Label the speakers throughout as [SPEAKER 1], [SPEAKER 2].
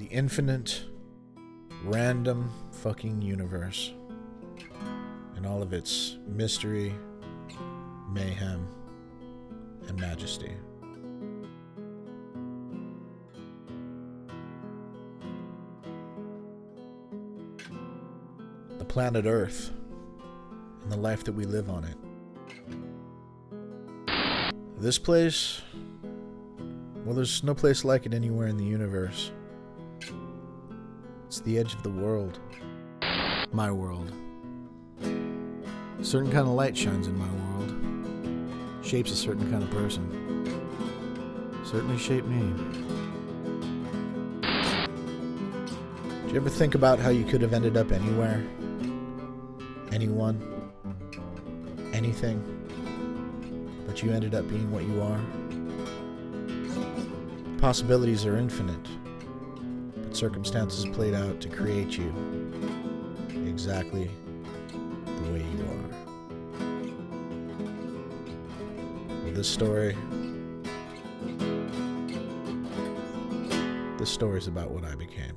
[SPEAKER 1] infinite, random fucking universe in all of its mystery, mayhem, and majesty. The planet Earth and the life that we live on it. This place, well, there's no place like it anywhere in the universe. It's the edge of the world. My world. A certain kind of light shines in my world. Shapes a certain kind of person. Certainly shaped me. Did you ever think about how you could have ended up anywhere? Anyone? Anything? But you ended up being what you are? Possibilities are infinite, but circumstances played out to create you exactly the way you are. Well, this story's about what I became.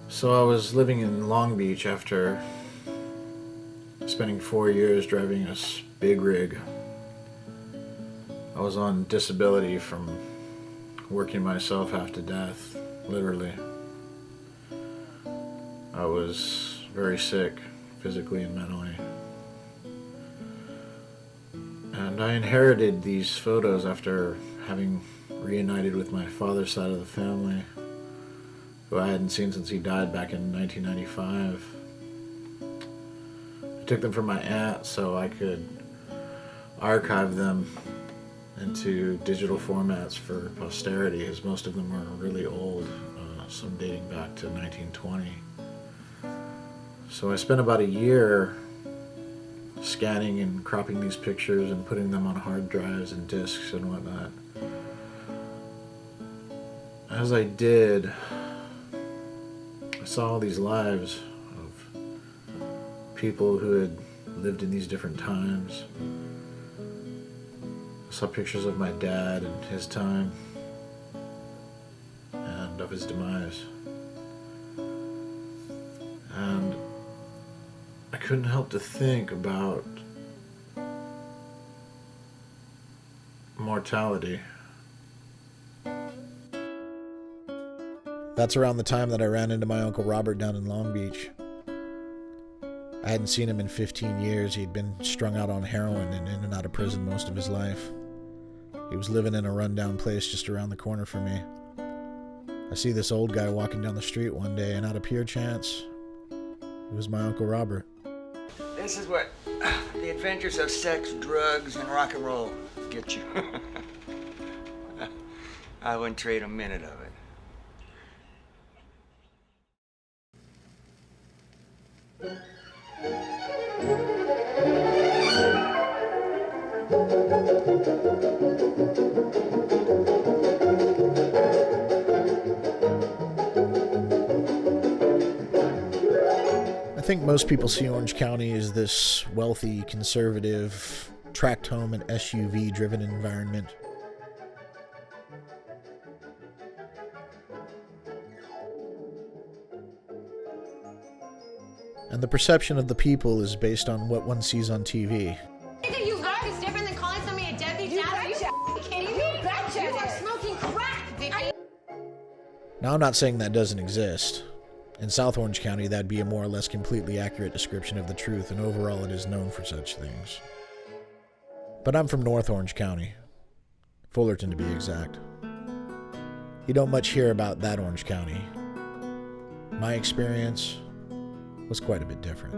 [SPEAKER 1] So I was living in Long Beach after spending 4 years driving a big rig. I was on disability from working myself half to death, literally. I was very sick, physically and mentally. And I inherited these photos after having reunited with my father's side of the family, who I hadn't seen since he died back in 1995. I took them from my aunt so I could archive them into digital formats for posterity, as most of them are really old, some dating back to 1920. So I spent about a year scanning and cropping these pictures and putting them on hard drives and discs and whatnot. As I did, I saw all these lives of people who had lived in these different times. I saw pictures of my dad and his time, and of his demise. And I couldn't help to think about mortality. That's around the time that I ran into my Uncle Robert down in Long Beach. I hadn't seen him in 15 years. He'd been strung out on heroin and in and out of prison most of his life. He was living in a rundown place just around the corner from me. I see this old guy walking down the street one day, and out of pure chance, it was my Uncle Robert.
[SPEAKER 2] This is what the adventures of sex, drugs, and rock and roll get you. I wouldn't trade a minute of it.
[SPEAKER 3] think most people see Orange County as this wealthy, conservative, tract home and SUV-driven environment. And the perception of the people is based on what one sees on TV.
[SPEAKER 4] Anything you rap is different than calling somebody a deadbeat dad. Are you kidding me? You betcha. You are smoking crack, Vicky.
[SPEAKER 3] Now, I'm not saying that doesn't exist. In South Orange County, that'd be a more or less completely accurate description of the truth, and overall it is known for such things. But I'm from North Orange County. Fullerton, to be exact. You don't much hear about that Orange County. My experience was quite a bit different.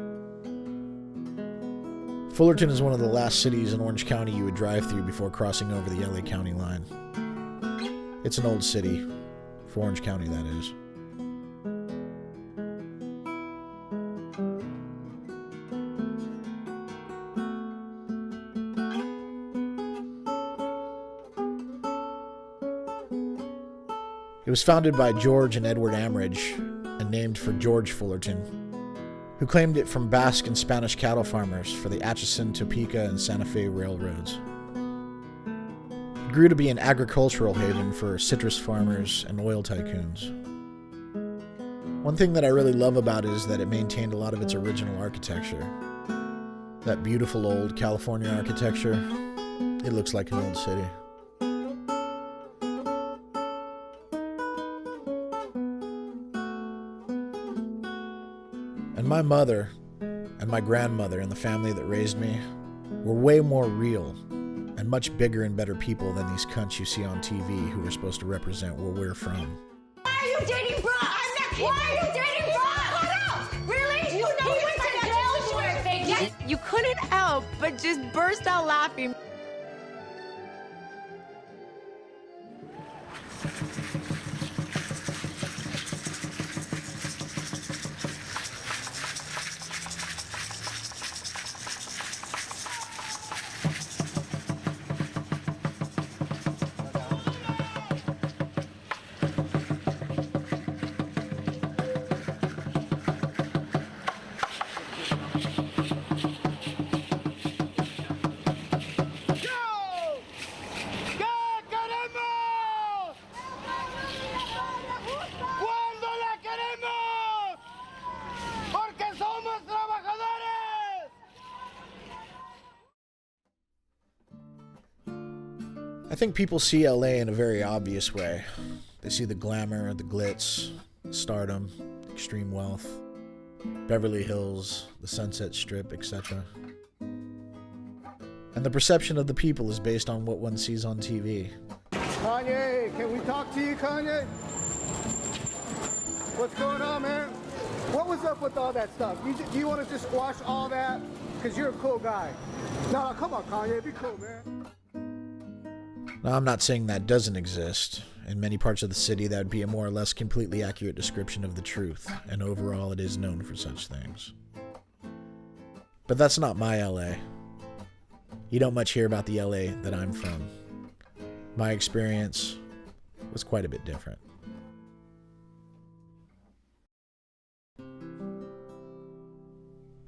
[SPEAKER 3] Fullerton is one of the last cities in Orange County you would drive through before crossing over the LA County line. It's an old city, for Orange County that is. It was founded by George and Edward Amridge and named for George Fullerton, who claimed it from Basque and Spanish cattle farmers for the Atchison, Topeka, and Santa Fe railroads. It grew to be an agricultural haven for citrus farmers and oil tycoons. One thing that I really love about it is that it maintained a lot of its original architecture. That beautiful old California architecture, it looks like an old city. And my mother and my grandmother and the family that raised me were way more real and much bigger and better people than these cunts you see on TV who are supposed to represent where we're from.
[SPEAKER 4] Why are you dating Brock? I'm not kidding. Why are you dating Brock? Cut out! Really? Do you know he went to jail for it, Vicky?
[SPEAKER 5] You couldn't help but just burst out laughing.
[SPEAKER 3] I think people see LA in a very obvious way. They see the glamour, the glitz, stardom, extreme wealth, Beverly Hills, the Sunset Strip, etc. And the perception of the people is based on what one sees on TV.
[SPEAKER 6] Kanye, can we talk to you, Kanye? What's going on, man? What was up with all that stuff? Do you want to just squash all that? Because you're a cool guy. No, come on, Kanye, be cool, man.
[SPEAKER 3] Now, I'm not saying that doesn't exist. In many parts of the city, that would be a more or less completely accurate description of the truth, and overall it is known for such things. But that's not my LA. You don't much hear about the LA that I'm from. My experience was quite a bit different.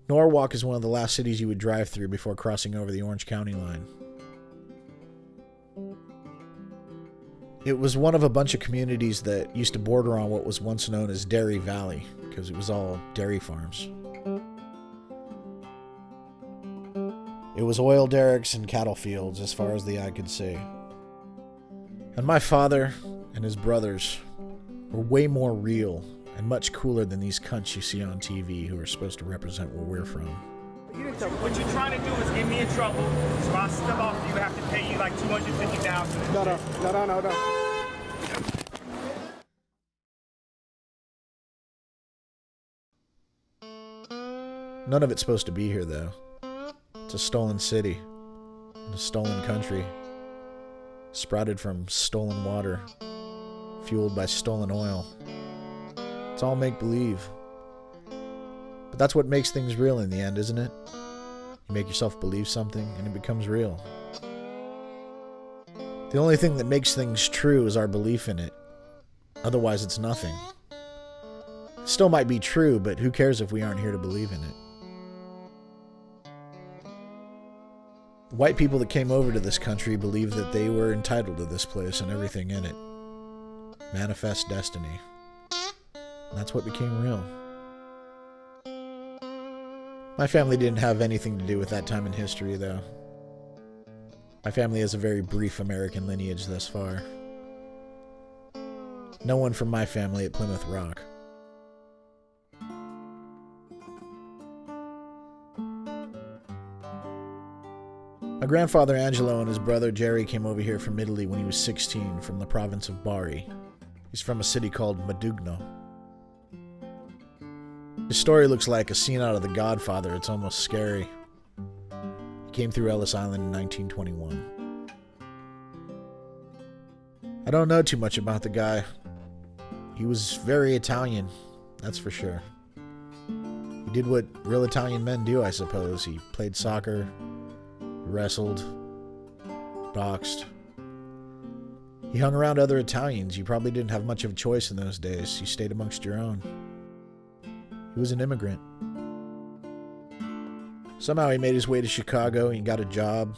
[SPEAKER 3] Norwalk is one of the last cities you would drive through before crossing over the Orange County line. It was one of a bunch of communities that used to border on what was once known as Dairy Valley, because it was all dairy farms. It was oil derricks and cattle fields as far as the eye could see. And my father and his brothers were way more real and much cooler than these cunts you see on TV who are supposed to represent where we're from.
[SPEAKER 7] What you're trying to do is get me in trouble. So I'll step off you have to pay you like $250,000.
[SPEAKER 6] No.
[SPEAKER 3] None of it's supposed to be here, though. It's a stolen city in a stolen country, sprouted from stolen water, fueled by stolen oil. It's all make-believe. But that's what makes things real in the end, isn't it? You make yourself believe something, and it becomes real. The only thing that makes things true is our belief in it. Otherwise, it's nothing. Still might be true, but who cares if we aren't here to believe in it? White people that came over to this country believed that they were entitled to this place and everything in it. Manifest destiny. And that's what became real. My family didn't have anything to do with that time in history, though. My family has a very brief American lineage thus far. No one from my family at Plymouth Rock. My grandfather Angelo and his brother Jerry came over here from Italy when he was 16 from the province of Bari. He's from a city called Modugno. His story looks like a scene out of The Godfather. It's almost scary. He came through Ellis Island in 1921. I don't know too much about the guy. He was very Italian, that's for sure. He did what real Italian men do, I suppose. He played soccer, wrestled, boxed. He hung around other Italians. You probably didn't have much of a choice in those days. You stayed amongst your own. He was an immigrant. Somehow he made his way to Chicago and got a job.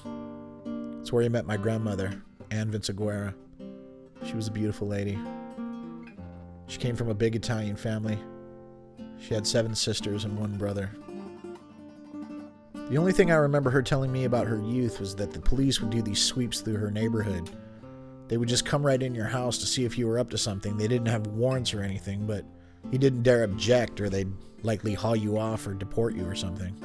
[SPEAKER 3] That's where he met my grandmother, Ann Vinciguerra. She was a beautiful lady. She came from a big Italian family. She had 7 sisters and 1 brother. The only thing I remember her telling me about her youth was that the police would do these sweeps through her neighborhood. They would just come right in your house to see if you were up to something. They didn't have warrants or anything, but you didn't dare object or they'd likely haul you off or deport you or something.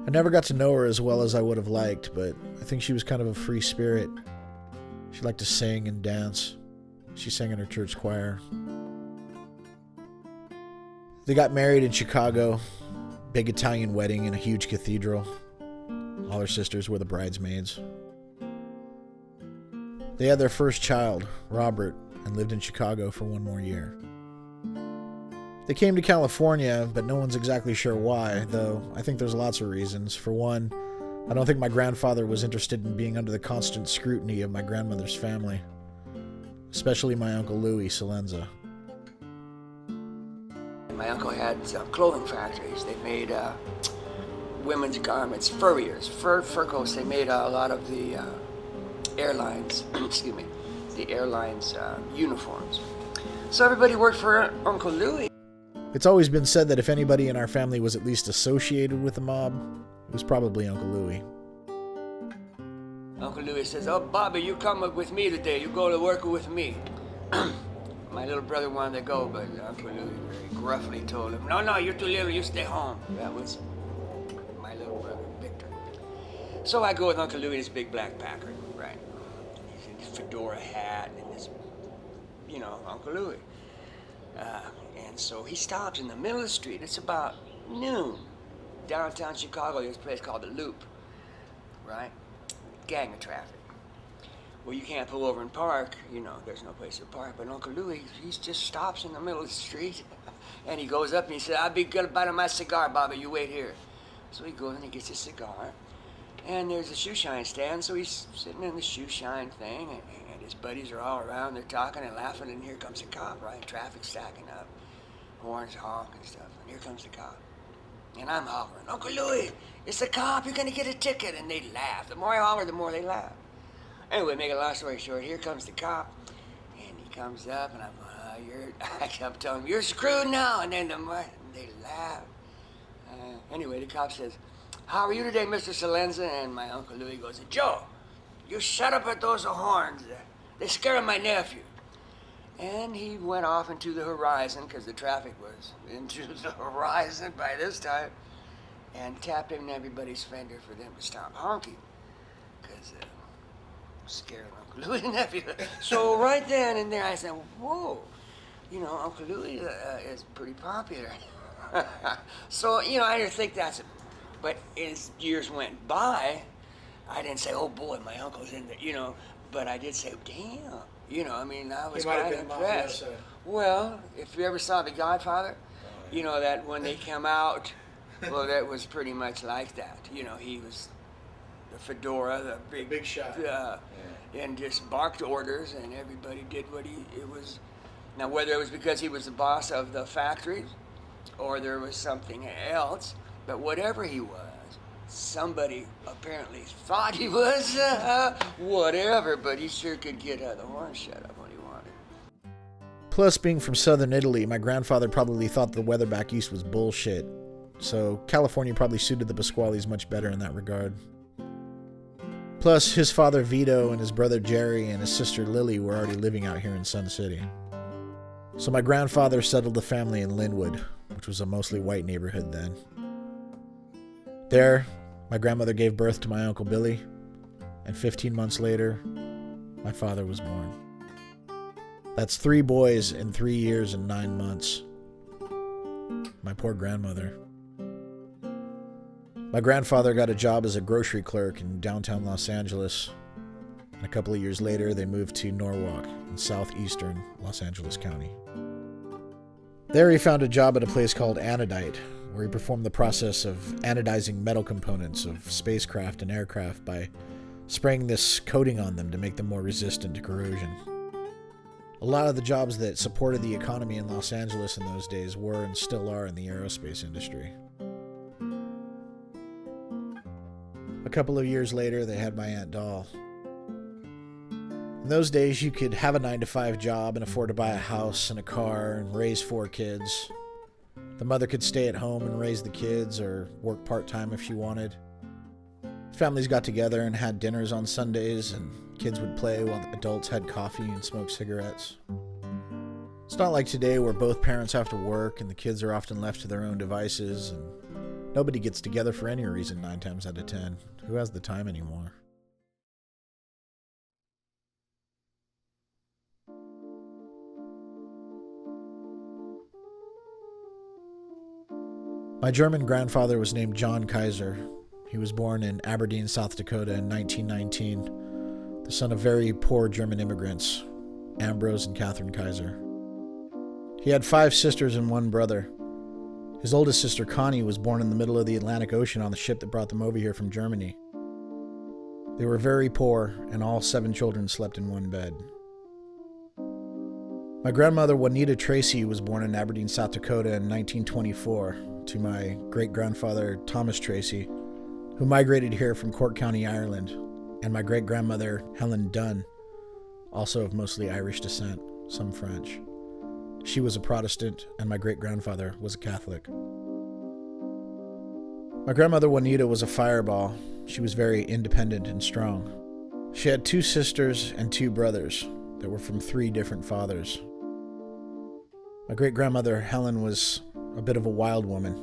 [SPEAKER 3] I never got to know her as well as I would have liked, but I think she was kind of a free spirit. She liked to sing and dance. She sang in her church choir. They got married in Chicago. Big Italian wedding in a huge cathedral. All her sisters were the bridesmaids. They had their first child, Robert, and lived in Chicago for 1 more year. They came to California, but no one's exactly sure why, though I think there's lots of reasons. For one, I don't think my grandfather was interested in being under the constant scrutiny of my grandmother's family, especially my Uncle Louis Salenza.
[SPEAKER 2] My uncle had some clothing factories. They made women's garments, furriers, fur coats. They made a lot of the airlines, excuse me, the airlines uniforms. So everybody worked for Uncle Louis.
[SPEAKER 3] It's always been said that if anybody in our family was at least associated with the mob, it was probably Uncle Louis.
[SPEAKER 2] Uncle Louis says, "Oh, Bobby, you come up with me today. You go to work with me." My little brother wanted to go, but Uncle Louis very gruffly told him, No, you're too little, you stay home. That was my little brother, Victor. So I go with Uncle Louis, this big black Packard, right? He's in his fedora hat and this, Uncle Louis. And so he stops in the middle of the street. It's about noon. Downtown Chicago, there's a place called the Loop, right? Gang of traffic. Well, you can't pull over and park, there's no place to park. But Uncle Louis, he just stops in the middle of the street, and he goes up and he said, "I'll be good about my cigar, Bobby, you wait here." So he goes and he gets his cigar, and there's a shoe shine stand, so he's sitting in the shoe shine thing, and his buddies are all around, they're talking and laughing, and here comes a cop, right? Traffic stacking up, horns honk and stuff, and here comes the cop. And I'm hollering, "Uncle Louis, it's the cop, you're gonna get a ticket," and they laugh. The more I holler, the more they laugh. Anyway, make a long story short, here comes the cop, and he comes up, and I'm going, I'm telling him, "You're screwed now," and then they laugh. Anyway, the cop says, "How are you today, Mr. Salenza?" And my Uncle Louis goes, "Joe, you shut up at those horns. They're scaring my nephew." And he went off into the horizon, because the traffic was into the horizon by this time, and tapped in everybody's fender for them to stop honking, because scaring Uncle Louis' nephew. So right then and there, I said, "Whoa, Uncle Louis is pretty popular." So, I didn't think that's it. But as years went by, I didn't say, "Oh boy, my uncle's in there," but I did say, "Damn," I was kind of impressed. Well, if you ever saw The Godfather, that when they came out, well, that was pretty much like that. He was the fedora, the big shot. and just barked orders, and everybody did what it was. Now, whether it was because he was the boss of the factory or there was something else, but whatever he was, somebody apparently thought he was whatever, but he sure could get the horn shut up when he wanted.
[SPEAKER 3] Plus, being from southern Italy, my grandfather probably thought the weather back east was bullshit. So California probably suited the Pasquales much better in that regard. Plus, his father Vito and his brother Jerry and his sister Lily were already living out here in Sun City. So my grandfather settled the family in Linwood, which was a mostly white neighborhood then. There, my grandmother gave birth to my Uncle Billy, and 15 months later, my father was born. That's 3 boys in 3 years and 9 months. My poor grandmother. My grandfather got a job as a grocery clerk in downtown Los Angeles, and a couple of years later they moved to Norwalk in southeastern Los Angeles County. There he found a job at a place called Anodite, where he performed the process of anodizing metal components of spacecraft and aircraft by spraying this coating on them to make them more resistant to corrosion. A lot of the jobs that supported the economy in Los Angeles in those days were and still are in the aerospace industry. A couple of years later, they had my Aunt Doll. In those days, you could have a 9-to-5 job and afford to buy a house and a car and raise 4 kids. The mother could stay at home and raise the kids or work part-time if she wanted. Families got together and had dinners on Sundays, and kids would play while the adults had coffee and smoked cigarettes. It's not like today where both parents have to work and the kids are often left to their own devices, and nobody gets together for any reason 9 times out of 10. Who has the time anymore? My German grandfather was named John Kaiser. He was born in Aberdeen, South Dakota in 1919, the son of very poor German immigrants, Ambrose and Catherine Kaiser. He had 5 sisters and 1 brother. His oldest sister, Connie, was born in the middle of the Atlantic Ocean on the ship that brought them over here from Germany. They were very poor, and all 7 children slept in one bed. My grandmother, Juanita Tracy, was born in Aberdeen, South Dakota in 1924 to my great-grandfather, Thomas Tracy, who migrated here from Cork County, Ireland, and my great-grandmother, Helen Dunn, also of mostly Irish descent, some French. She was a Protestant, and my great-grandfather was a Catholic. My grandmother Juanita was a fireball. She was very independent and strong. She had 2 sisters and 2 brothers that were from 3 different fathers. My great-grandmother Helen was a bit of a wild woman.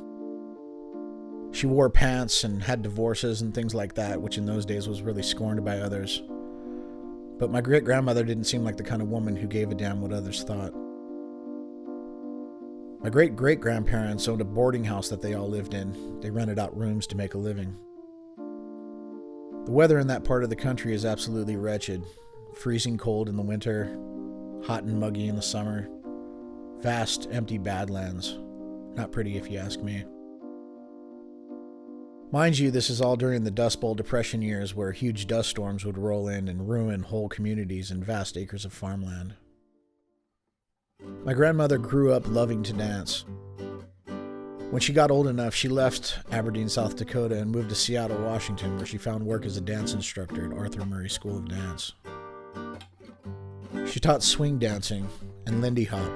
[SPEAKER 3] She wore pants and had divorces and things like that, which in those days was really scorned by others. But my great-grandmother didn't seem like the kind of woman who gave a damn what others thought. My great-great-grandparents owned a boarding house that they all lived in. They rented out rooms to make a living. The weather in that part of the country is absolutely wretched. Freezing cold in the winter, hot and muggy in the summer. Vast, empty badlands. Not pretty if you ask me. Mind you, this is all during the Dust Bowl Depression years where huge dust storms would roll in and ruin whole communities and vast acres of farmland. My grandmother grew up loving to dance. When she got old enough, she left Aberdeen, South Dakota and moved to Seattle, Washington, where she found work as a dance instructor at Arthur Murray School of Dance. She taught swing dancing and Lindy Hop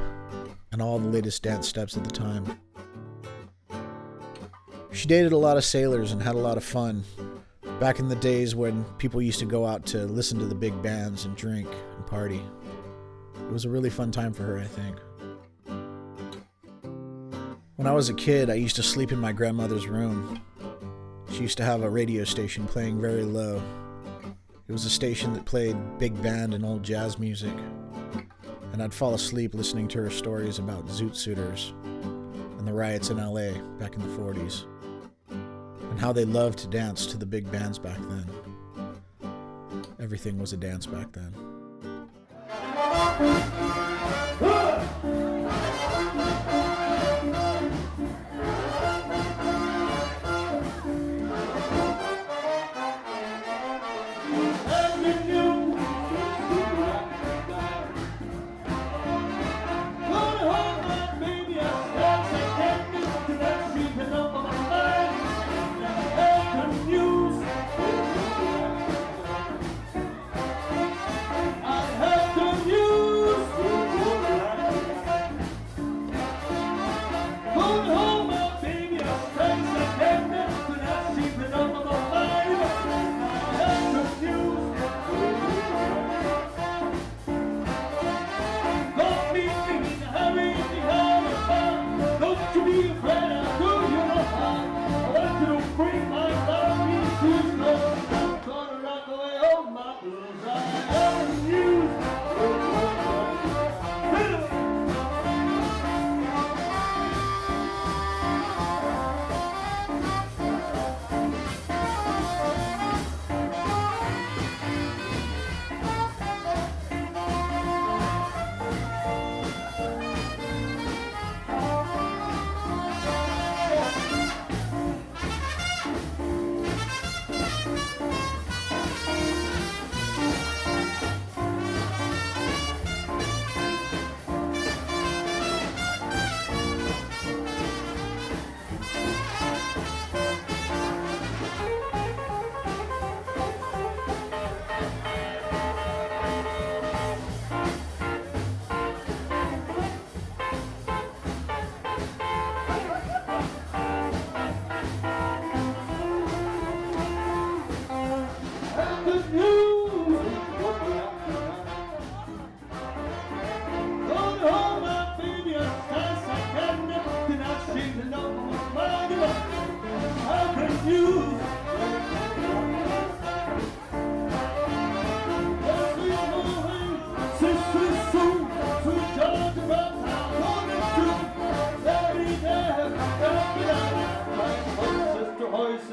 [SPEAKER 3] and all the latest dance steps at the time. She dated a lot of sailors and had a lot of fun, back in the days when people used to go out to listen to the big bands and drink and party. It was a really fun time for her, I think. When I was a kid, I used to sleep in my grandmother's room. She used to have a radio station playing very low. It was a station that played big band and old jazz music. And I'd fall asleep listening to her stories about zoot suiters and the riots in LA back in the 40s. And how they loved to dance to the big bands back then. Everything was a dance back then.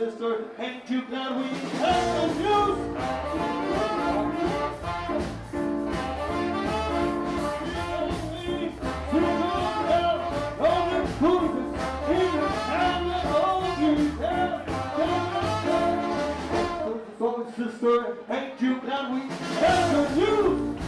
[SPEAKER 8] sister, ain't you glad we have the news? Sister, ain't you glad we have the news?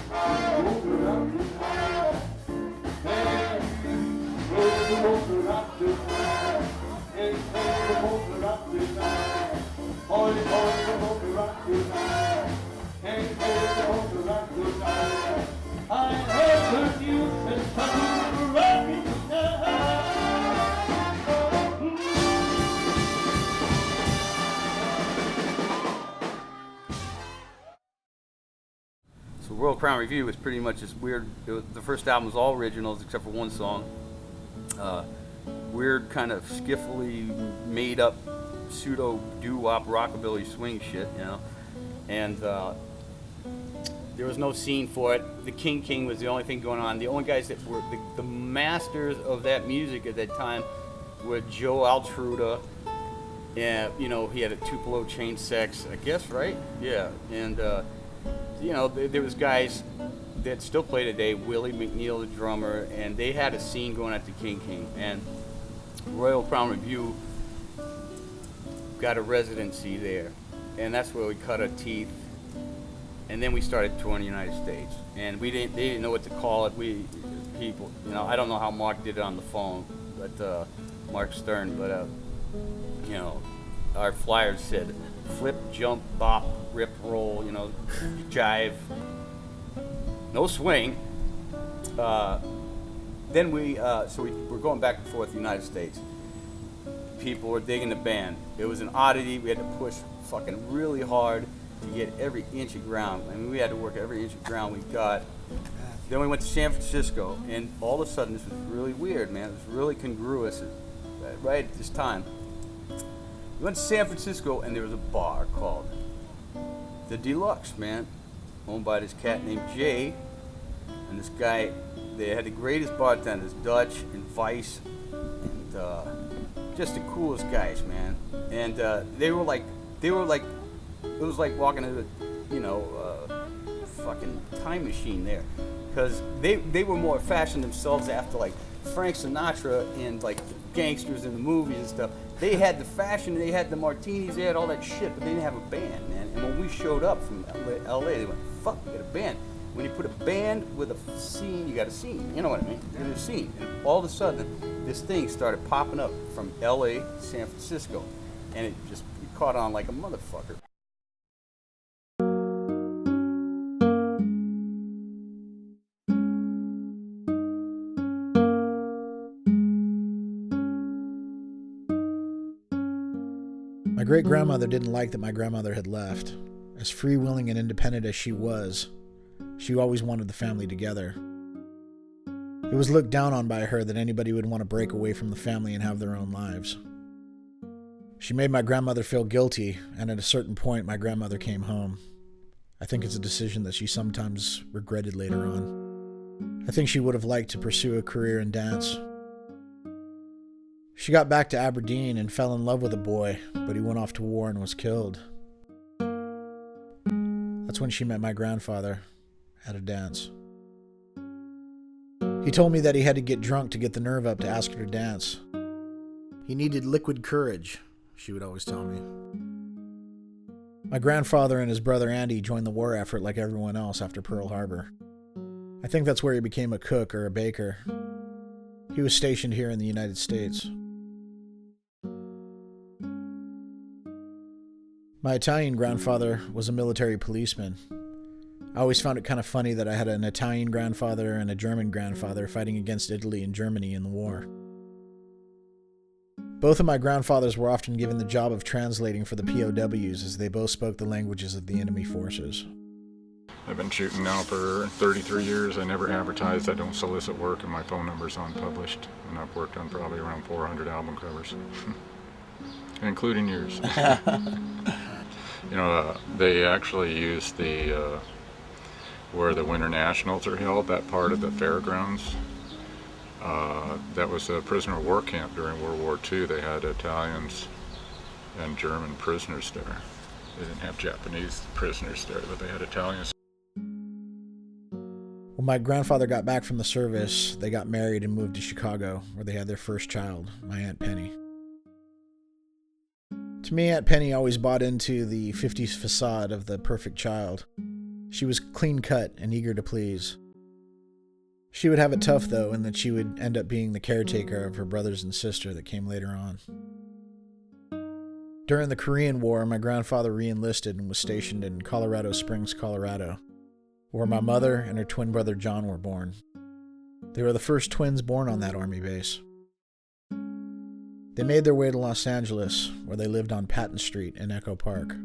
[SPEAKER 8] I heard the news and something rocking tonight.
[SPEAKER 9] So World Crown Review was pretty much this weird, the first album was all originals except for one song. Weird kind of skiffily made up pseudo doo-wop rockabilly swing shit, you know. And there was no scene for it. The King was the only thing going on. The only guys that were the masters of that music at that time were Joe Altruda. And, you know, he had a Tupelo chain sex, I guess, right? Yeah. And, you know, there was guys that still play today, Willie McNeil, the drummer, and they had a scene going at the King. And Royal Crown Review got a residency there. And that's where we cut our teeth. And then we started touring the United States. And they didn't know what to call it. People, you know, I don't know how Mark did it on the phone, but Mark Stern, but, you know, our flyers said flip, jump, bop, rip, roll, you know, jive, no swing. Then so we're going back and forth the United States. People were digging the band. It was an oddity. We had to push fucking really hard to get every inch of ground. I mean, we had to work every inch of ground we got. Then we went to San Francisco, and all of a sudden, this was really weird, man. It was really congruous right at this time. We went to San Francisco, and there was a bar called The Deluxe, man, owned by this cat named Jay. And this guy, they had the greatest bartenders, Dutch and Vice, and just the coolest guys, man. And they were like, it was like walking into, you know, fucking time machine there, because they were more fashion themselves after like Frank Sinatra and like gangsters in the movies and stuff. They had the fashion, they had the martinis, they had all that shit, but they didn't have a band, man. And when we showed up from LA, they went, fuck, we got a band. When you put a band with a scene, you got a scene. You know what I mean? You got a scene. And all of a sudden, this thing started popping up from LA to San Francisco. And it caught on like a motherfucker.
[SPEAKER 3] My great-grandmother didn't like that my grandmother had left. As free-willing and independent as she was, she always wanted the family together. It was looked down on by her that anybody would want to break away from the family and have their own lives. She made my grandmother feel guilty, and at a certain point, my grandmother came home. I think it's a decision that she sometimes regretted later on. I think she would have liked to pursue a career in dance. She got back to Aberdeen and fell in love with a boy, but he went off to war and was killed. That's when she met my grandfather at a dance. He told me that he had to get drunk to get the nerve up to ask her to dance. He needed liquid courage, she would always tell me. My grandfather and his brother Andy joined the war effort like everyone else after Pearl Harbor. I think that's where he became a cook or a baker. He was stationed here in the United States. My Italian grandfather was a military policeman. I always found it kind of funny that I had an Italian grandfather and a German grandfather fighting against Italy and Germany in the war. Both of my grandfathers were often given the job of translating for the POWs, as they both spoke the languages of the enemy forces.
[SPEAKER 10] I've been shooting now for 33 years. I never advertise. I don't solicit work, and my phone number's unpublished. And I've worked on probably around 400 album covers, including yours. You know, they actually use the where the Winter Nationals are held, that part of the fairgrounds. That was a prisoner of war camp during World War II. They had Italians and German prisoners there. They didn't have Japanese prisoners there, but they had Italians.
[SPEAKER 3] When my grandfather got back from the service, they got married and moved to Chicago, where they had their first child, my Aunt Penny. To me, Aunt Penny always bought into the 50s facade of the perfect child. She was clean-cut and eager to please. She would have it tough, though, in that she would end up being the caretaker of her brothers and sister that came later on. During the Korean War, my grandfather re-enlisted and was stationed in Colorado Springs, Colorado, where my mother and her twin brother John were born. They were the first twins born on that army base. They made their way to Los Angeles, where they lived on Patton Street in Echo Park.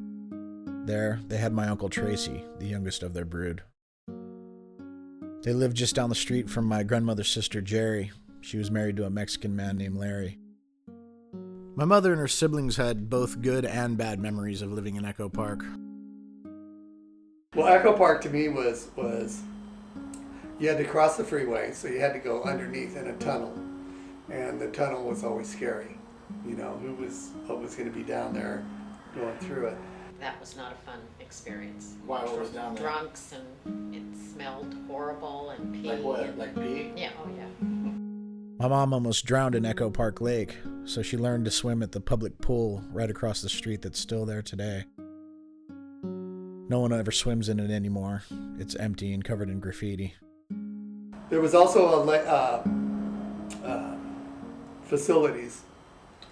[SPEAKER 3] There, they had my Uncle Tracy, the youngest of their brood. They lived just down the street from my grandmother's sister Jerry. She was married to a Mexican man named Larry. My mother and her siblings had both good and bad memories of living in Echo Park.
[SPEAKER 6] Well, Echo Park to me was you had to cross the freeway, so you had to go underneath in a tunnel. And the tunnel was always scary. You know, who was going to be down there going through it.
[SPEAKER 11] That was not a fun experience.
[SPEAKER 3] Why? What was down there?
[SPEAKER 11] Drunks, and it smelled horrible, and pee.
[SPEAKER 3] Like what?
[SPEAKER 11] And,
[SPEAKER 3] Like pee?
[SPEAKER 11] yeah, oh yeah.
[SPEAKER 3] My mom almost drowned in Echo Park Lake, so she learned to swim at the public pool right across the street that's still there today. No one ever swims in it anymore. It's empty and covered in graffiti.
[SPEAKER 6] There was also facilities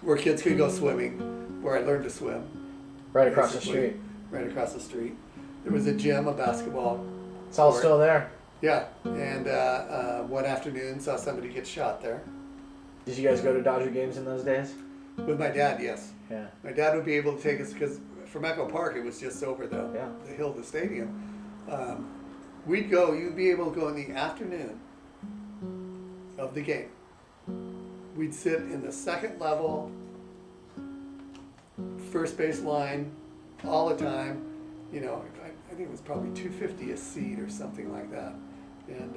[SPEAKER 6] where kids could go swimming, where I learned to swim.
[SPEAKER 3] Right across the street.
[SPEAKER 6] Right across the street. There was a gym, a basketball.
[SPEAKER 3] It's all
[SPEAKER 6] court.
[SPEAKER 3] still there.
[SPEAKER 6] Yeah, and one afternoon saw somebody get shot there.
[SPEAKER 3] Did you guys go to Dodger games in those days?
[SPEAKER 6] With my dad, yes.
[SPEAKER 3] Yeah.
[SPEAKER 6] My dad would be able to take us, because from Echo Park, it was just over the hill of the stadium. We'd go, you'd be able to go in the afternoon of the game. We'd sit in the second level, first base line, all the time. You know, I think it was probably $2.50 a seat or something like that. And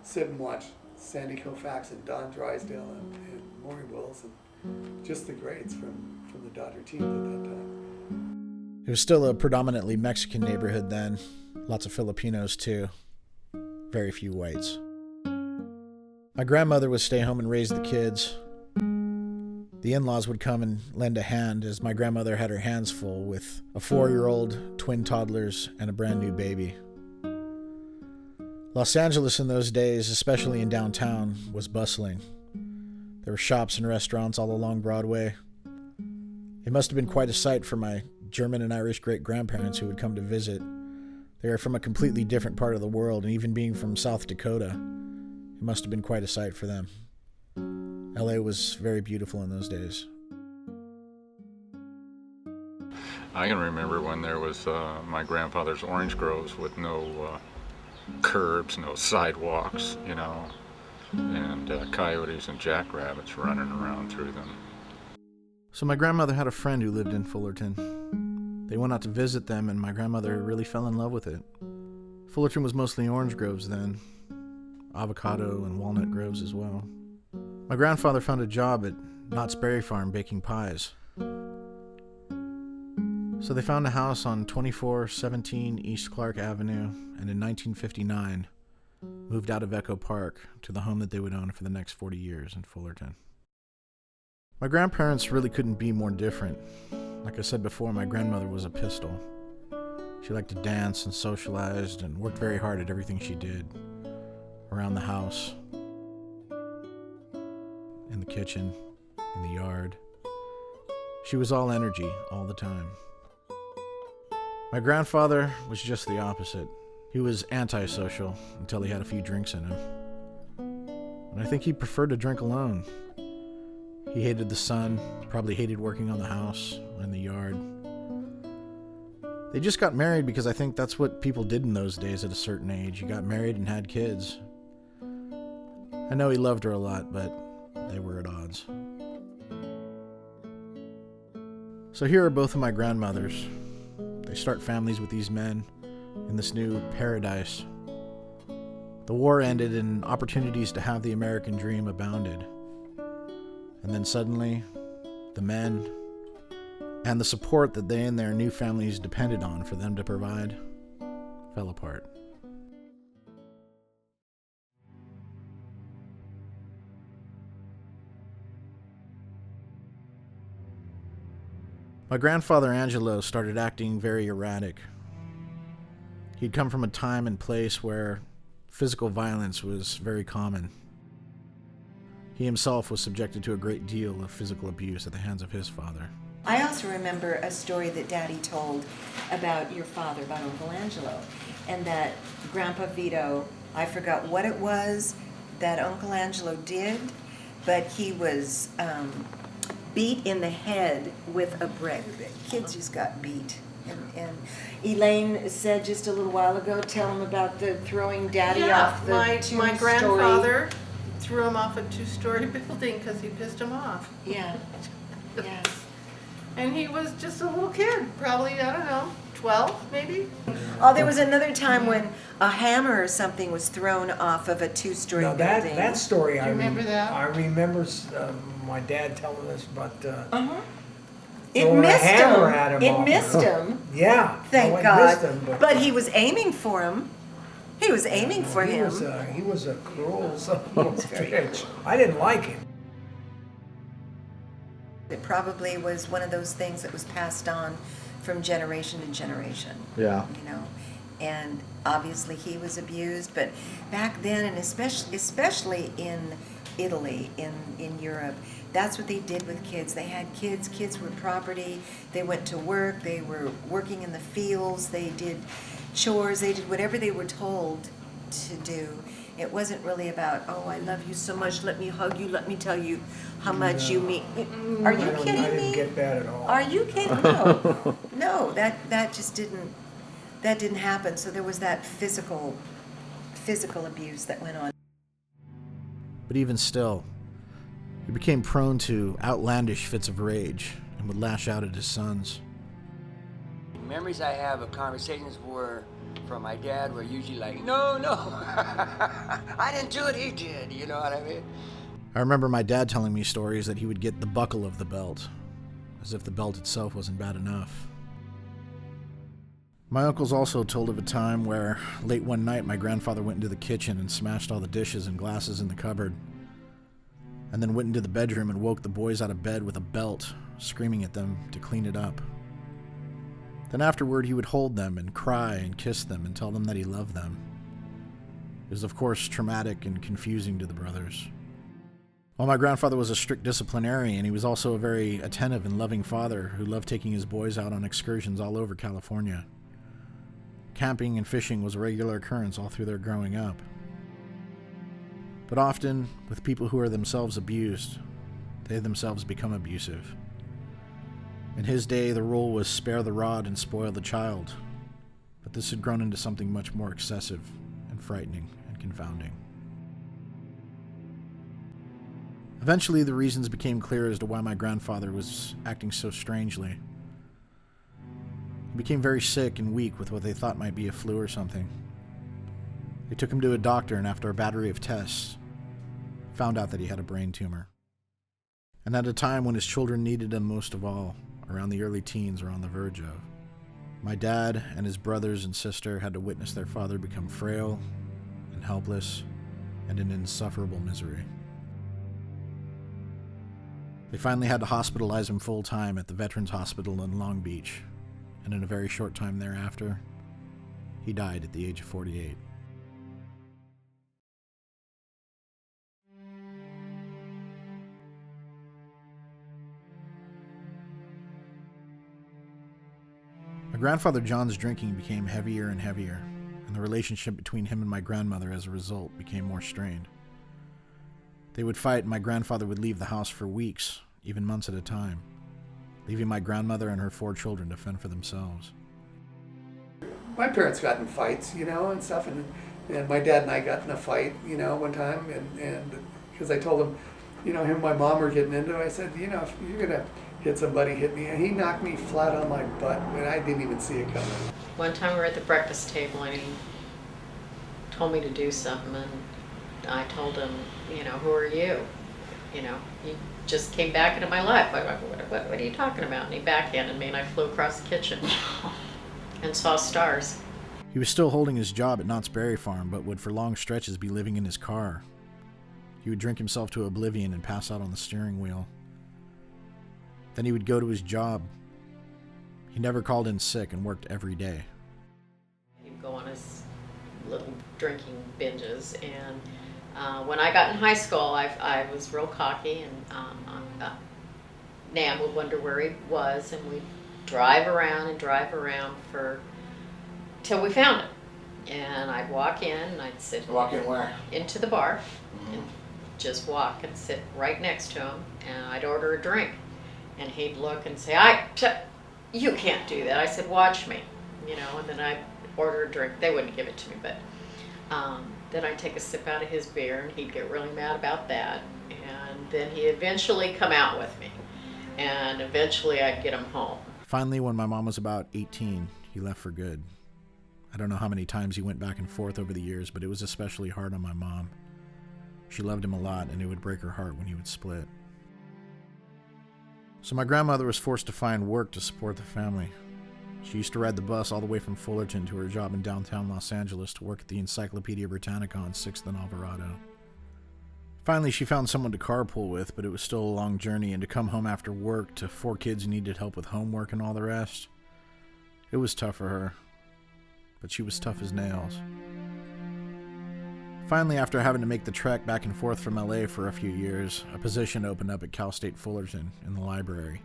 [SPEAKER 6] sit and watch Sandy Koufax and Don Drysdale and Maury Wills and just the greats from the Dodger team at that time.
[SPEAKER 3] It was still a predominantly Mexican neighborhood then. Lots of Filipinos too. Very few whites. My grandmother would stay home and raise the kids. The in-laws would come and lend a hand, as my grandmother had her hands full with a 4-year-old, twin toddlers, and a brand new baby. Los Angeles in those days, especially in downtown, was bustling. There were shops and restaurants all along Broadway. It must have been quite a sight for my German and Irish great-grandparents who would come to visit. They were from a completely different part of the world, and even being from South Dakota, it must have been quite a sight for them. LA was very beautiful in those days.
[SPEAKER 10] I can remember when there was my grandfather's orange groves with no curbs, no sidewalks, you know, and coyotes and jackrabbits running around through them.
[SPEAKER 3] So my grandmother had a friend who lived in Fullerton. They went out to visit them, and my grandmother really fell in love with it. Fullerton was mostly orange groves then, avocado and walnut groves as well. My grandfather found a job at Knott's Berry Farm baking pies. So they found a house on 2417 East Clark Avenue, and in 1959 moved out of Echo Park to the home that they would own for the next 40 years in Fullerton. My grandparents really couldn't be more different. Like I said before, my grandmother was a pistol. She liked to dance and socialized and worked very hard at everything she did. Around the house, in the kitchen, in the yard. She was all energy all the time. My grandfather was just the opposite. He was antisocial until he had a few drinks in him. And I think he preferred to drink alone. He hated the sun, probably hated working on the house, in the yard. They just got married because I think that's what people did in those days at a certain age. You got married and had kids. I know he loved her a lot, but they were at odds. So here are both of my grandmothers. They start families with these men in this new paradise. The war ended and opportunities to have the American dream abounded. And then suddenly, the men and the support that they and their new families depended on for them to provide fell apart. My grandfather Angelo started acting very erratic. He'd come from a time and place where physical violence was very common. He himself was subjected to a great deal of physical abuse at the hands of his father.
[SPEAKER 12] I also remember a story that Daddy told about your father, about Uncle Angelo, and that Grandpa Vito, I forgot what it was that Uncle Angelo did, but he was beat in the head with a brick. Kids just got beat. And Elaine said just a little while ago, tell him about the throwing Daddy off the
[SPEAKER 13] my grandfather threw him off a 2-story building because he pissed him off.
[SPEAKER 12] Yeah. Yes.
[SPEAKER 13] And he was just a little kid, probably, I don't know, 12 maybe?
[SPEAKER 12] Oh, there was another time when a hammer or something was thrown off of a 2-story
[SPEAKER 14] No,
[SPEAKER 12] building.
[SPEAKER 14] that story,
[SPEAKER 12] Do you remember that?
[SPEAKER 14] I remember my dad telling us about
[SPEAKER 12] It
[SPEAKER 14] throwing a
[SPEAKER 12] missed
[SPEAKER 14] hammer
[SPEAKER 12] him.
[SPEAKER 14] at him.
[SPEAKER 12] It
[SPEAKER 14] off-
[SPEAKER 12] missed him.
[SPEAKER 14] Yeah.
[SPEAKER 12] Thank
[SPEAKER 14] well, it
[SPEAKER 12] God.
[SPEAKER 14] missed him,
[SPEAKER 12] but he was aiming for him. He was aiming for
[SPEAKER 14] he
[SPEAKER 12] him.
[SPEAKER 14] He was a cruel son of a bitch. I didn't like him.
[SPEAKER 12] It probably was one of those things that was passed on from generation to generation.
[SPEAKER 3] Yeah.
[SPEAKER 12] You know, and obviously he was abused, but back then, and especially in Italy, in Europe, that's what they did with kids. They had kids. Kids were property. They went to work. They were working in the fields. They did chores. They did whatever they were told to do. It wasn't really about, oh, I love you so much. Let me hug you. Let me tell you how much you mean. Are you kidding me?
[SPEAKER 14] I didn't get that at all.
[SPEAKER 12] Are you kidding? No, no. That just didn't. That didn't happen. So there was that physical abuse that went on.
[SPEAKER 3] But even still, he became prone to outlandish fits of rage and would lash out at his sons.
[SPEAKER 2] Memories I have of conversations from my dad were usually like, no, I didn't do it, he did, you know what I mean?
[SPEAKER 3] I remember my dad telling me stories that he would get the buckle of the belt, as if the belt itself wasn't bad enough. My uncles also told of a time where, late one night, my grandfather went into the kitchen and smashed all the dishes and glasses in the cupboard, and then went into the bedroom and woke the boys out of bed with a belt, screaming at them to clean it up. Then afterward, he would hold them and cry and kiss them and tell them that he loved them. It was, of course, traumatic and confusing to the brothers. While my grandfather was a strict disciplinarian, he was also a very attentive and loving father who loved taking his boys out on excursions all over California. Camping and fishing was a regular occurrence all through their growing up. But often, with people who are themselves abused, they themselves become abusive. In his day, the rule was spare the rod and spoil the child, but this had grown into something much more excessive and frightening and confounding. Eventually, the reasons became clear as to why my grandfather was acting so strangely. He became very sick and weak with what they thought might be a flu or something. They took him to a doctor, and after a battery of tests, found out that he had a brain tumor. And at a time when his children needed him most of all, around the early teens or on the verge of, my dad and his brothers and sister had to witness their father become frail and helpless and in insufferable misery. They finally had to hospitalize him full-time at the Veterans Hospital in Long Beach, and in a very short time thereafter, he died at the age of 48. My grandfather John's drinking became heavier and heavier, and the relationship between him and my grandmother as a result became more strained. They would fight, and my grandfather would leave the house for weeks, even months at a time, leaving my grandmother and her 4 children to fend for themselves.
[SPEAKER 6] My parents got in fights, you know, and stuff, and my dad and I got in a fight, you know, one time, and because I told him, you know, him and my mom were getting into it, I said, you know, if you're gonna hit somebody, hit me, and he knocked me flat on my butt, and I didn't even see it coming.
[SPEAKER 11] One time we were at the breakfast table and he told me to do something, and I told him, you know, who are you? You know, he just came back into my life. What are you talking about? And he backhanded me, and I flew across the kitchen and saw stars.
[SPEAKER 3] He was still holding his job at Knott's Berry Farm, but would for long stretches be living in his car. He would drink himself to oblivion and pass out on the steering wheel. Then he would go to his job. He never called in sick and worked every day.
[SPEAKER 11] He'd go on his little drinking binges, and when I got in high school, I was real cocky, and Nan would wonder where he was, and we'd drive around till we found him. And I'd walk in, and I'd sit.
[SPEAKER 2] Walk in where?
[SPEAKER 11] Into the bar, and just walk and sit right next to him, and I'd order a drink, and he'd look and say, "You can't do that." I said, "Watch me," you know, and then I'd order a drink. They wouldn't give it to me, but then I'd take a sip out of his beer, and he'd get really mad about that, and then he'd eventually come out with me, and eventually I'd get him home.
[SPEAKER 3] Finally, when my mom was about 18, he left for good. I don't know how many times he went back and forth over the years, but it was especially hard on my mom. She loved him a lot, and it would break her heart when he would split. So my grandmother was forced to find work to support the family. She used to ride the bus all the way from Fullerton to her job in downtown Los Angeles to work at the Encyclopedia Britannica on 6th and Alvarado. Finally, she found someone to carpool with, but it was still a long journey, and to come home after work to 4 kids who needed help with homework and all the rest. It was tough for her, but she was tough as nails. Finally, after having to make the trek back and forth from LA for a few years, a position opened up at Cal State Fullerton in the library.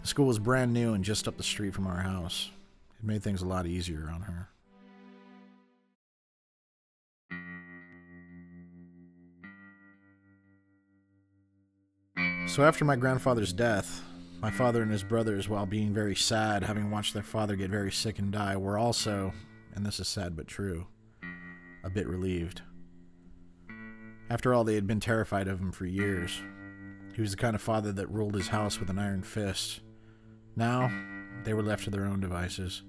[SPEAKER 3] The school was brand new and just up the street from our house. It made things a lot easier on her. So after my grandfather's death, my father and his brothers, while being very sad, having watched their father get very sick and die, were also, and this is sad but true, a bit relieved. After all, they had been terrified of him for years. He was the kind of father that ruled his house with an iron fist. Now, they were left to their own devices.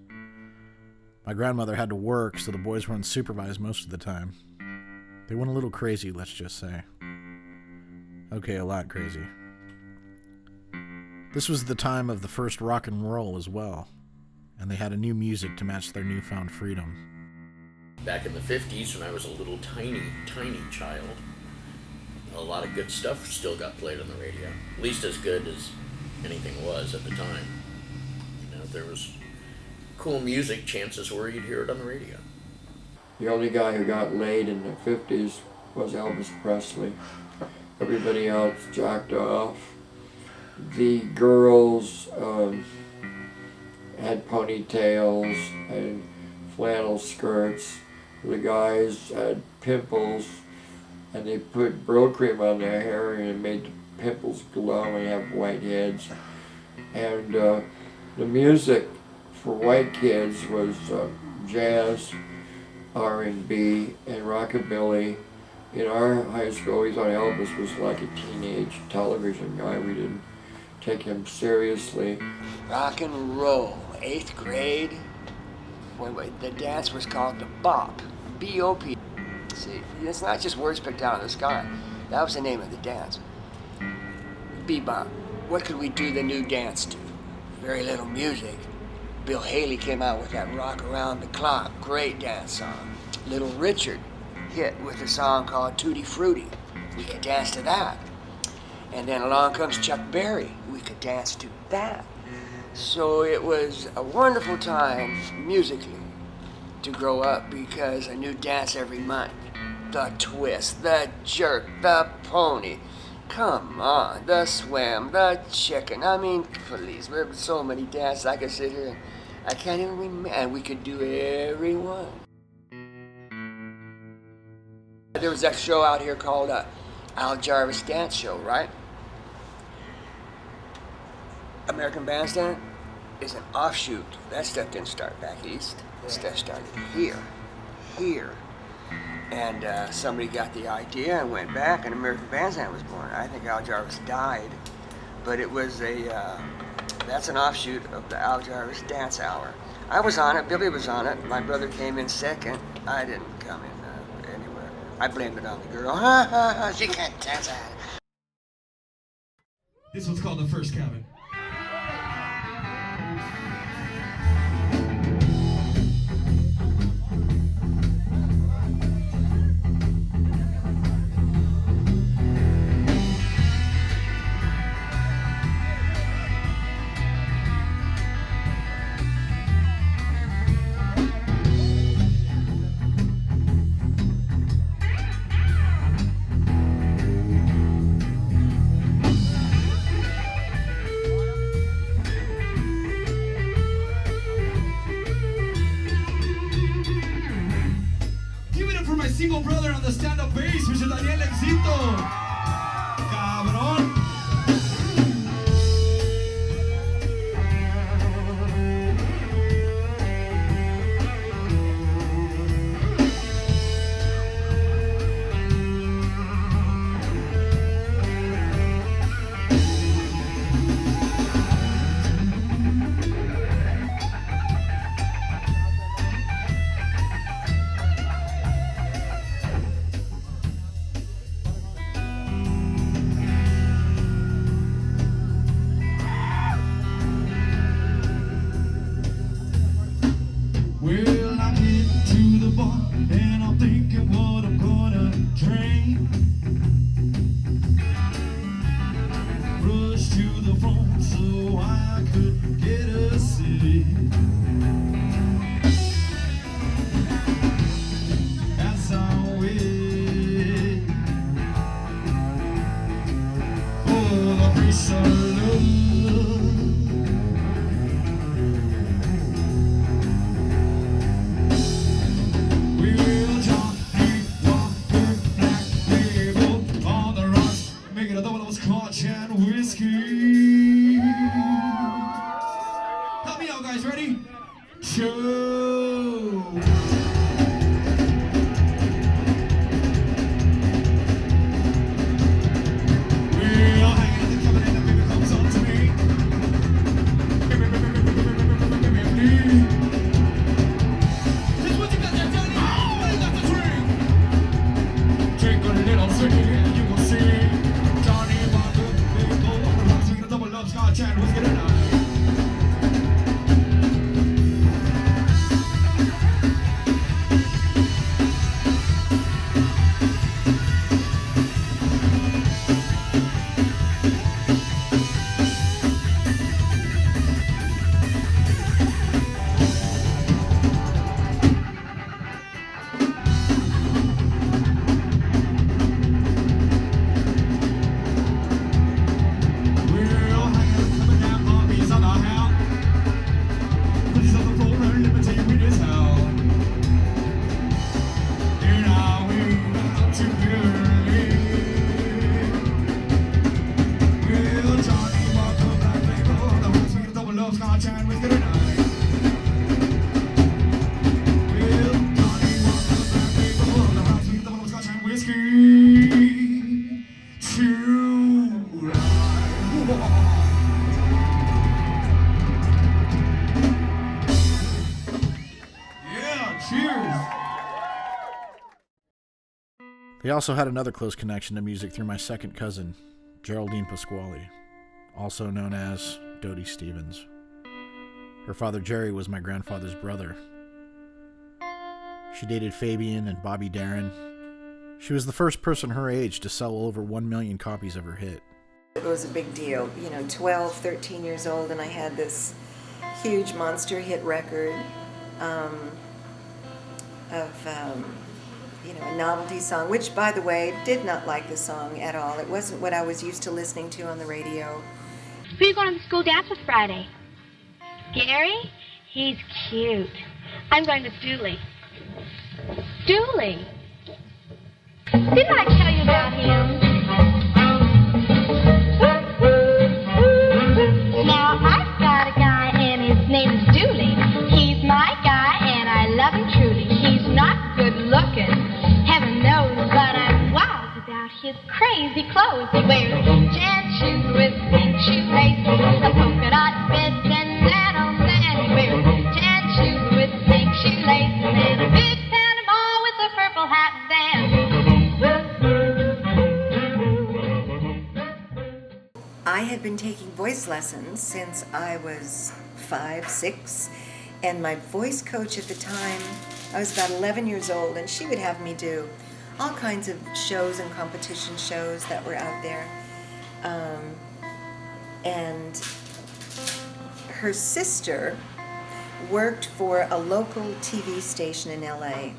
[SPEAKER 3] My grandmother had to work, so the boys were unsupervised most of the time. They went a little crazy, let's just say. Okay, a lot crazy. This was the time of the first rock and roll as well, and they had a new music to match their newfound freedom.
[SPEAKER 15] Back in the 50s, when I was a little tiny child, a lot of good stuff still got played on the radio. At least as good as anything was at the time. You know, if there was cool music, chances were you'd hear it on the radio.
[SPEAKER 16] The only guy who got laid in the 50s was Elvis Presley. Everybody else jacked off. The girls had ponytails and flannel skirts. The guys had pimples, and they put Brill cream on their hair and it made the pimples glow and have white heads. And the music for white kids was jazz, R&B, and rockabilly. In our high school, we thought Elvis was like a teenage television guy. We didn't take him seriously.
[SPEAKER 2] Rock and roll, 8th grade. The dance was called the Bop, B-O-P. See, it's not just words picked out of the sky. That was the name of the dance. Bebop. What could we do the new dance to? Very little music. Bill Haley came out with that Rock Around the Clock, great dance song. Little Richard hit with a song called Tutti Frutti. We could dance to that. And then along comes Chuck Berry. We could dance to that. So it was a wonderful time musically to grow up because a new dance every month. The twist, the jerk, the pony. Come on, the swim, the chicken. I mean, please, there were so many dances I could sit here and I can't even remember. And we could do every one. There was that show out here called Al Jarvis Dance Show, right? American Bandstand is an offshoot. That stuff didn't start back east. That stuff started here. And somebody got the idea and went back, and American Bandstand was born. I think Al Jarvis died, but it was that's an offshoot of the Al Jarvis Dance Hour. I was on it, Billy was on it, my brother came in second. I didn't come in anywhere. I blamed it on the girl. She can't dance.
[SPEAKER 17] This one's called The First Cabin. Single brother on the stand-up bass, Mr. Daniel Éxito. Cabrón. Well, I get to the bar and I'm thinking what I'm gonna drink. Rush to the phone so I could get a seat. As I wait for the piece of love. Scotch and whiskey. Help me out, guys. Ready? Show. We're all hanging at the cabin and the baby comes up to me. Just what you got there, Johnny? What you got to drink? Drink a little sweet and you will see. Scotch and whiskey tonight.
[SPEAKER 3] They also had another close connection to music through my second cousin, Geraldine Pasquale, also known as Dodie Stevens. Her father Jerry was my grandfather's brother. She dated Fabian and Bobby Darin. She was the first person her age to sell over 1 million copies of her hit.
[SPEAKER 12] It was a big deal, 12, 13 years old, and I had this huge monster hit record of a novelty song, which, by the way, did not like the song at all. It wasn't what I was used to listening to on the radio.
[SPEAKER 18] Who are you going to the school dance with Friday? Gary? He's cute. I'm going with Dooley. Dooley? Didn't I tell you about him? Now, I've got a guy, and his name is Dooley. He's my guy, and I love him truly. He's not good looking, heaven knows, but I'm wild about his crazy clothes. He wears tan shoes with pink shoelaces, a polka dot bits, and that on that. He wears tan shoes with pink shoelaces, and a big Panama with a purple hat band.
[SPEAKER 12] I had been taking voice lessons since I was 5, 6, and my voice coach at the time, I was about 11 years old, and she would have me do all kinds of shows and competition shows that were out there. And her sister worked for a local TV station in LA,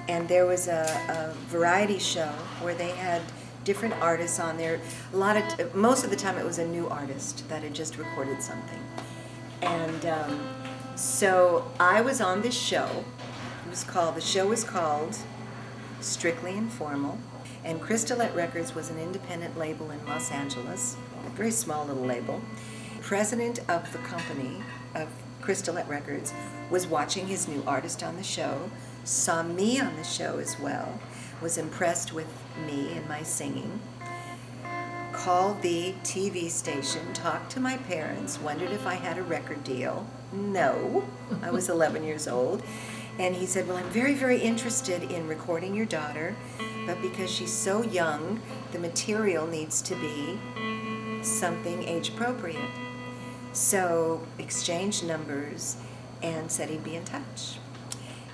[SPEAKER 12] and there was a variety show where they had different artists on there. Most of the time it was a new artist that had just recorded something. And so I was on this show. The show was called Strictly Informal, and Crystalette Records was an independent label in Los Angeles, a very small little label. The president of the company of Crystalette Records was watching his new artist on the show, saw me on the show as well, was impressed with me and my singing, called the TV station, talked to my parents, wondered if I had a record deal. No, I was 11 years old. And he said, well, I'm very, very interested in recording your daughter, but because she's so young, the material needs to be something age appropriate. So exchanged numbers and said he'd be in touch.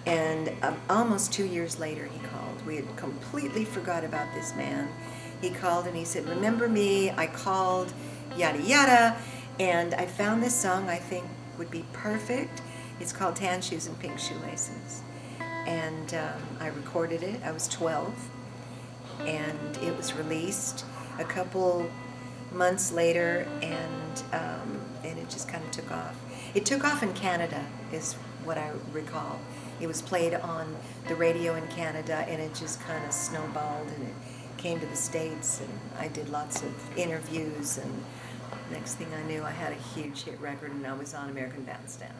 [SPEAKER 12] And almost 2 years later he called. We had completely forgot about this man. He called and he said, remember me, I called, yada yada, and I found this song I think would be perfect. It's called Tan Shoes and Pink Shoelaces. And I recorded it. I was 12. And it was released a couple months later, and it just kind of took off. It took off in Canada, is what I recall. It was played on the radio in Canada, and it just kind of snowballed, and it came to the States, and I did lots of interviews, and next thing I knew, I had a huge hit record, and I was on American Bandstand.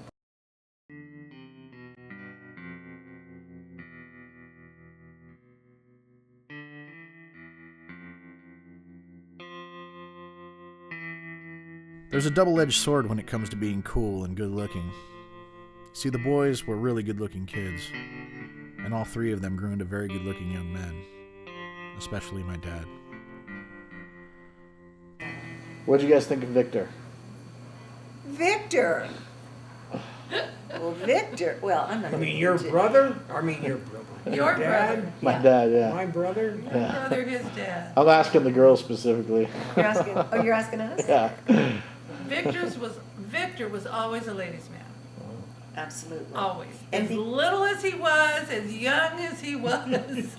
[SPEAKER 3] There's a double-edged sword when it comes to being cool and good-looking. See, the boys were really good-looking kids, and all three of them grew into very good-looking young men, especially my dad.
[SPEAKER 1] What'd you guys think of Victor?
[SPEAKER 12] Victor! Well, Victor, well, I'm not
[SPEAKER 14] I mean,
[SPEAKER 12] gonna
[SPEAKER 14] your
[SPEAKER 12] get
[SPEAKER 14] brother? I mean, your brother.
[SPEAKER 13] Your
[SPEAKER 14] dad?
[SPEAKER 13] brother.
[SPEAKER 1] My dad, yeah.
[SPEAKER 14] My brother?
[SPEAKER 13] Your brother, his dad.
[SPEAKER 1] I'm asking the girls specifically.
[SPEAKER 12] You're asking, oh, you're asking us?
[SPEAKER 1] Yeah.
[SPEAKER 13] Victor was always a ladies' man.
[SPEAKER 12] Absolutely.
[SPEAKER 13] Always.
[SPEAKER 12] And
[SPEAKER 13] As little as he was, as young as he was.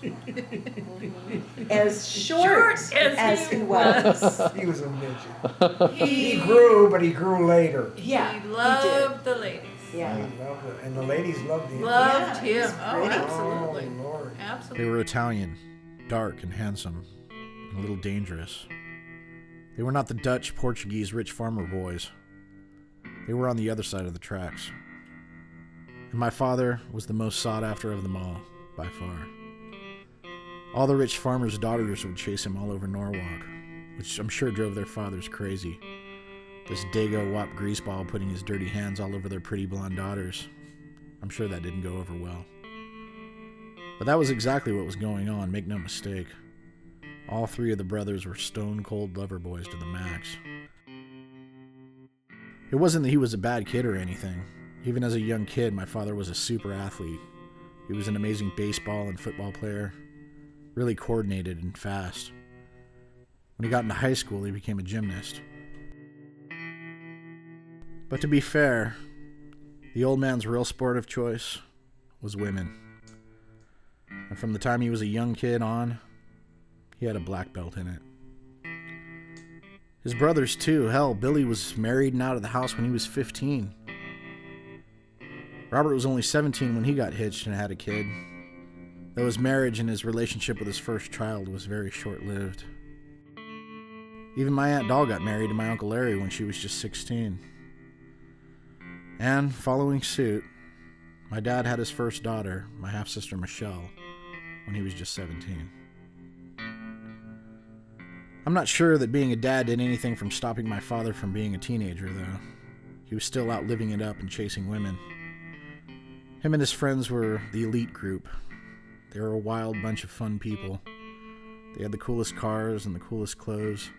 [SPEAKER 12] As short as he was.
[SPEAKER 14] He was a midget. He grew, but he grew later.
[SPEAKER 12] Yeah,
[SPEAKER 13] he loved the ladies.
[SPEAKER 12] Yeah.
[SPEAKER 14] He loved it. And the ladies loved him.
[SPEAKER 13] Loved
[SPEAKER 12] Yeah,
[SPEAKER 13] him.
[SPEAKER 12] he's
[SPEAKER 13] Oh,
[SPEAKER 12] pretty.
[SPEAKER 13] absolutely.
[SPEAKER 14] Oh, Lord.
[SPEAKER 13] Absolutely.
[SPEAKER 3] They were Italian, dark and handsome, and a little dangerous. They were not the Dutch, Portuguese, rich farmer boys. They were on the other side of the tracks. And my father was the most sought after of them all, by far. All the rich farmers' daughters would chase him all over Norwalk, which I'm sure drove their fathers crazy. This Dago Wop greaseball putting his dirty hands all over their pretty blonde daughters. I'm sure that didn't go over well. But that was exactly what was going on, make no mistake. All three of the brothers were stone-cold lover boys to the max. It wasn't that he was a bad kid or anything. Even as a young kid, my father was a super athlete. He was an amazing baseball and football player, really coordinated and fast. When he got into high school, he became a gymnast. But to be fair, the old man's real sport of choice was women. And from the time he was a young kid on, he had a black belt in it. His brothers too. Hell, Billy was married and out of the house when he was 15. Robert was only 17 when he got hitched and had a kid, though his marriage and his relationship with his first child was very short-lived. Even my Aunt Doll got married to my Uncle Larry when she was just 16. And, following suit, my dad had his first daughter, my half-sister Michelle, when he was just 17. I'm not sure that being a dad did anything from stopping my father from being a teenager, though. He was still out living it up and chasing women. Him and his friends were the elite group. They were a wild bunch of fun people. They had the coolest cars and the coolest clothes.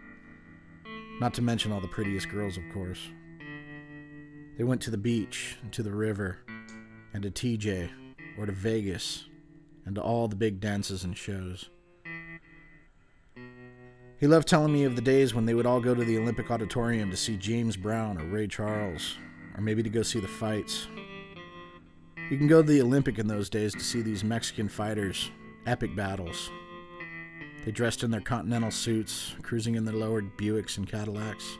[SPEAKER 3] Not to mention all the prettiest girls, of course. They went to the beach, and to the river, and to TJ, or to Vegas, and to all the big dances and shows. He loved telling me of the days when they would all go to the Olympic Auditorium to see James Brown or Ray Charles, or maybe to go see the fights. You can go to the Olympic in those days to see these Mexican fighters, epic battles. They dressed in their continental suits, cruising in their lowered Buicks and Cadillacs.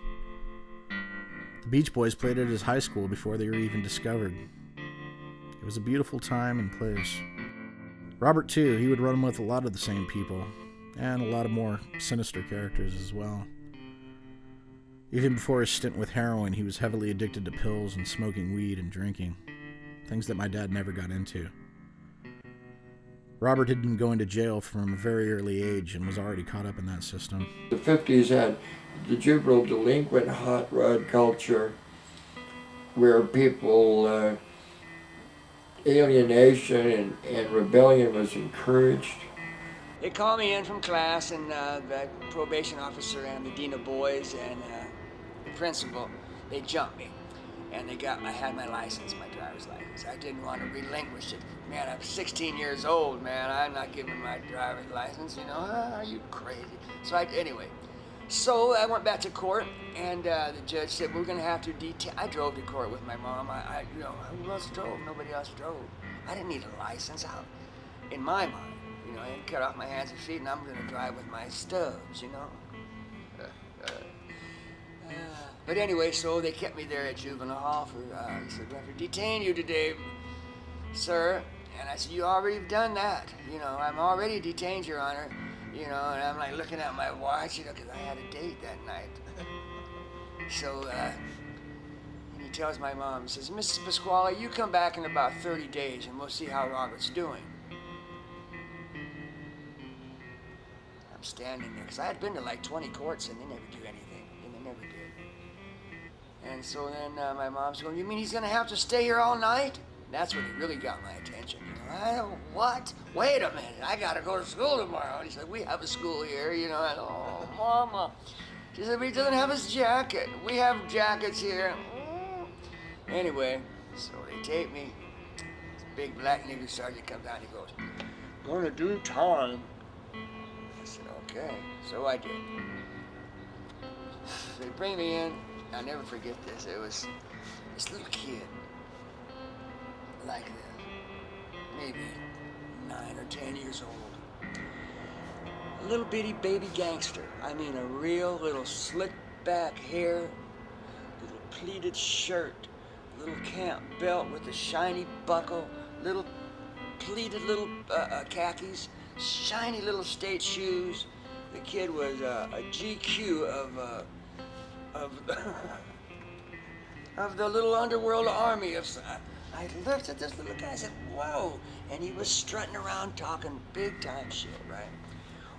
[SPEAKER 3] The Beach Boys played at his high school before they were even discovered. It was a beautiful time and place. Robert, too, he would run with a lot of the same people, and a lot of more sinister characters as well. Even before his stint with heroin, he was heavily addicted to pills and smoking weed and drinking, things that my dad never got into. Robert had been going to jail from a very early age and was already caught up in that system.
[SPEAKER 16] The 50s had the juvenile delinquent hot rod culture where people, alienation and rebellion was encouraged.
[SPEAKER 2] They called me in from class, and the probation officer and the dean of boys and the principal, they jumped me. And I had my license, my driver's license. I didn't want to relinquish it. Man, I'm 16 years old, man. I'm not giving my driver's license, you know. Are you crazy? Anyway, so I went back to court, and the judge said, we're going to have to detain. I drove to court with my mom. Who else drove? Nobody else drove. I didn't need a license out. In my mind, you know, I didn't cut off my hands and feet, and I'm going to drive with my stubs, you know. But anyway, so they kept me there at juvenile hall for, he said, we have to detain you today, sir. And I said, you already done that. You know, I'm already detained, Your Honor. You know, and I'm like looking at my watch, you know, because I had a date that night. So, and he tells my mom, he says, Mrs. Pasquale, you come back in about 30 days and we'll see how Robert's doing. I'm standing there, because I had been to like 20 courts and they never do anything. And they never did. And so then my mom's going, you mean he's going to have to stay here all night? That's when it really got my attention. You know, I don't, what? Wait a minute, I got to go to school tomorrow. And he said, we have a school here, you know. And, oh, Mama. She said, but he doesn't have his jacket. We have jackets here. Anyway, so they take me. This big black nigger sergeant comes out and he goes, gonna do time. I said, okay. So I did. So they bring me in. I'll never forget this. It was this little kid, like maybe 9 or 10 years old. A little bitty baby gangster. I mean, a real little slick back hair, little pleated shirt, little camp belt with a shiny buckle, little pleated little khakis, shiny little state shoes. The kid was a GQ of the little underworld army of. I looked at this little guy and said, whoa, and he was strutting around talking big time shit, right?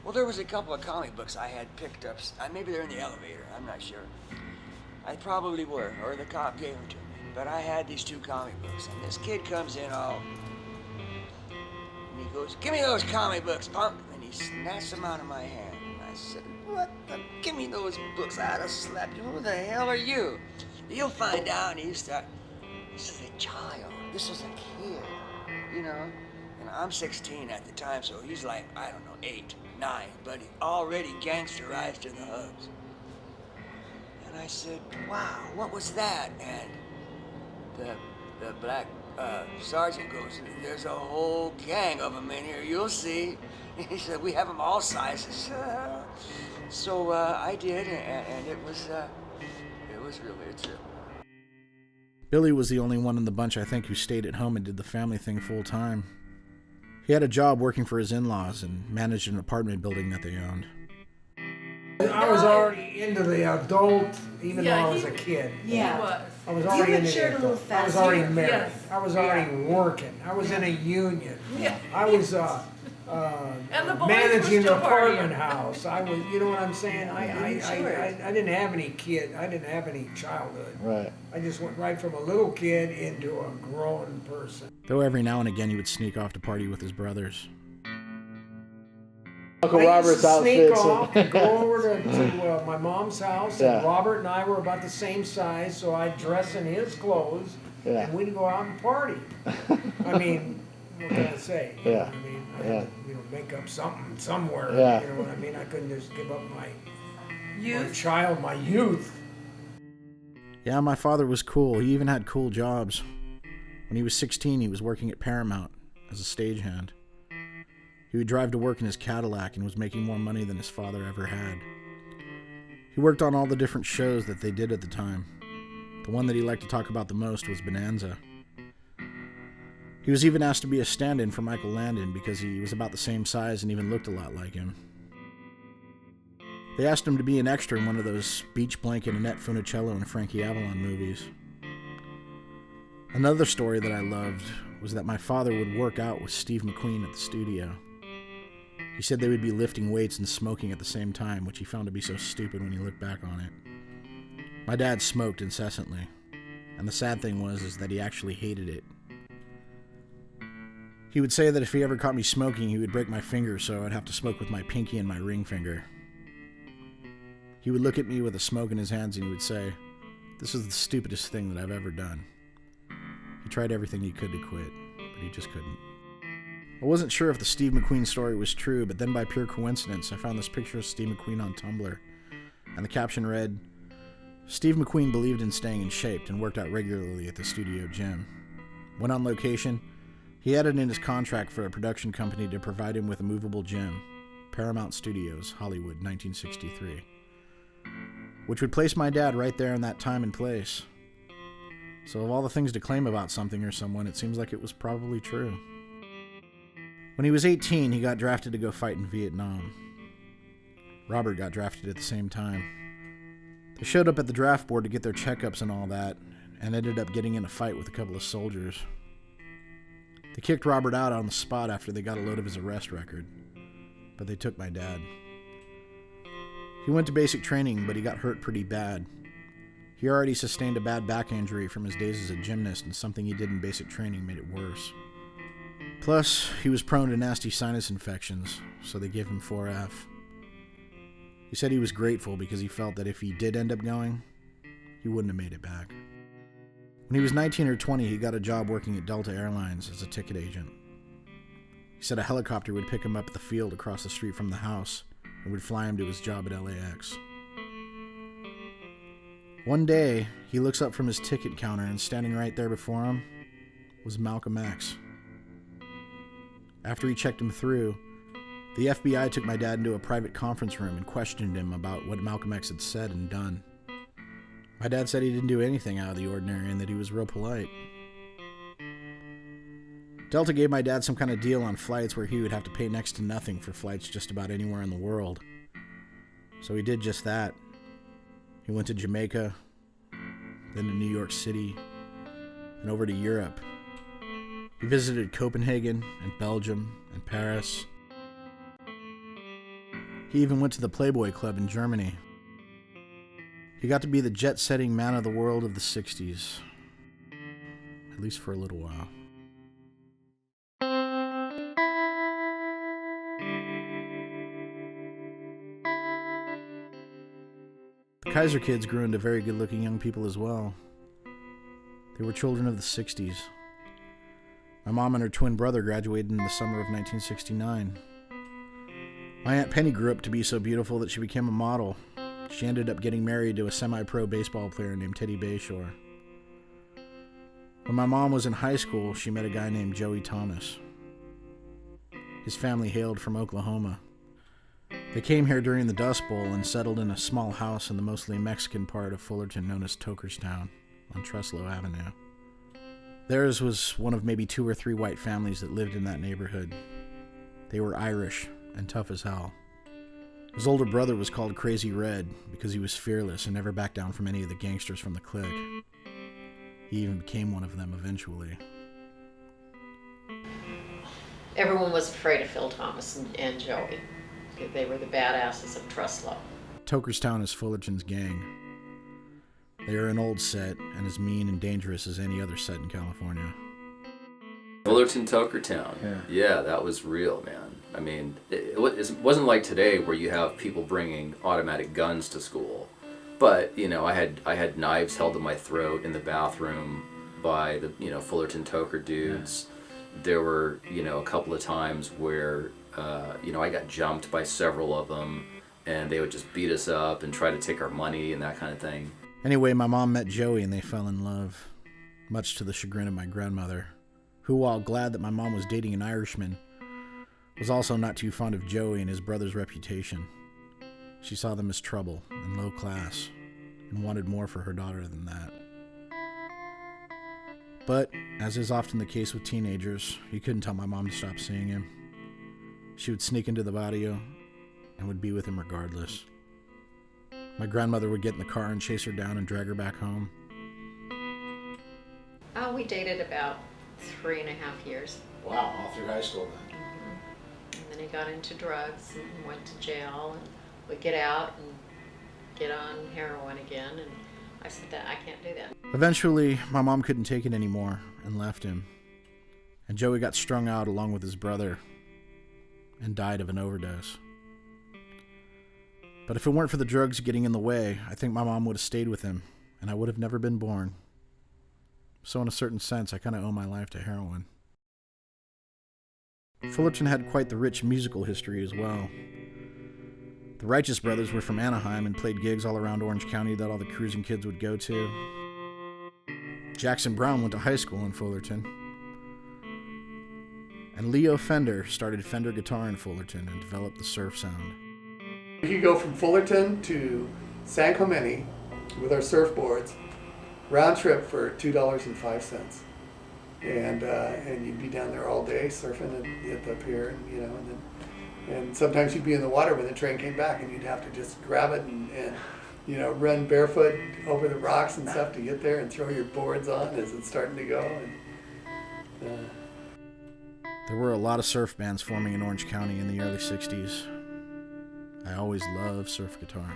[SPEAKER 2] Well, there was a couple of comic books I had picked up. Maybe they're in the elevator, I'm not sure. I probably were, or the cop gave them to me. But I had these 2 comic books, and this kid comes in all, and he goes, give me those comic books, punk, and he snatched them out of my hand. I said, what the, give me those books, I'd have slapped you. Who the hell are you? You'll find out. And he started, this is a child, this is a kid, you know? And I'm 16 at the time, so he's like, I don't know, 8, 9, but he already gangsterized in the hubs. And I said, wow, what was that? And the black sergeant goes, there's a whole gang of them in here, you'll see. He said, we have them all sizes. So I did, and it was really a trip.
[SPEAKER 3] Billy was the only one in the bunch, I think, who stayed at home and did the family thing full time. He had a job working for his in-laws and managed an apartment building that they owned.
[SPEAKER 14] I was already into the adult, even though I was a kid.
[SPEAKER 12] Yeah.
[SPEAKER 13] He was.
[SPEAKER 14] I was already into the
[SPEAKER 12] matured a little
[SPEAKER 14] adult. I was already
[SPEAKER 12] faster.
[SPEAKER 14] married.
[SPEAKER 13] Yes.
[SPEAKER 14] I was already working. I was in a union.
[SPEAKER 13] Yeah.
[SPEAKER 14] I was
[SPEAKER 13] And the boys
[SPEAKER 14] managing
[SPEAKER 13] were
[SPEAKER 14] an
[SPEAKER 13] still
[SPEAKER 14] apartment
[SPEAKER 13] partying.
[SPEAKER 14] house. I was, you know what I'm saying? I
[SPEAKER 12] Sure.
[SPEAKER 14] didn't have any kid. I didn't have any childhood.
[SPEAKER 3] Right.
[SPEAKER 14] I just went right from a little kid into a grown person.
[SPEAKER 3] Though every now and again he would sneak off to party with his brothers. Uncle
[SPEAKER 14] I used
[SPEAKER 3] Robert's
[SPEAKER 14] to sneak
[SPEAKER 3] outfits.
[SPEAKER 14] off and go over to my mom's house,
[SPEAKER 3] Yeah.
[SPEAKER 14] and Robert and I were about the same size, so I'd dress in his clothes,
[SPEAKER 3] Yeah.
[SPEAKER 14] and we'd go out and party. I mean, what can I say? You know
[SPEAKER 3] Yeah.
[SPEAKER 14] what I mean, I
[SPEAKER 3] Yeah.
[SPEAKER 14] had to, make up something somewhere.
[SPEAKER 3] Yeah.
[SPEAKER 14] You know what I mean? I couldn't just give up my
[SPEAKER 13] Youth.
[SPEAKER 14] my youth.
[SPEAKER 3] Yeah, my father was cool. He even had cool jobs. When he was 16, he was working at Paramount as a stagehand. He would drive to work in his Cadillac and was making more money than his father ever had. He worked on all the different shows that they did at the time. The one that he liked to talk about the most was Bonanza. He was even asked to be a stand-in for Michael Landon because he was about the same size and even looked a lot like him. They asked him to be an extra in one of those Beach Blanket, Annette Funicello, and Frankie Avalon movies. Another story that I loved was that my father would work out with Steve McQueen at the studio. He said they would be lifting weights and smoking at the same time, which he found to be so stupid when he looked back on it. My dad smoked incessantly, and the sad thing was that he actually hated it. He would say that if he ever caught me smoking, he would break my finger, so I'd have to smoke with my pinky and my ring finger. He would look at me with a smoke in his hands and he would say, "This is the stupidest thing that I've ever done." He tried everything he could to quit, but he just couldn't. I wasn't sure if the Steve McQueen story was true, but then by pure coincidence, I found this picture of Steve McQueen on Tumblr, and the caption read, "Steve McQueen believed in staying in shape and worked out regularly at the studio gym. When on location, he had it in his contract for a production company to provide him with a movable gym, Paramount Studios, Hollywood, 1963. Which would place my dad right there in that time and place. So of all the things to claim about something or someone, it seems like it was probably true. When he was 18, he got drafted to go fight in Vietnam. Robert got drafted at the same time. They showed up at the draft board to get their checkups and all that, and ended up getting in a fight with a couple of soldiers. They kicked Robert out on the spot after they got a load of his arrest record, but they took my dad. He went to basic training, but he got hurt pretty bad. He already sustained a bad back injury from his days as a gymnast, and something he did in basic training made it worse. Plus, he was prone to nasty sinus infections, so they gave him 4F. He said he was grateful because he felt that if he did end up going, he wouldn't have made it back. When he was 19 or 20, he got a job working at Delta Airlines as a ticket agent. He said a helicopter would pick him up at the field across the street from the house and would fly him to his job at LAX. One day, he looks up from his ticket counter and standing right there before him was Malcolm X. After he checked him through, the FBI took my dad into a private conference room and questioned him about what Malcolm X had said and done. My dad said he didn't do anything out of the ordinary and that he was real polite. Delta gave my dad some kind of deal on flights where he would have to pay next to nothing for flights just about anywhere in the world. So he did just that. He went to Jamaica, then to New York City, and over to Europe. He visited Copenhagen and Belgium and Paris. He even went to the Playboy Club in Germany. He got to be the jet-setting man of the world of the 60s. At least for a little while. The Kaiser kids grew into very good-looking young people as well. They were children of the 60s. My mom and her twin brother graduated in the summer of 1969. My Aunt Penny grew up to be so beautiful that she became a model. She ended up getting married to a semi-pro baseball player named Teddy Bayshore. When my mom was in high school, she met a guy named Joey Thomas. His family hailed from Oklahoma. They came here during the Dust Bowl and settled in a small house in the mostly Mexican part of Fullerton known as Tokerstown on Truslow Avenue. Theirs was one of maybe 2 or 3 white families that lived in that neighborhood. They were Irish and tough as hell. His older brother was called Crazy Red because he was fearless and never backed down from any of the gangsters from the clique. He even became one of them eventually.
[SPEAKER 11] Everyone was afraid of Phil Thomas and Joey. They were the badasses of Truslow.
[SPEAKER 3] Tokerstown is Fullerton's gang. They are an old set and as mean and dangerous as any other set in California.
[SPEAKER 19] Fullerton, Tokertown. Yeah, that was real, man. I mean, it wasn't like today where you have people bringing automatic guns to school. But, you know, I had knives held to my throat in the bathroom by the, you know, Fullerton Toker dudes. There were, you know, a couple of times where, you know, I got jumped by several of them, and they would just beat us up and try to take our money and that kind of thing.
[SPEAKER 3] Anyway, my mom met Joey and they fell in love, much to the chagrin of my grandmother, who, while glad that my mom was dating an Irishman, was also not too fond of Joey and his brother's reputation. She saw them as trouble and low class, and wanted more for her daughter than that. But, as is often the case with teenagers, he couldn't tell my mom to stop seeing him. She would sneak into the barrio and would be with him regardless. My grandmother would get in the car and chase her down and drag her back home.
[SPEAKER 11] Oh, we dated about 3.5 years.
[SPEAKER 3] Wow, all through high school then.
[SPEAKER 11] And then he got into drugs and went to jail, and would get out and get on heroin again, and I said that I can't do that.
[SPEAKER 3] Eventually, my mom couldn't take it anymore and left him. And Joey got strung out along with his brother and died of an overdose. But if it weren't for the drugs getting in the way, I think my mom would have stayed with him, and I would have never been born. So in a certain sense, I kind of owe my life to heroin. Fullerton had quite the rich musical history as well. The Righteous Brothers were from Anaheim and played gigs all around Orange County that all the cruising kids would go to. Jackson Browne went to high school in Fullerton. And Leo Fender started Fender Guitar in Fullerton and developed the surf sound.
[SPEAKER 6] We could go from Fullerton to San Clemente with our surfboards, round trip for $2.05. And you'd be down there all day surfing at the pier, and you know, and sometimes you'd be in the water when the train came back, and you'd have to just grab it and you know, run barefoot over the rocks and stuff to get there and throw your boards on as it's starting to go. And,
[SPEAKER 3] There were a lot of surf bands forming in Orange County in the early 60s. I always loved surf guitar.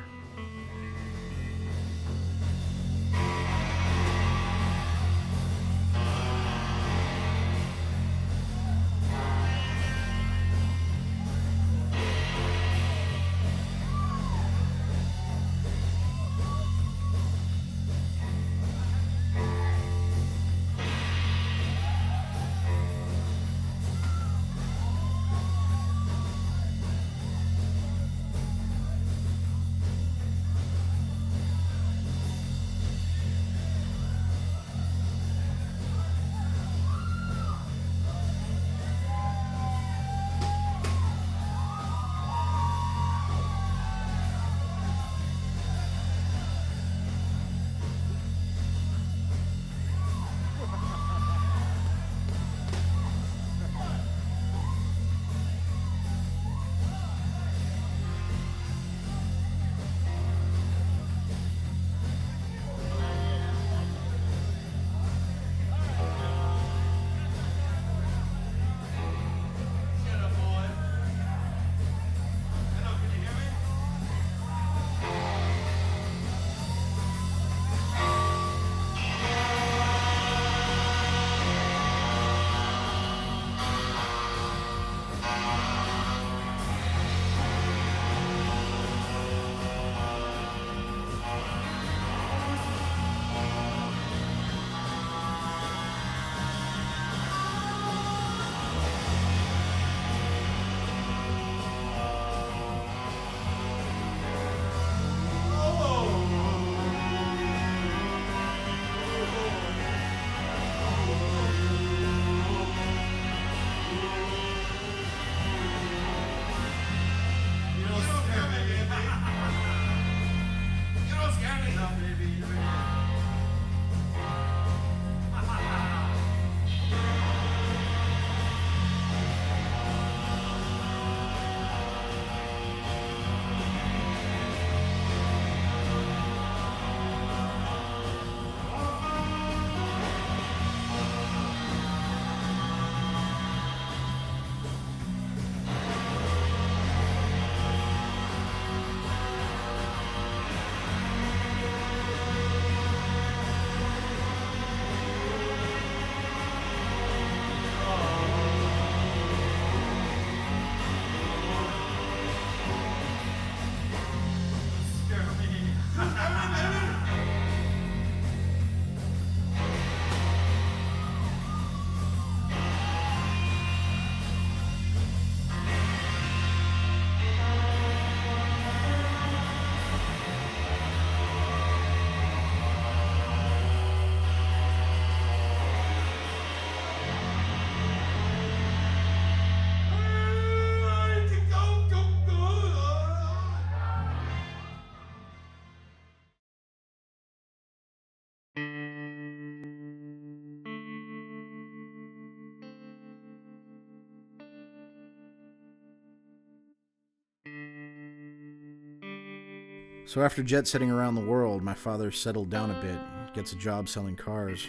[SPEAKER 3] So after jet setting around the world, my father settled down a bit and gets a job selling cars.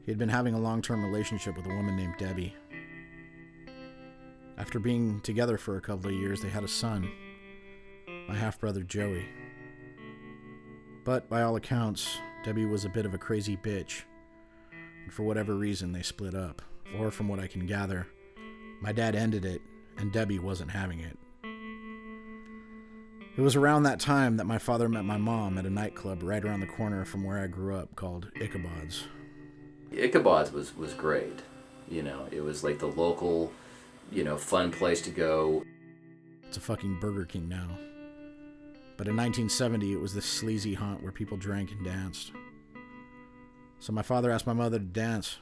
[SPEAKER 3] He had been having a long-term relationship with a woman named Debbie. After being together for a couple of years, they had a son, my half-brother Joey. But by all accounts, Debbie was a bit of a crazy bitch, and for whatever reason, they split up. Or from what I can gather, my dad ended it, and Debbie wasn't having it. It was around that time that my father met my mom at a nightclub right around the corner from where I grew up called Ichabod's.
[SPEAKER 19] Ichabod's was great. You know, it was like the local, fun place to go.
[SPEAKER 3] It's a fucking Burger King now. But in 1970, it was this sleazy haunt where people drank and danced. So my father asked my mother to dance.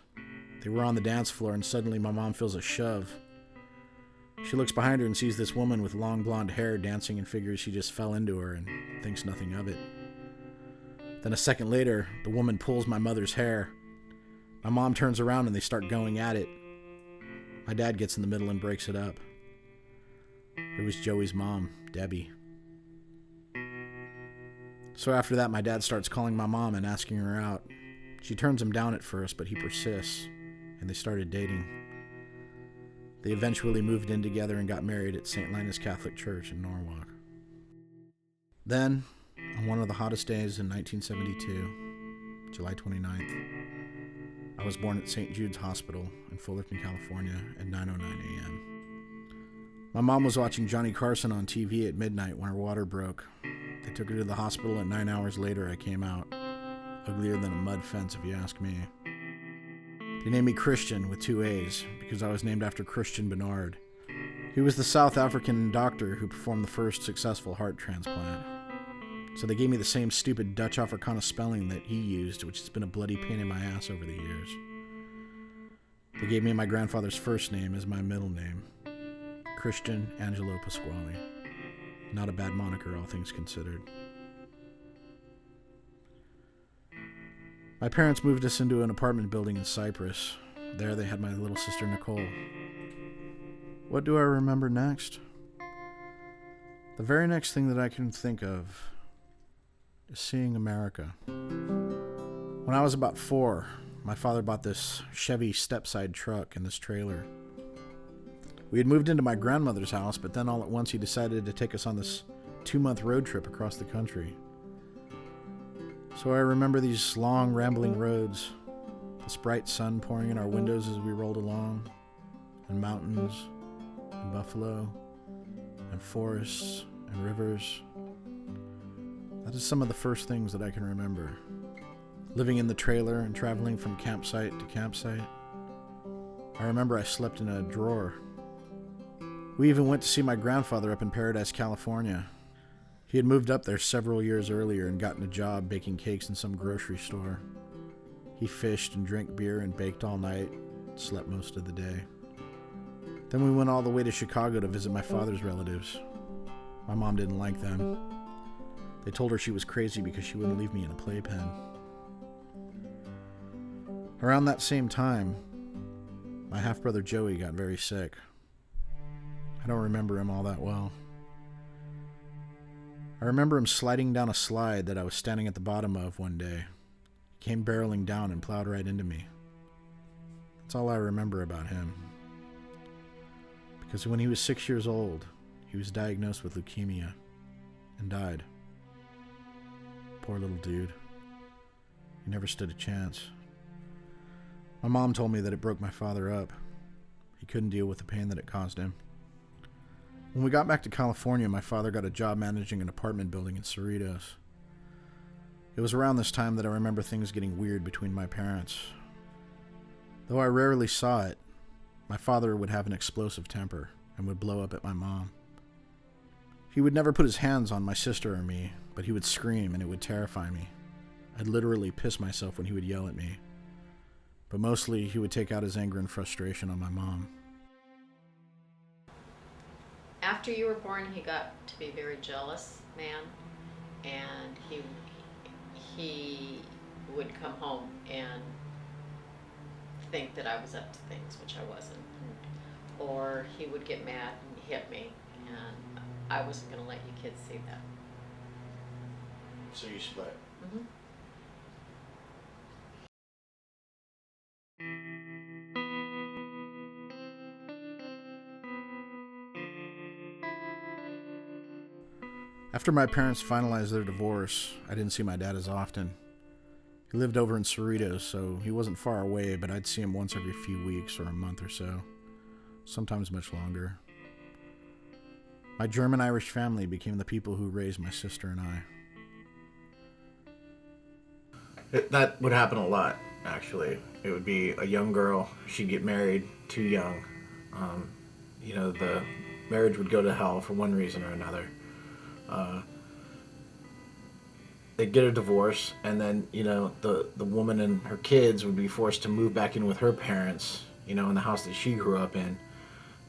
[SPEAKER 3] They were on the dance floor, and suddenly my mom feels a shove. She looks behind her and sees this woman with long blonde hair dancing and figures she just fell into her and thinks nothing of it. Then a second later, the woman pulls my mother's hair. My mom turns around and they start going at it. My dad gets in the middle and breaks it up. It was Joey's mom, Debbie. So after that, my dad starts calling my mom and asking her out. She turns him down at first, but he persists, and they started dating. They eventually moved in together and got married at St. Linus Catholic Church in Norwalk. Then, on one of the hottest days in 1972, July 29th, I was born at St. Jude's Hospital in Fullerton, California at 9:09 a.m. My mom was watching Johnny Carson on TV at midnight when her water broke. They took her to the hospital, and 9 hours later I came out. Uglier than a mud fence, if you ask me. They named me Christian with 2 A's because I was named after Christiaan Barnard. He was the South African doctor who performed the first successful heart transplant. So they gave me the same stupid Dutch Afrikaans spelling that he used, which has been a bloody pain in my ass over the years. They gave me my grandfather's first name as my middle name, Christiaan Angelo Pasquale. Not a bad moniker, all things considered. My parents moved us into an apartment building in Cyprus. There they had my little sister Nicole. What do I remember next? The very next thing that I can think of is seeing America. When I was about 4, my father bought this Chevy stepside truck and this trailer. We had moved into my grandmother's house, but then all at once he decided to take us on this 2-month road trip across the country. So I remember these long, rambling roads, this bright sun pouring in our windows as we rolled along, and mountains, and buffalo, and forests, and rivers. That is some of the first things that I can remember. Living in the trailer and traveling from campsite to campsite. I remember I slept in a drawer. We even went to see my grandfather up in Paradise, California. He had moved up there several years earlier and gotten a job baking cakes in some grocery store. He fished and drank beer and baked all night, slept most of the day. Then we went all the way to Chicago to visit my father's relatives. My mom didn't like them. They told her she was crazy because she wouldn't leave me in a playpen. Around that same time, my half-brother Joey got very sick. I don't remember him all that well. I remember him sliding down a slide that I was standing at the bottom of one day. He came barreling down and plowed right into me. That's all I remember about him. Because when he was 6 years old, he was diagnosed with leukemia and died. Poor little dude. He never stood a chance. My mom told me that it broke my father up. He couldn't deal with the pain that it caused him. When we got back to California, my father got a job managing an apartment building in Cerritos. It was around this time that I remember things getting weird between my parents. Though I rarely saw it, my father would have an explosive temper and would blow up at my mom. He would never put his hands on my sister or me, but he would scream and it would terrify me. I'd literally piss myself when he would yell at me. But mostly he would take out his anger and frustration on my mom.
[SPEAKER 11] After you were born, he got to be a very jealous man, and he would come home and think that I was up to things, which I wasn't. Or he would get mad and hit me, and I wasn't going to let you kids see that.
[SPEAKER 1] So you split.
[SPEAKER 11] Mm-hmm.
[SPEAKER 3] After my parents finalized their divorce, I didn't see my dad as often. He lived over in Cerritos, so he wasn't far away, but I'd see him once every few weeks or a month or so, sometimes much longer. My German-Irish family became the people who raised my sister and I.
[SPEAKER 1] That would happen a lot, actually. It would be a young girl, she'd get married too young. The marriage would go to hell for one reason or another. They'd get a divorce, and then, the woman and her kids would be forced to move back in with her parents, in the house that she grew up in.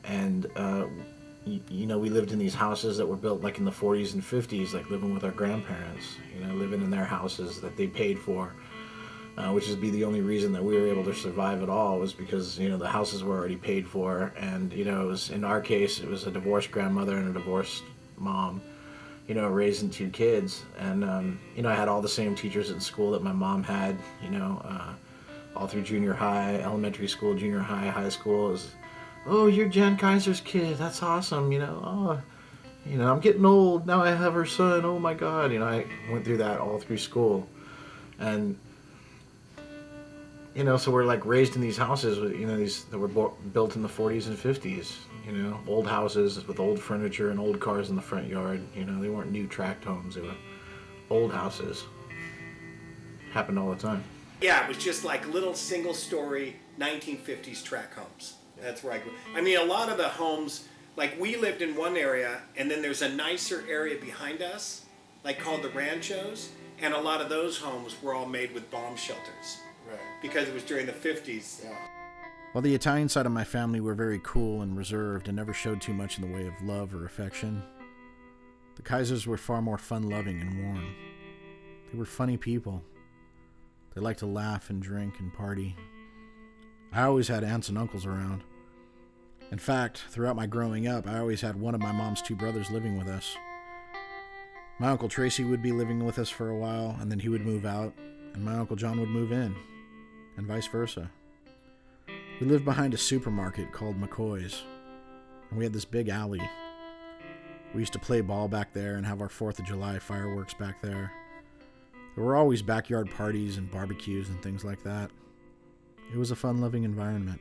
[SPEAKER 1] And, we lived in these houses that were built like in the 40s and 50s, like living with our grandparents, living in their houses that they paid for, which would be the only reason that we were able to survive at all, was because, the houses were already paid for. And, it was, in our case, it was a divorced grandmother and a divorced mom, raising two kids. And, I had all the same teachers in school that my mom had, all through junior high, elementary school, junior high, high school. It was, oh, you're Jan Kaiser's kid. That's awesome. I'm getting old. Now I have her son. Oh my God. I went through that all through school. And, so we're like raised in these houses with, these that were built in the 40s and 50s, old houses with old furniture and old cars in the front yard. They weren't new tract homes. They were old houses. Happened all the time.
[SPEAKER 20] Yeah, it was just like little single-story 1950s tract homes. That's where I grew. I mean, a lot of the homes, like we lived in one area, and then there's a nicer area behind us, like called the Ranchos, and a lot of those homes were all made with bomb shelters. Right. Because it was during the 50s. Yeah.
[SPEAKER 3] While the Italian side of my family were very cool and reserved and never showed too much in the way of love or affection, the Kaisers were far more fun-loving and warm. They were funny people. They liked to laugh and drink and party. I always had aunts and uncles around. In fact, throughout my growing up, I always had one of my mom's two brothers living with us. My Uncle Tracy would be living with us for a while, and then he would move out, and my Uncle John would move in, and vice versa. We lived behind a supermarket called McCoy's, and we had this big alley. We used to play ball back there and have our 4th of July fireworks back there. There were always backyard parties and barbecues and things like that. It was a fun-loving environment.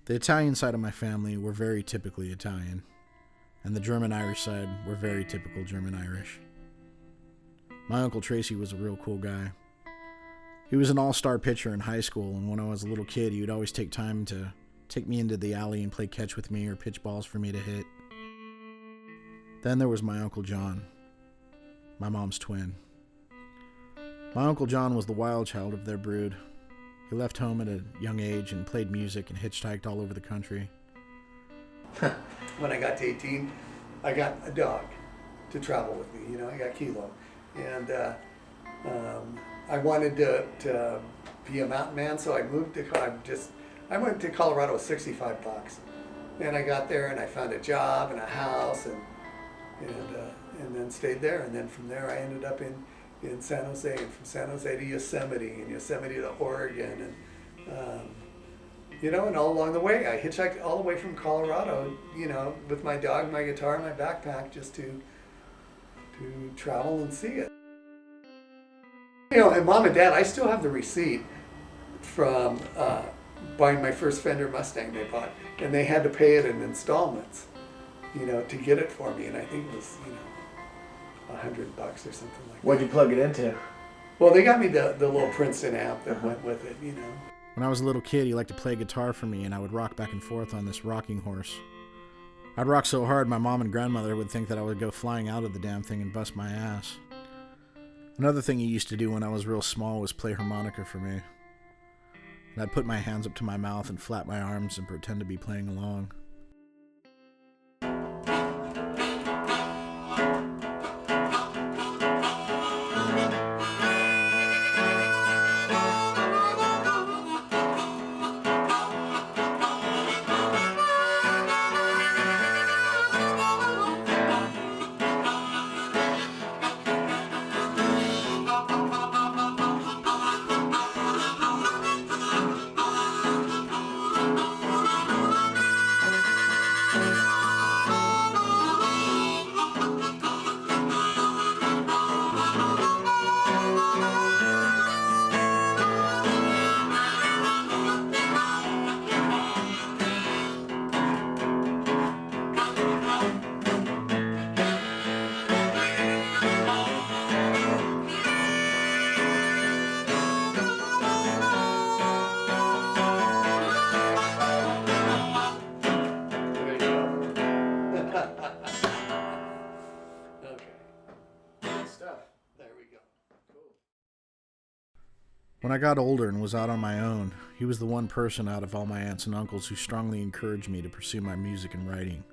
[SPEAKER 3] The Italian side of my family were very typically Italian, and the German-Irish side were very typical German-Irish. My Uncle Tracy was a real cool guy. He was an all-star pitcher in high school, and when I was a little kid, he would always take time to take me into the alley and play catch with me or pitch balls for me to hit. Then there was my Uncle John, my mom's twin. My Uncle John was the wild child of their brood. He left home at a young age and played music and hitchhiked all over the country.
[SPEAKER 6] When I got to 18, I got a dog to travel with me. I got Kilo. And I wanted to be a mountain man, so I moved to, I went to Colorado with $65. And I got there and I found a job and a house and then stayed there. And then from there I ended up in San Jose, and from San Jose to Yosemite, and Yosemite to Oregon, and and all along the way, I hitchhiked all the way from Colorado, with my dog, my guitar, my backpack, just to travel and see it. And Mom and Dad, I still have the receipt from buying my first Fender Mustang they bought, and they had to pay it in installments, to get it for me, and I think it was, $100 or something like that.
[SPEAKER 14] What'd you plug it into?
[SPEAKER 6] Well, they got me the little Princeton amp that went with it,
[SPEAKER 3] When I was a little kid, he liked to play guitar for me, and I would rock back and forth on this rocking horse. I'd rock so hard, my mom and grandmother would think that I would go flying out of the damn thing and bust my ass. Another thing he used to do when I was real small was play harmonica for me. And I'd put my hands up to my mouth and flap my arms and pretend to be playing along. When I got older and was out on my own, he was the one person out of all my aunts and uncles who strongly encouraged me to pursue my music and writing,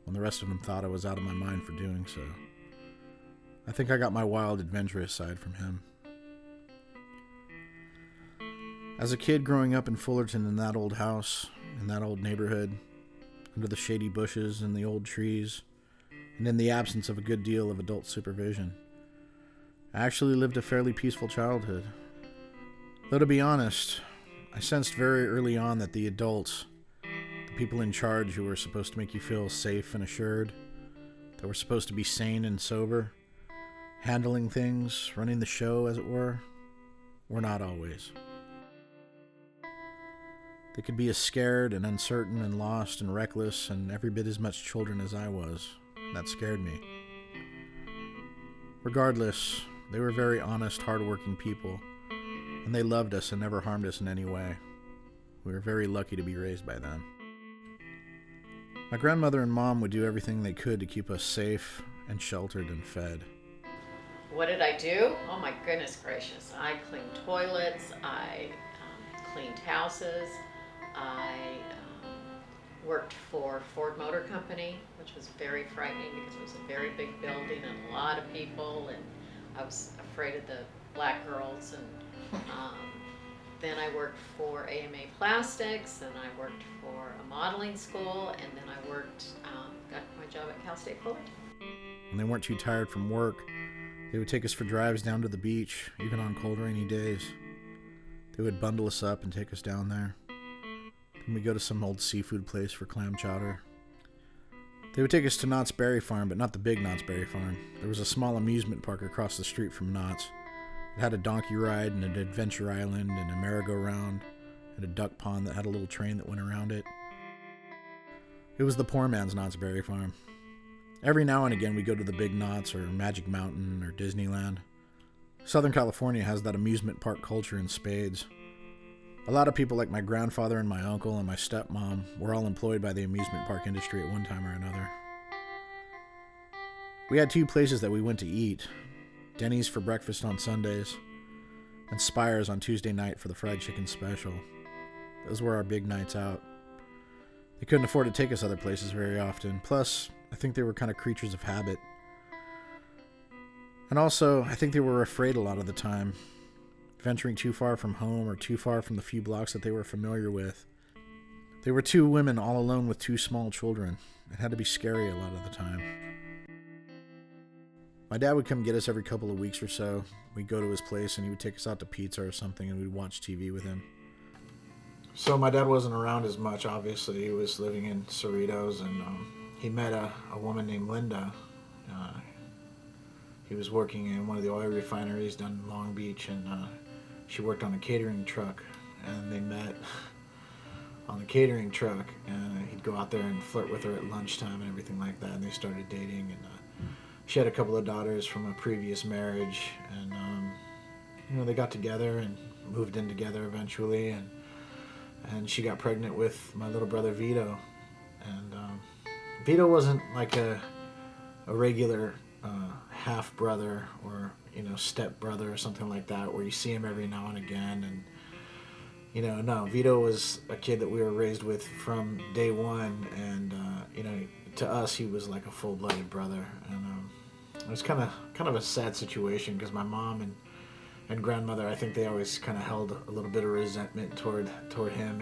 [SPEAKER 3] when the rest of them thought I was out of my mind for doing so. I think I got my wild, adventurous side from him. As a kid growing up in Fullerton in that old house, in that old neighborhood, under the shady bushes and the old trees, and in the absence of a good deal of adult supervision, I actually lived a fairly peaceful childhood. Though to be honest, I sensed very early on that the adults, the people in charge who were supposed to make you feel safe and assured, that were supposed to be sane and sober, handling things, running the show as it were not always. They could be as scared and uncertain and lost and reckless and every bit as much children as I was. That scared me. Regardless, they were very honest, hard-working people, and they loved us and never harmed us in any way. We were very lucky to be raised by them. My grandmother and mom would do everything they could to keep us safe and sheltered and fed.
[SPEAKER 11] What did I do? Oh my goodness gracious. I cleaned toilets, I cleaned houses, I worked for Ford Motor Company, which was very frightening because it was a very big building and a lot of people, and I was afraid of the black girls. And then I worked for AMA Plastics, and I worked for a modeling school, and then I got my job at Cal State Fullerton.
[SPEAKER 3] When they weren't too tired from work, they would take us for drives down to the beach, even on cold, rainy days. They would bundle us up and take us down there. Then we'd go to some old seafood place for clam chowder. They would take us to Knott's Berry Farm, but not the big Knott's Berry Farm. There was a small amusement park across the street from Knott's. It had a donkey ride and an adventure island and a merry-go-round and a duck pond that had a little train that went around it. It was the poor man's Knott's Berry Farm. Every now and again we go to the Big Knott's or Magic Mountain or Disneyland. Southern California has that amusement park culture in spades. A lot of people like my grandfather and my uncle and my stepmom were all employed by the amusement park industry at one time or another. We had two places that we went to eat. Denny's for breakfast on Sundays, and Spire's on Tuesday night for the fried chicken special. Those were our big nights out. They couldn't afford to take us other places very often. Plus, I think they were kind of creatures of habit. And also, I think they were afraid a lot of the time, venturing too far from home or too far from the few blocks that they were familiar with. They were two women all alone with two small children. It had to be scary a lot of the time. My dad would come get us every couple of weeks or so. We'd go to his place and he would take us out to pizza or something and we'd watch TV with him. So my dad wasn't around as much, obviously. He was living in Cerritos, and he met a woman named Linda. He was working in one of the oil refineries down in Long Beach, and she worked on a catering truck, and they met on the catering truck, and he'd go out there and flirt with her at lunchtime and everything like that, and they started dating, and she had a couple of daughters from a previous marriage, and they got together and moved in together eventually, and she got pregnant with my little brother Vito, and Vito wasn't like a regular half brother or step brother or something like that where you see him every now and again, and no, Vito was a kid that we were raised with from day one, and to us he was like a full-blooded brother, and it was kind of a sad situation because my mom and grandmother, I think they always kind of held a little bit of resentment toward him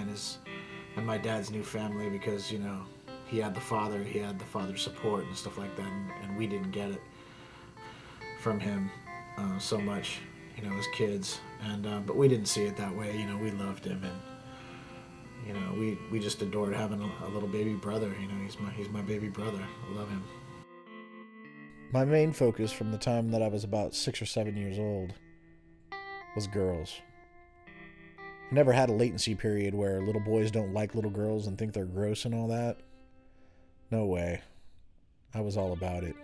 [SPEAKER 3] and my dad's new family because he had the father's support and stuff like that, and we didn't get it from him so much as kids, and but we didn't see it that way. We loved him, and we just adored having a little baby brother. He's my baby brother. I love him. My main focus from the time that I was about 6 or 7 years old was girls. I never had a latency period where little boys don't like little girls and think they're gross and all that. No way. I was all about it.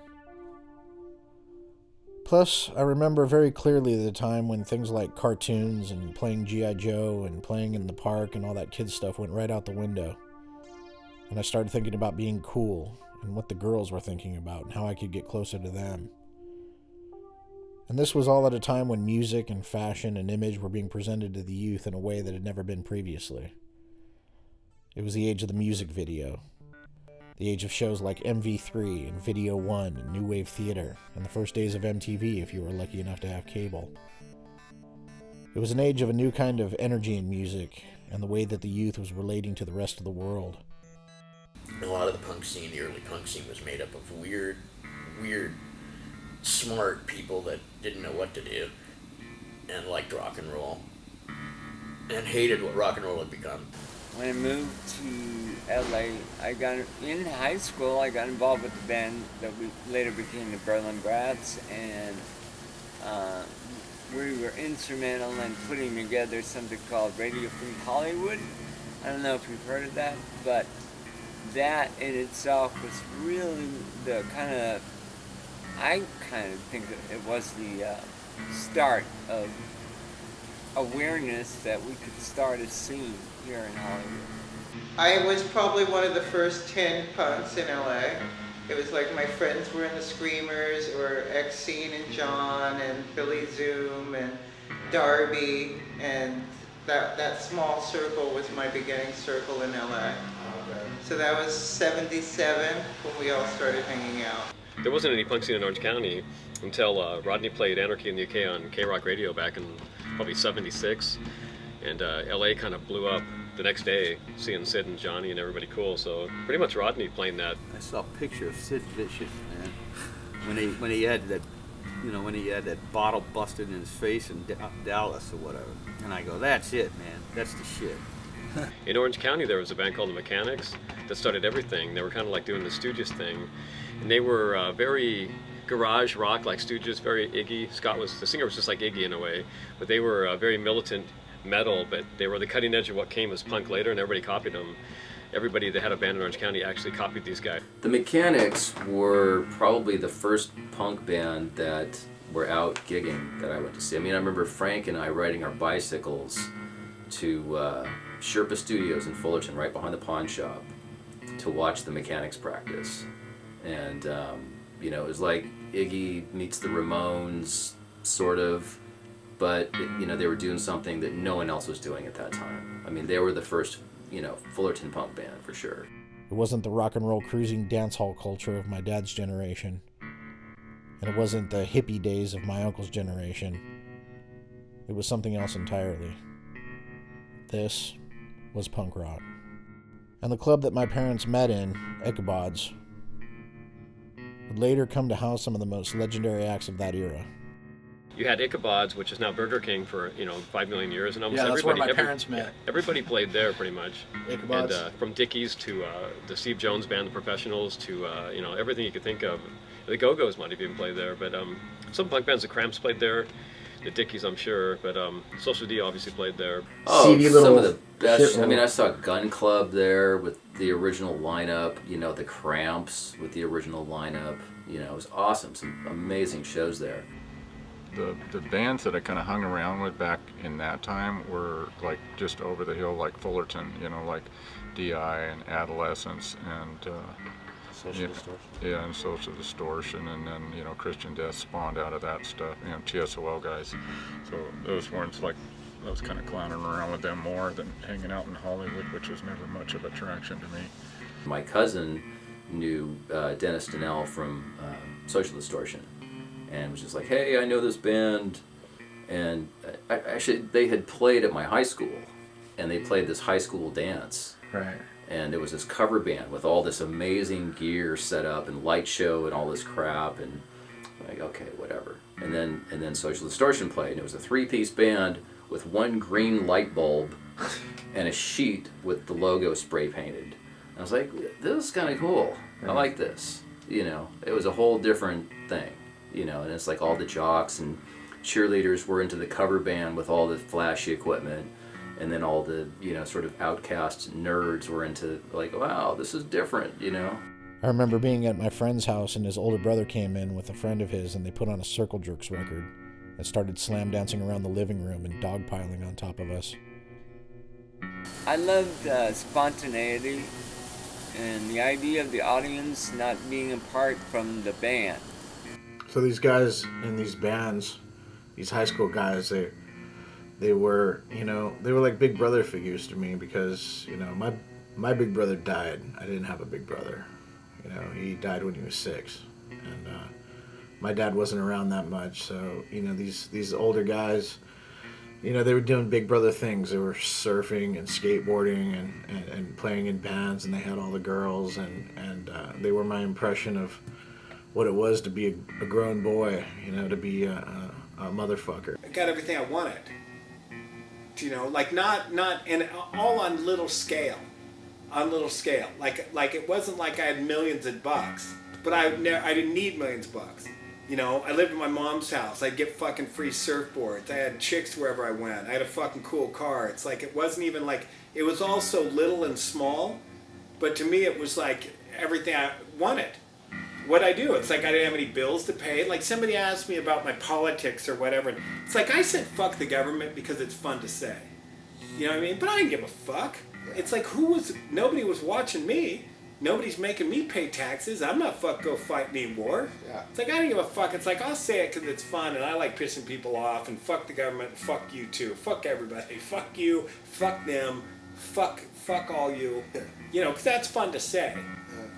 [SPEAKER 3] Plus, I remember very clearly the time when things like cartoons and playing G.I. Joe and playing in the park and all that kid stuff went right out the window. And I started thinking about being cool and what the girls were thinking about and how I could get closer to them. And this was all at a time when music and fashion and image were being presented to the youth in a way that had never been previously. It was the age of the music video, the age of shows like MV3 and Video One and New Wave Theater, and the first days of MTV if you were lucky enough to have cable. It was an age of a new kind of energy in music and the way that the youth was relating to the rest of the world.
[SPEAKER 15] A lot of the punk scene, the early punk scene, was made up of weird, smart people that didn't know what to do and liked rock and roll and hated what rock and roll had become.
[SPEAKER 2] When I moved to LA, in high school, I got involved with the band that later became the Berlin Brats, and we were instrumental in putting together something called Radio Free Hollywood. I don't know if you've heard of that, but that in itself was really the I kind of think that it was the start of awareness that we could start a scene here in Hollywood.
[SPEAKER 21] I was probably one of the first 10 punks in LA. It was like my friends were in the Screamers, or X-Scene and John and Billy Zoom and Darby, and that small circle was my beginning circle in LA. So that was 77 when we all started hanging out.
[SPEAKER 22] There wasn't any punk scene in Orange County until Rodney played Anarchy in the UK on K-Rock Radio back in probably 76, and LA kind of blew up the next day, seeing Sid and Johnny and everybody cool. So pretty much Rodney playing that.
[SPEAKER 9] I saw a picture of Sid Vicious, man, when he had that, when he had that bottle busted in his face in Dallas or whatever. And I go, that's it, man, that's the shit.
[SPEAKER 22] In Orange County, there was a band called the Mechanics that started everything. They were kind of like doing the Stooges thing, and they were very garage rock, like Stooges, very Iggy. The singer was just like Iggy in a way, but they were very militant metal, but they were the cutting edge of what came as punk later, and everybody copied them. Everybody that had a band in Orange County actually copied these guys.
[SPEAKER 19] The Mechanics were probably the first punk band that were out gigging that I went to see. I mean, I remember Frank and I riding our bicycles to Sherpa Studios in Fullerton, right behind the pawn shop, to watch the Mechanics practice. And, it was like Iggy meets the Ramones, sort of, but, they were doing something that no one else was doing at that time. I mean, they were the first, Fullerton punk band, for sure.
[SPEAKER 3] It wasn't the rock and roll cruising dance hall culture of my dad's generation. And it wasn't the hippie days of my uncle's generation. It was something else entirely. This was punk rock. And the club that my parents met in, Ichabod's, would later come to house some of the most legendary acts of that era.
[SPEAKER 22] You had Ichabod's, which is now Burger King for 5 million years, and almost
[SPEAKER 3] Yeah, that's
[SPEAKER 22] everybody.
[SPEAKER 3] where my parents met.
[SPEAKER 22] Everybody played there pretty much.
[SPEAKER 3] Ichabod's.
[SPEAKER 22] And from Dickies to the Steve Jones Band, the Professionals, to everything you could think of. The Go-Go's might have even played there, but some punk bands, the Cramps played there. The Dickies, I'm sure, but Social D obviously played there.
[SPEAKER 19] Oh, some of the best. I mean, I saw Gun Club there with the original lineup. The Cramps with the original lineup. It was awesome. Some amazing shows there.
[SPEAKER 10] The bands that I kind of hung around with back in that time were like just over the hill, like Fullerton. Like DI and Adolescence and.
[SPEAKER 1] Social Distortion.
[SPEAKER 10] Yeah, and Social Distortion, and then Christian Death spawned out of that stuff. TSOL guys. So those weren't like, I was kind of clowning around with them more than hanging out in Hollywood, which was never much of an attraction to me.
[SPEAKER 19] My cousin knew Dennis Donnell from Social Distortion, and was just like, hey, I know this band, and actually they had played at my high school, and they played this high school dance.
[SPEAKER 1] Right.
[SPEAKER 19] And there was this cover band with all this amazing gear set up and light show and all this crap, and I'm like, okay, whatever. And then Social Distortion played, and it was a 3-piece band with one green light bulb and a sheet with the logo spray painted. And I was like, this is kind of cool. I like this. It was a whole different thing. And it's like all the jocks and cheerleaders were into the cover band with all the flashy equipment. And then all the, sort of outcast nerds were into, like, wow, this is different,
[SPEAKER 3] I remember being at my friend's house and his older brother came in with a friend of his and they put on a Circle Jerks record and started slam dancing around the living room and dogpiling on top of us.
[SPEAKER 2] I loved spontaneity and the idea of the audience not being apart from the band.
[SPEAKER 1] So these guys in these bands these high school guys, they were, you know, they were like big brother figures to me because, you know, my big brother died. I didn't have a big brother. You know, he died when he was 6, and my dad wasn't around that much. So, you know, these older guys, you know, they were doing big brother things. They were surfing and skateboarding and playing in bands, and they had all the girls, and they were my impression of what it was to be a grown boy, you know, to be a motherfucker.
[SPEAKER 20] I got everything I wanted. You know, like not and all on little scale. On little scale. Like it wasn't like I had millions of bucks, but I didn't need millions of bucks. You know, I lived in my mom's house. I'd get fucking free surfboards. I had chicks wherever I went. I had a fucking cool car. It's like, it wasn't even like, it was all so little and small, but to me it was like everything I wanted. What'd I do? It's like I didn't have any bills to pay. Like somebody asked me about my politics or whatever. It's like I said fuck the government because it's fun to say. You know what I mean? But I didn't give a fuck. It's like nobody was watching me. Nobody's making me pay taxes. I'm not go fight any war.
[SPEAKER 6] Yeah.
[SPEAKER 20] It's like I don't give a fuck. It's like I'll say it because it's fun and I like pissing people off and fuck the government and fuck you too. Fuck everybody. Fuck you. Fuck them. Fuck all you. You know, because that's fun to say.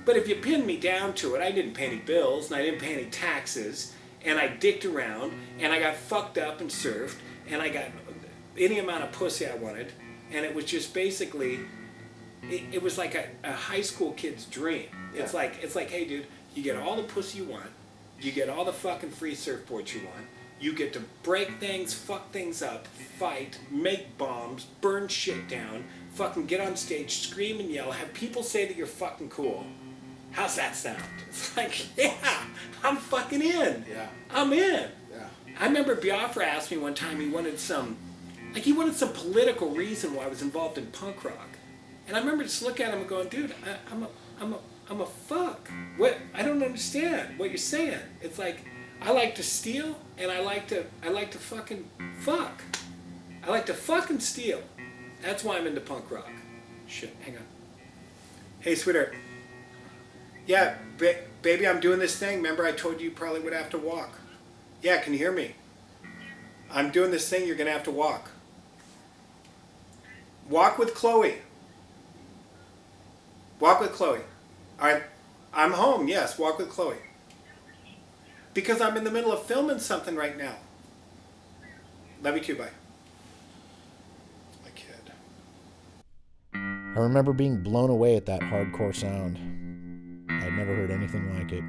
[SPEAKER 20] But if you pin me down to it, I didn't pay any bills and I didn't pay any taxes and I dicked around and I got fucked up and surfed and I got any amount of pussy I wanted, and it was just basically. It was like a high school kid's dream. It's like, hey dude, you get all the pussy you want, you get all the fucking free surfboards you want, you get to break things, fuck things up, fight, make bombs, burn shit down, fucking get on stage, scream and yell, have people say that you're fucking cool. How's that sound? It's like, yeah, I'm fucking in.
[SPEAKER 6] Yeah.
[SPEAKER 20] I'm in.
[SPEAKER 6] Yeah.
[SPEAKER 20] I remember Biafra asked me one time, he wanted some political reason why I was involved in punk rock. And I remember just looking at him and going, dude, I'm a fuck. What? I don't understand what you're saying. It's like I like to steal and I like to fucking fuck. I like to fucking steal. That's why I'm into punk rock. Shit, hang on. Hey, sweetheart. Yeah, baby, I'm doing this thing. Remember I told you probably would have to walk. Yeah, can you hear me? I'm doing this thing. You're gonna have to walk. Walk with Chloe. Walk with Chloe. All right, I'm home, yes, walk with Chloe. Because I'm in the middle of filming something right now. Love you too, bye. My kid.
[SPEAKER 3] I remember being blown away at that hardcore sound. I'd never heard anything like it.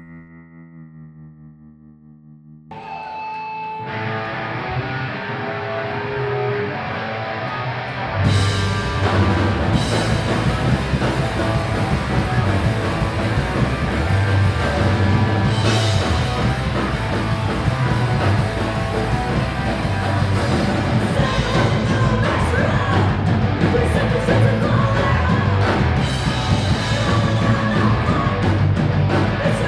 [SPEAKER 17] It's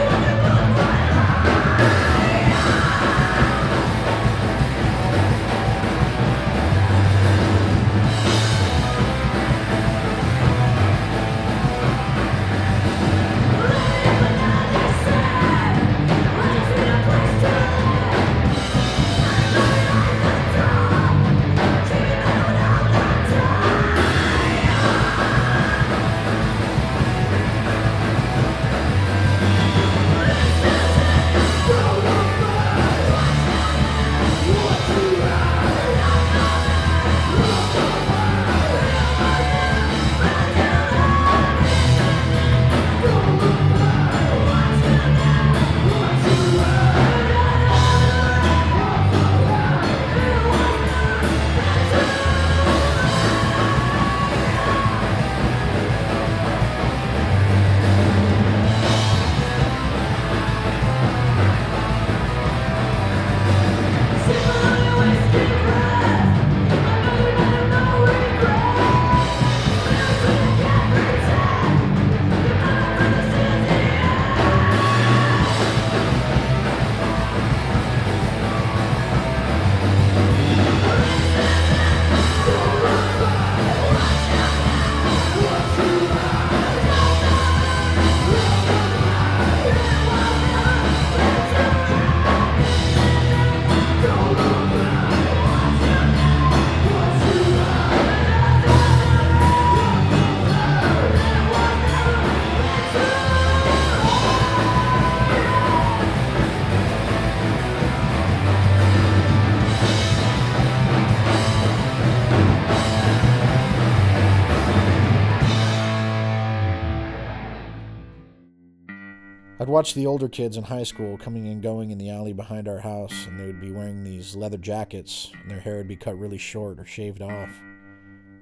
[SPEAKER 3] I'd watch the older kids in high school coming and going in the alley behind our house, and they would be wearing these leather jackets, and their hair would be cut really short or shaved off.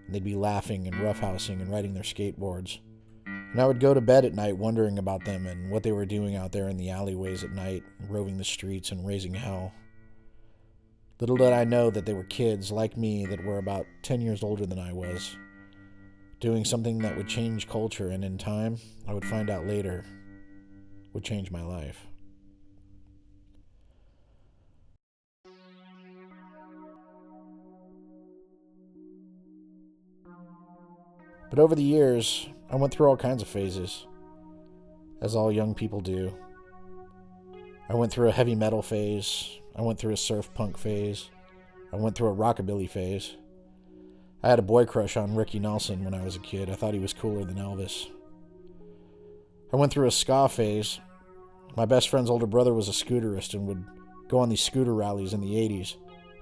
[SPEAKER 3] And they'd be laughing and roughhousing and riding their skateboards. And I would go to bed at night wondering about them and what they were doing out there in the alleyways at night, roving the streets and raising hell. Little did I know that they were kids like me that were about 10 years older than I was, doing something that would change culture, and in time, I would find out later, would change my life. But over the years, I went through all kinds of phases, as all young people do. I went through a heavy metal phase. I went through a surf punk phase. I went through a rockabilly phase. I had a boy crush on Ricky Nelson when I was a kid. I thought he was cooler than Elvis. I went through a ska phase. My best friend's older brother was a scooterist and would go on these scooter rallies in the 80s.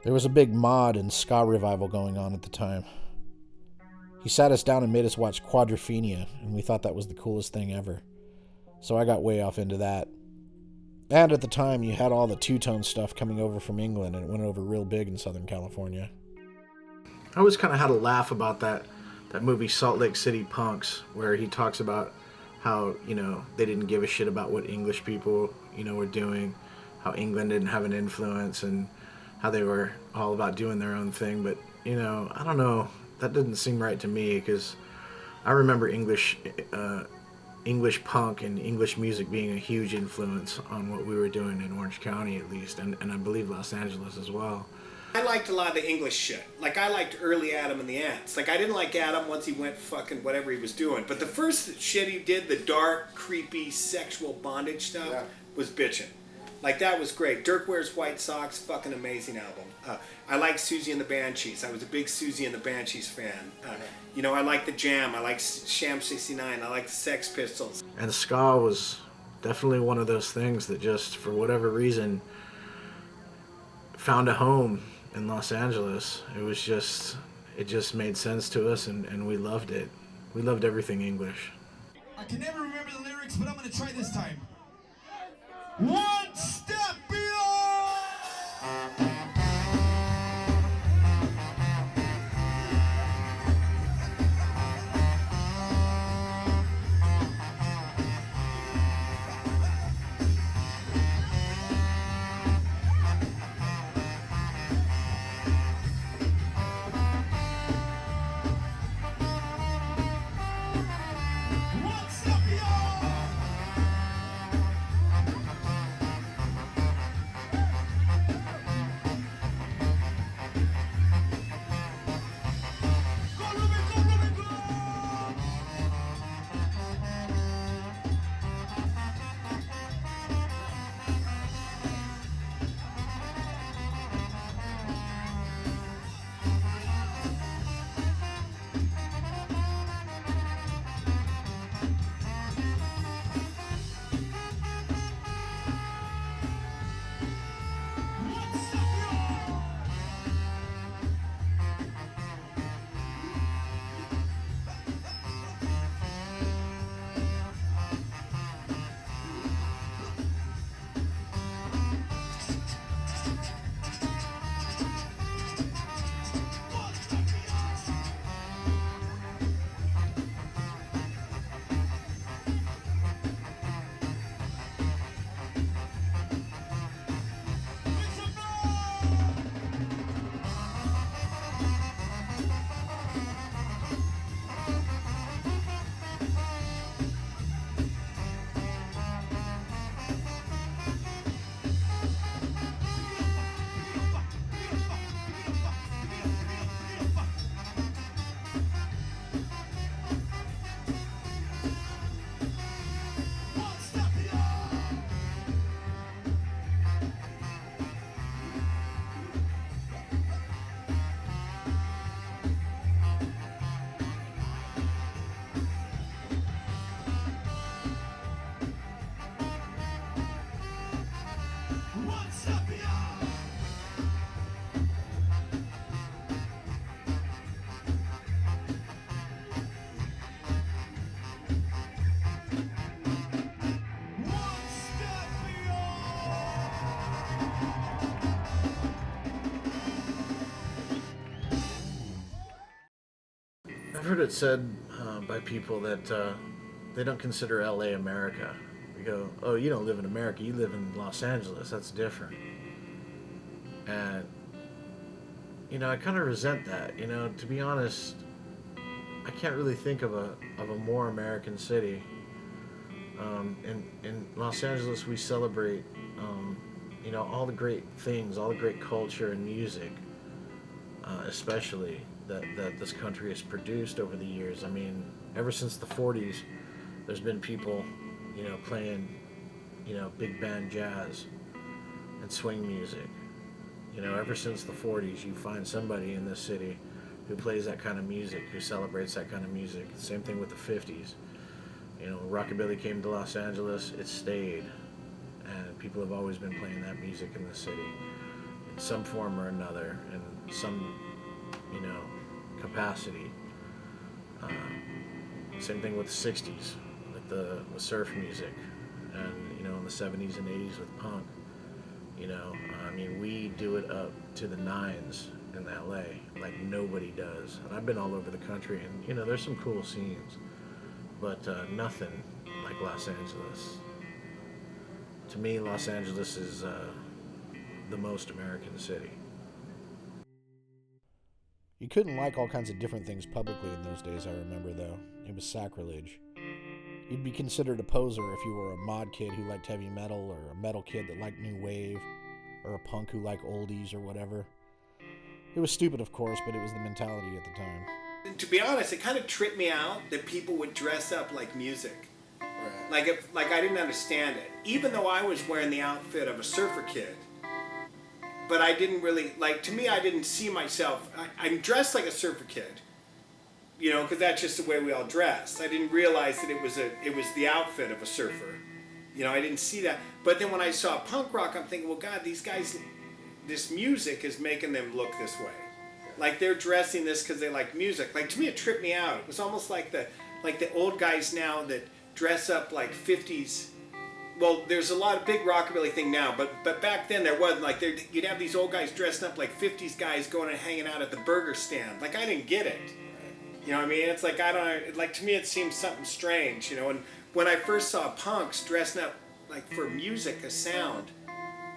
[SPEAKER 3] There was a big mod and ska revival going on at the time. He sat us down and made us watch Quadrophenia, and we thought that was the coolest thing ever. So I got way off into that. And at the time, you had all the two-tone stuff coming over from England, and it went over real big in Southern California.
[SPEAKER 1] I always kind of had a laugh about that movie Salt Lake City Punks, where he talks about how, they didn't give a shit about what English people, were doing, how England didn't have an influence, and how they were all about doing their own thing. But, I don't know, that didn't seem right to me, because I remember English punk and English music being a huge influence on what we were doing in Orange County, at least, and I believe Los Angeles as well.
[SPEAKER 20] I liked a lot of the English shit. Like, I liked early Adam and the Ants. Like, I didn't like Adam once he went fucking whatever he was doing. But the first shit he did, the dark, creepy, sexual bondage stuff, was bitchin'. Like, that was great. Dirk Wears White Socks, fucking amazing album. I like Susie and the Banshees. I was a big Susie and the Banshees fan. I like The Jam. I like Sham 69. I like the Sex Pistols.
[SPEAKER 1] And ska was definitely one of those things that just, for whatever reason, found a home in Los Angeles. It just made sense to us, and we loved it. We loved everything English.
[SPEAKER 17] I can never remember the lyrics, but I'm gonna try this time. One step beyond.
[SPEAKER 1] I've heard it said by people that they don't consider LA America. We go, oh, you don't live in America, you live in Los Angeles, that's different. And, you know, I kind of resent that. You know, to be honest, I can't really think of a more American city. In Los Angeles, we celebrate, you know, all the great things, all the great culture and music, especially that this country has produced over the years. I mean, ever since the 40s, there's been people, you know, playing, you know, big band jazz and swing music. You know, ever since the 40s, you find somebody in this city who plays that kind of music, who celebrates that kind of music. Same thing with the 50s. You know, rockabilly came to Los Angeles, it stayed. And people have always been playing that music in the city in some form or another, in some, you know, capacity. Same thing with the 60s, with surf music, and, you know, in the 70s and 80s with punk. You know, I mean, we do it up to the nines in LA like nobody does. And I've been all over the country, and, you know, there's some cool scenes, but nothing like Los Angeles. To me, Los Angeles is the most American city.
[SPEAKER 3] You couldn't like all kinds of different things publicly in those days, I remember, though. It was sacrilege. You'd be considered a poser if you were a mod kid who liked heavy metal, or a metal kid that liked new wave, or a punk who liked oldies or whatever. It was stupid, of course, but it was the mentality at the time.
[SPEAKER 20] To be honest, it kind of tripped me out that people would dress up like music. Right. Like I didn't understand it. Even though I was wearing the outfit of a surfer kid. But I didn't really, like, to me, I didn't see myself. I'm dressed like a surfer kid. You know, because that's just the way we all dress. I didn't realize that it was the outfit of a surfer. You know, I didn't see that. But then when I saw punk rock, I'm thinking, well, God, these guys, this music is making them look this way. Like, they're dressing this because they like music. Like, to me, it tripped me out. It was almost like the old guys now that dress up like 50s. Well, there's a lot of big rockabilly thing now, but back then there wasn't. Like, you'd have these old guys dressed up like 50s guys going and hanging out at the burger stand. Like, I didn't get it. You know what I mean? It's like, to me it seems something strange, you know. And when I first saw punks dressing up like for music, a sound,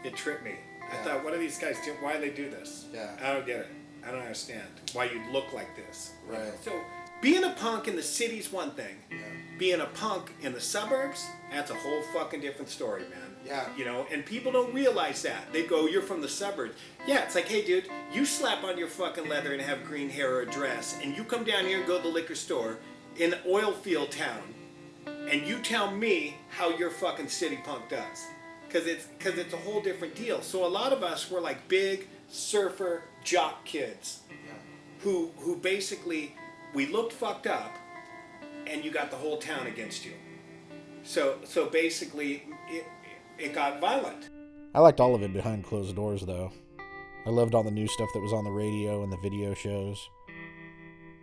[SPEAKER 20] it tripped me. I thought, what are these guys doing? Why do they do this?
[SPEAKER 4] Yeah.
[SPEAKER 20] I don't get it. I don't understand why you look like this.
[SPEAKER 4] Right.
[SPEAKER 20] So being a punk in the city's one thing.
[SPEAKER 4] Yeah.
[SPEAKER 20] Being a punk in the suburbs, that's a whole fucking different story, man.
[SPEAKER 4] Yeah.
[SPEAKER 20] You know, and people don't realize that. They go, you're from the suburbs. Yeah, it's like, hey, dude, you slap on your fucking leather and have green hair or a dress, and you come down here and go to the liquor store in an oil field town, and you tell me how your fucking city punk does. Because it's a whole different deal. So a lot of us were like big surfer jock kids who basically, we looked fucked up, and you got the whole town against you. So basically, it got violent.
[SPEAKER 3] I liked all of it behind closed doors, though. I loved all the new stuff that was on the radio and the video shows.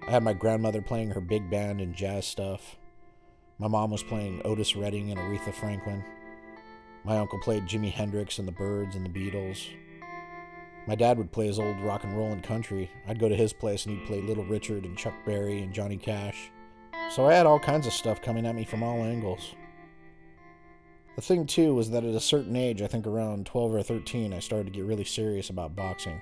[SPEAKER 3] I had my grandmother playing her big band and jazz stuff. My mom was playing Otis Redding and Aretha Franklin. My uncle played Jimi Hendrix and the Byrds and the Beatles. My dad would play his old rock and roll and country. I'd go to his place and he'd play Little Richard and Chuck Berry and Johnny Cash. So I had all kinds of stuff coming at me from all angles. The thing, too, was that at a certain age, I think around 12 or 13, I started to get really serious about boxing.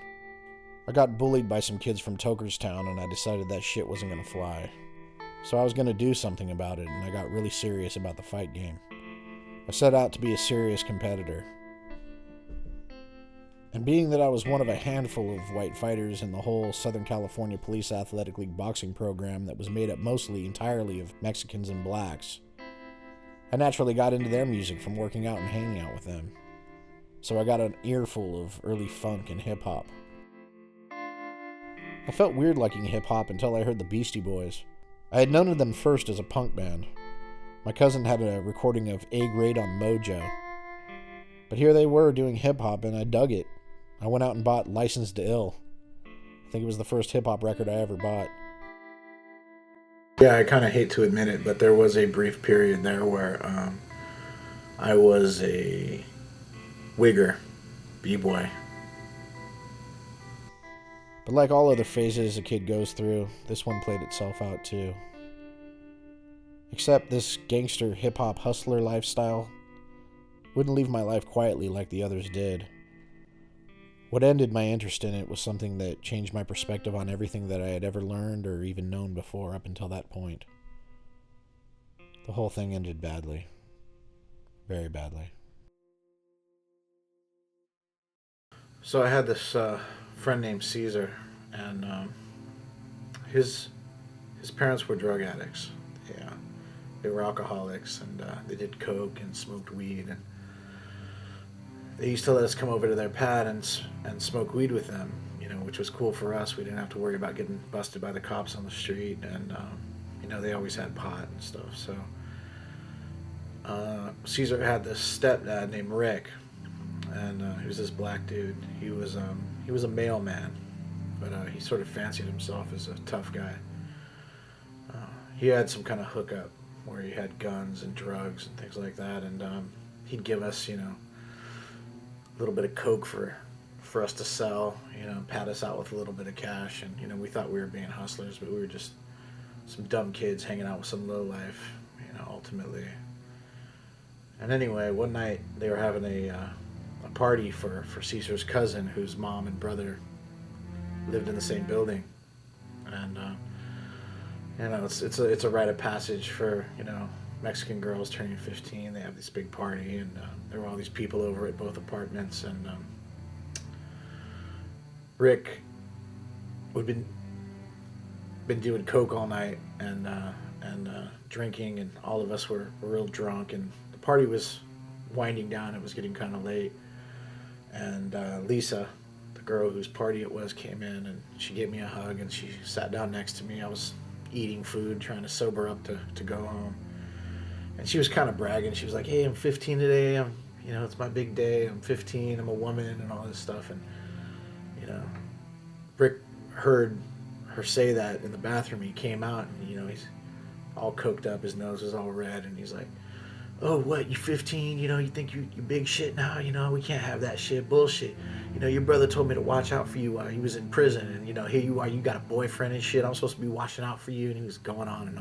[SPEAKER 3] I got bullied by some kids from Tokerstown, and I decided that shit wasn't going to fly. So I was going to do something about it, and I got really serious about the fight game. I set out to be a serious competitor. And being that I was one of a handful of white fighters in the whole Southern California Police Athletic League boxing program that was made up mostly entirely of Mexicans and blacks, I naturally got into their music from working out and hanging out with them. So I got an earful of early funk and hip-hop. I felt weird liking hip-hop until I heard the Beastie Boys. I had known of them first as a punk band. My cousin had a recording of A Grade on Mojo. But here they were doing hip-hop, and I dug it. I went out and bought Licensed to Ill. I think it was the first hip-hop record I ever bought.
[SPEAKER 1] Yeah, I kind of hate to admit it, but there was a brief period there where I was a wigger, b-boy.
[SPEAKER 3] But like all other phases a kid goes through, this one played itself out too. Except this gangster hip-hop hustler lifestyle wouldn't leave my life quietly like the others did. What ended my interest in it was something that changed my perspective on everything that I had ever learned or even known before up until that point. The whole thing ended badly. Very badly.
[SPEAKER 1] So I had this friend named Caesar, and his parents were drug addicts. Yeah, they were alcoholics, and they did coke and smoked weed. And they used to let us come over to their pad and smoke weed with them, which was cool for us. We didn't have to worry about getting busted by the cops on the street, and they always had pot and stuff. So Caesar had this stepdad named Rick, and he was this black dude. He was a mailman, but he sort of fancied himself as a tough guy. He had some kind of hookup where he had guns and drugs and things like that, and he'd give us, a little bit of coke for us to sell, pat us out with a little bit of cash, and we thought we were being hustlers, but we were just some dumb kids hanging out with some lowlife, ultimately. And anyway, one night they were having a party for Caesar's cousin, whose mom and brother lived in the same building, and it's a rite of passage for Mexican girls turning 15. They have this big party, and there were all these people over at both apartments, and Rick had been doing coke all night and drinking, and all of us were real drunk, and the party was winding down. It was getting kind of late, and Lisa, the girl whose party it was, came in, and she gave me a hug, and she sat down next to me. I was eating food, trying to sober up to go home, and she was kind of bragging. She was like, "Hey, I'm 15 today. It's my big day. I'm 15. I'm a woman," and all this stuff. And Rick heard her say that in the bathroom. He came out, and he's all coked up. His nose is all red, and he's like, "Oh, what, you 15? You think you big shit now? We can't have that shit. Bullshit. Your brother told me to watch out for you while he was in prison, and here you are, you got a boyfriend and shit. I'm supposed to be watching out for you." And he was going on, and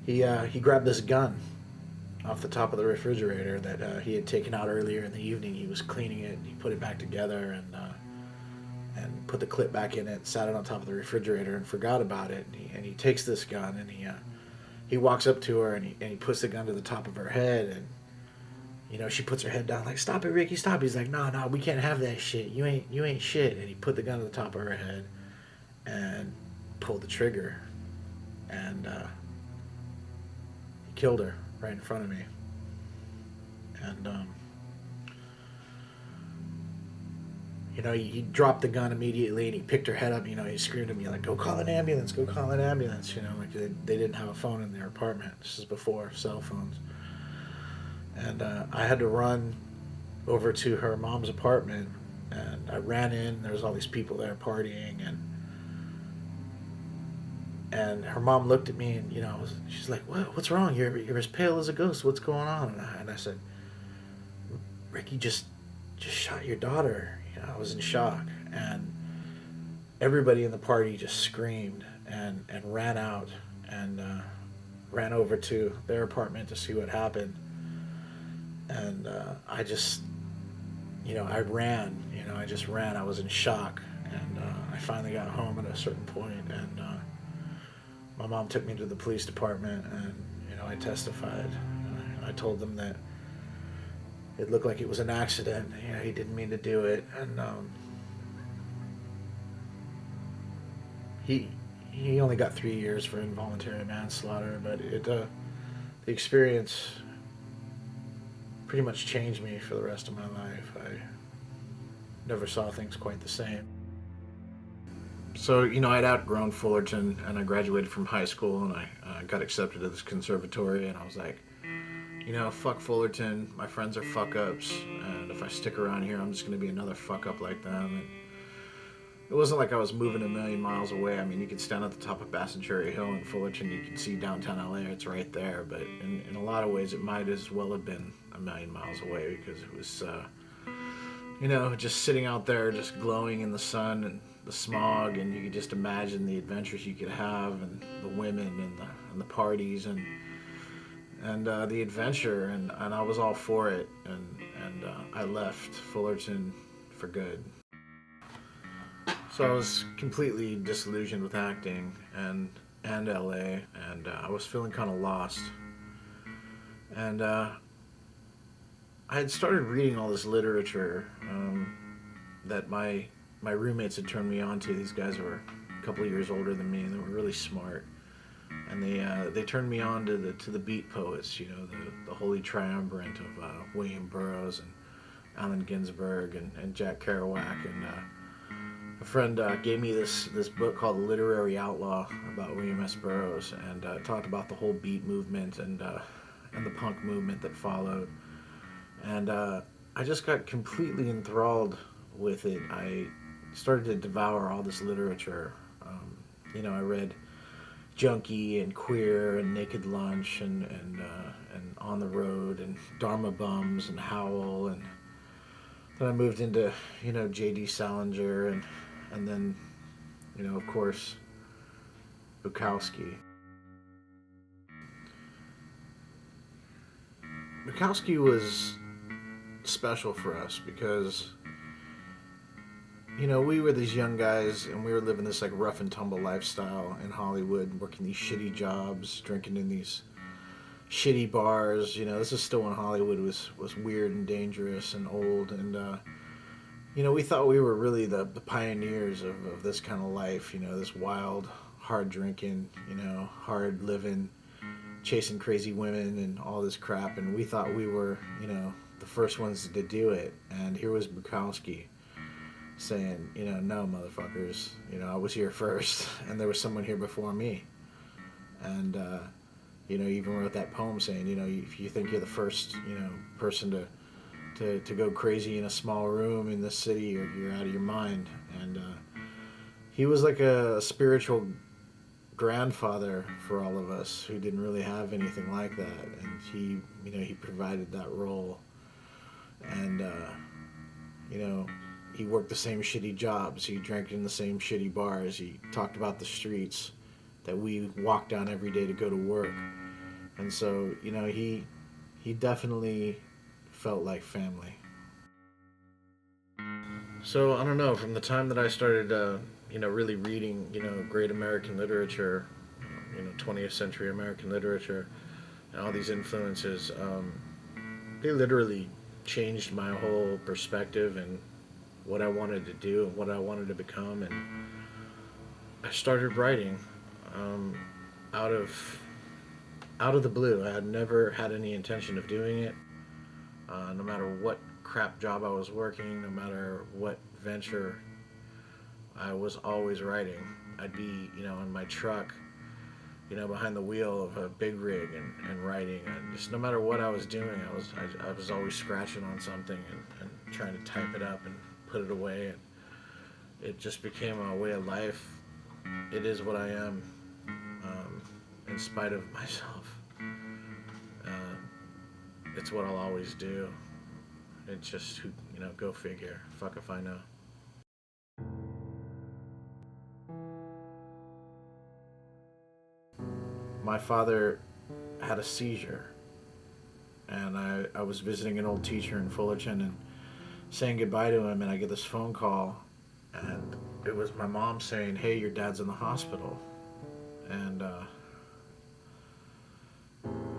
[SPEAKER 1] he grabbed this gun off the top of the refrigerator that he had taken out earlier in the evening. He was cleaning it, and he put it back together, and put the clip back in it, sat it on top of the refrigerator, and forgot about it. And he takes this gun, and he walks up to her, and he puts the gun to the top of her head, and she puts her head down like, "Stop it, Ricky, stop." He's like, no, we can't have that shit. You ain't shit. And he put the gun to the top of her head and pulled the trigger, and he killed her right in front of me. And he dropped the gun immediately, and he picked her head up. He screamed at me like, "Go call an ambulance, go call an ambulance." Like they didn't have a phone in their apartment. This is before cell phones. And I had to run over to her mom's apartment, and I ran in. There was all these people there partying, and her mom looked at me, and she's like, "What's wrong? You're as pale as a ghost. What's going on?" And I said, "Ricky just shot your daughter." I was in shock, and everybody in the party just screamed and ran out and ran over to their apartment to see what happened. And I just, I ran. I just ran. I was in shock, and I finally got home at a certain point, and my mom took me to the police department, and I testified. I told them that it looked like it was an accident. He didn't mean to do it, and he only got 3 years for involuntary manslaughter, but the experience pretty much changed me for the rest of my life. I never saw things quite the same. So, I'd outgrown Fullerton, and I graduated from high school, and I got accepted to this conservatory, and I was like, fuck Fullerton, my friends are fuck-ups, and if I stick around here, I'm just going to be another fuck-up like them. And it wasn't like I was moving a million miles away. I mean, you could stand at the top of Bassingeri Hill in Fullerton, you can see downtown LA, it's right there, but in a lot of ways, it might as well have been a million miles away, because it was, just sitting out there, just glowing in the sun, and the smog, and you could just imagine the adventures you could have, and the women, and the parties, and the adventure, and I was all for it, and I left Fullerton for good. So I was completely disillusioned with acting and LA, and I was feeling kind of lost. And I had started reading all this literature that my roommates had turned me on to. These guys were a couple of years older than me, and they were really smart. And they turned me on to the beat poets, you know, the holy triumvirate of William Burroughs and Allen Ginsberg and Jack Kerouac. And a friend gave me this book called The Literary Outlaw about William S. Burroughs, and talked about the whole beat movement and the punk movement that followed. And I just got completely enthralled with it. I started to devour all this literature. You know, I read Junkie and Queer and Naked Lunch and On the Road and Dharma Bums and Howl, and then I moved into, you know, J.D. Salinger and then, you know, of course, Bukowski. Bukowski was special for us because, you know, we were these young guys and we were living this like rough and tumble lifestyle in Hollywood, working these shitty jobs, drinking in these shitty bars. You know, this is still when Hollywood was weird and dangerous and old, and you know, we thought we were really the pioneers of this kind of life, you know, this wild, hard drinking, you know, hard living, chasing crazy women and all this crap, and we thought we were, you know, the first ones to do it. And here was Bukowski saying, you know, no, motherfuckers, you know, I was here first, and there was someone here before me. And you know, he even wrote that poem saying, you know, if you think you're the first, you know, person to go crazy in a small room in this city, you're out of your mind. And he was like a spiritual grandfather for all of us who didn't really have anything like that, and he, you know, he provided that role. And you know, he worked the same shitty jobs, he drank in the same shitty bars, he talked about the streets that we walked down every day to go to work. And so, you know, he definitely felt like family. So I don't know, from the time that I started you know, really reading, you know, great American literature, you know, 20th century American literature, and all these influences, they literally changed my whole perspective and what I wanted to do and what I wanted to become. And I started writing out of the blue. I had never had any intention of doing it. No matter what crap job I was working, no matter what venture, I was always writing. I'd be, you know, in my truck, you know, behind the wheel of a big rig and writing. And just no matter what I was doing, I was always scratching on something and trying to type it up and put it away. And it just became a way of life. It is what I am, in spite of myself. It's what I'll always do. It's just, you know, go figure. Fuck if I know. My father had a seizure, and I was visiting an old teacher in Fullerton and saying goodbye to him, and I get this phone call, and it was my mom saying, hey, your dad's in the hospital. And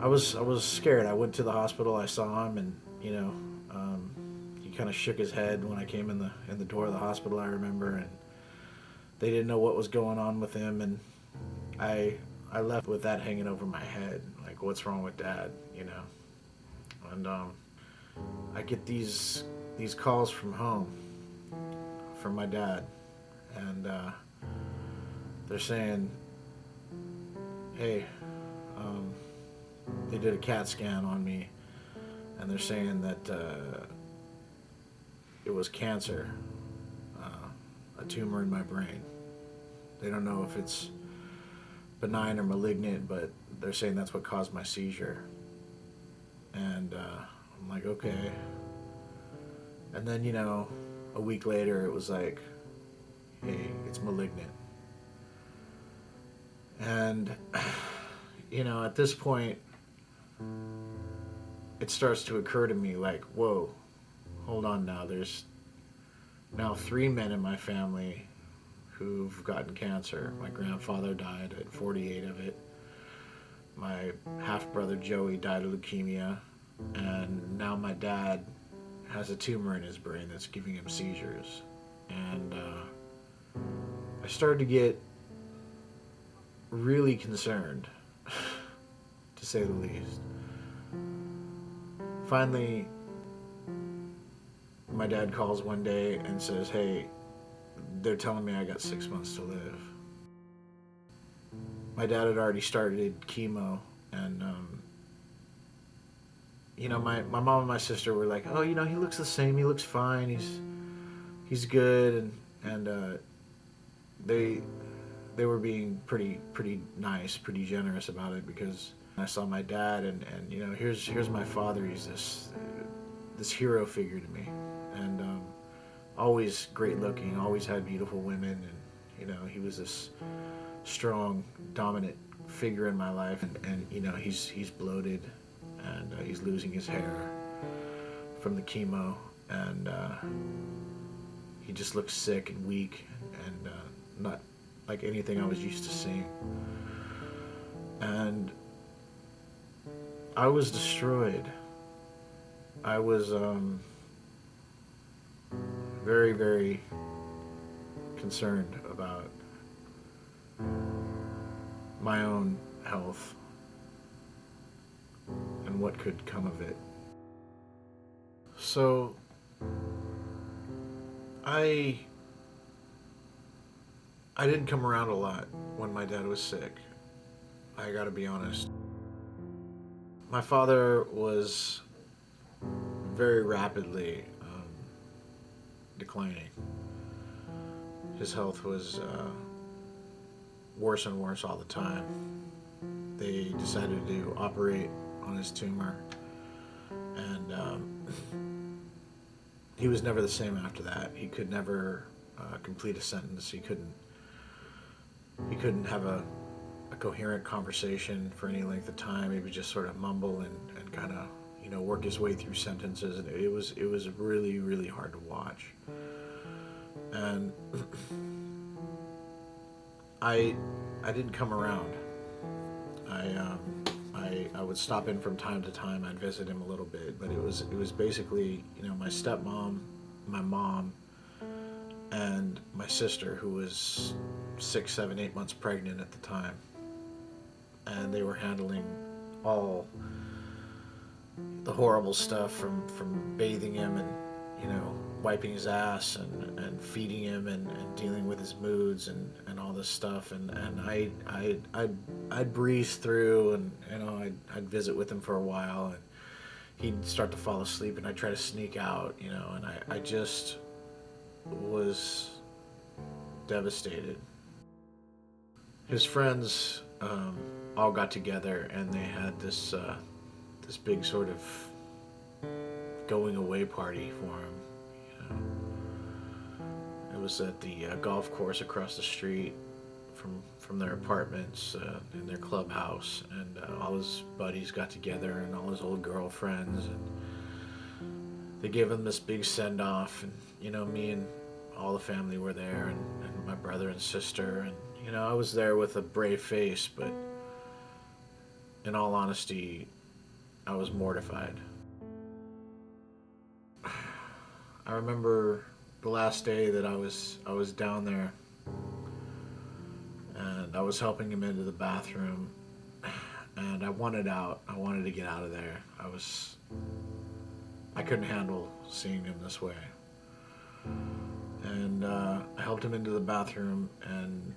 [SPEAKER 1] I was scared. I went to the hospital, I saw him, and, you know, he kind of shook his head when I came in the door of the hospital, I remember, and they didn't know what was going on with him, and I left with that hanging over my head, like, what's wrong with Dad, you know? And I get these calls from home, from my dad, and they're saying, hey, they did a CAT scan on me, and they're saying that it was cancer, a tumor in my brain. They don't know if it's benign or malignant, but they're saying that's what caused my seizure. And I'm like, okay. And then, you know, a week later it was like, hey, it's malignant. And, you know, at this point, it starts to occur to me like, whoa, hold on now. There's now 3 men in my family who've gotten cancer. My grandfather died at 48 of it. My half-brother Joey died of leukemia. And now my dad has a tumor in his brain that's giving him seizures. And I started to get really concerned, to say the least. Finally, my dad calls one day and says, hey, they're telling me I got 6 months to live. My dad had already started chemo, and you know, my mom and my sister were like, oh, you know, he looks the same, he looks fine, he's good, and they were being pretty nice, pretty generous about it, because I saw my dad, and you know, here's my father. He's this hero figure to me, and always great looking, always had beautiful women, and you know, he was this strong, dominant figure in my life, and you know, he's bloated, and he's losing his hair from the chemo, and he just looks sick and weak, and not like anything I was used to seeing. And I was destroyed. I was very, very concerned about my own health and what could come of it. So I didn't come around a lot when my dad was sick. I gotta be honest. My father was very rapidly declining. His health was worse and worse all the time. They decided to operate on his tumor, and he was never the same after that. He could never complete a sentence. He couldn't have a coherent conversation for any length of time. He would just sort of mumble and kind of, you know, work his way through sentences, and it was really, really hard to watch. And I didn't come around. I would stop in from time to time. I'd visit him a little bit, but it was basically, you know, my stepmom, my mom, and my sister, who was 6, 7, 8 months pregnant at the time, and they were handling all the horrible stuff from bathing him and, you know, wiping his ass and feeding him and dealing with his moods and all this stuff, and I'd breeze through, and you know, I'd visit with him for a while, and he'd start to fall asleep, and I'd try to sneak out, you know, and I just was devastated. His friends all got together, and they had this big sort of going away party for him. You know, it was at the golf course across the street from their apartments in their clubhouse, and all his buddies got together and all his old girlfriends, and they gave him this big send-off, and you know, me and all the family were there, and my brother and sister, and you know, I was there with a brave face, but in all honesty, I was mortified. I remember the last day that I was down there, and I was helping him into the bathroom, and I wanted out. I wanted to get out of there. I couldn't handle seeing him this way. And I helped him into the bathroom, and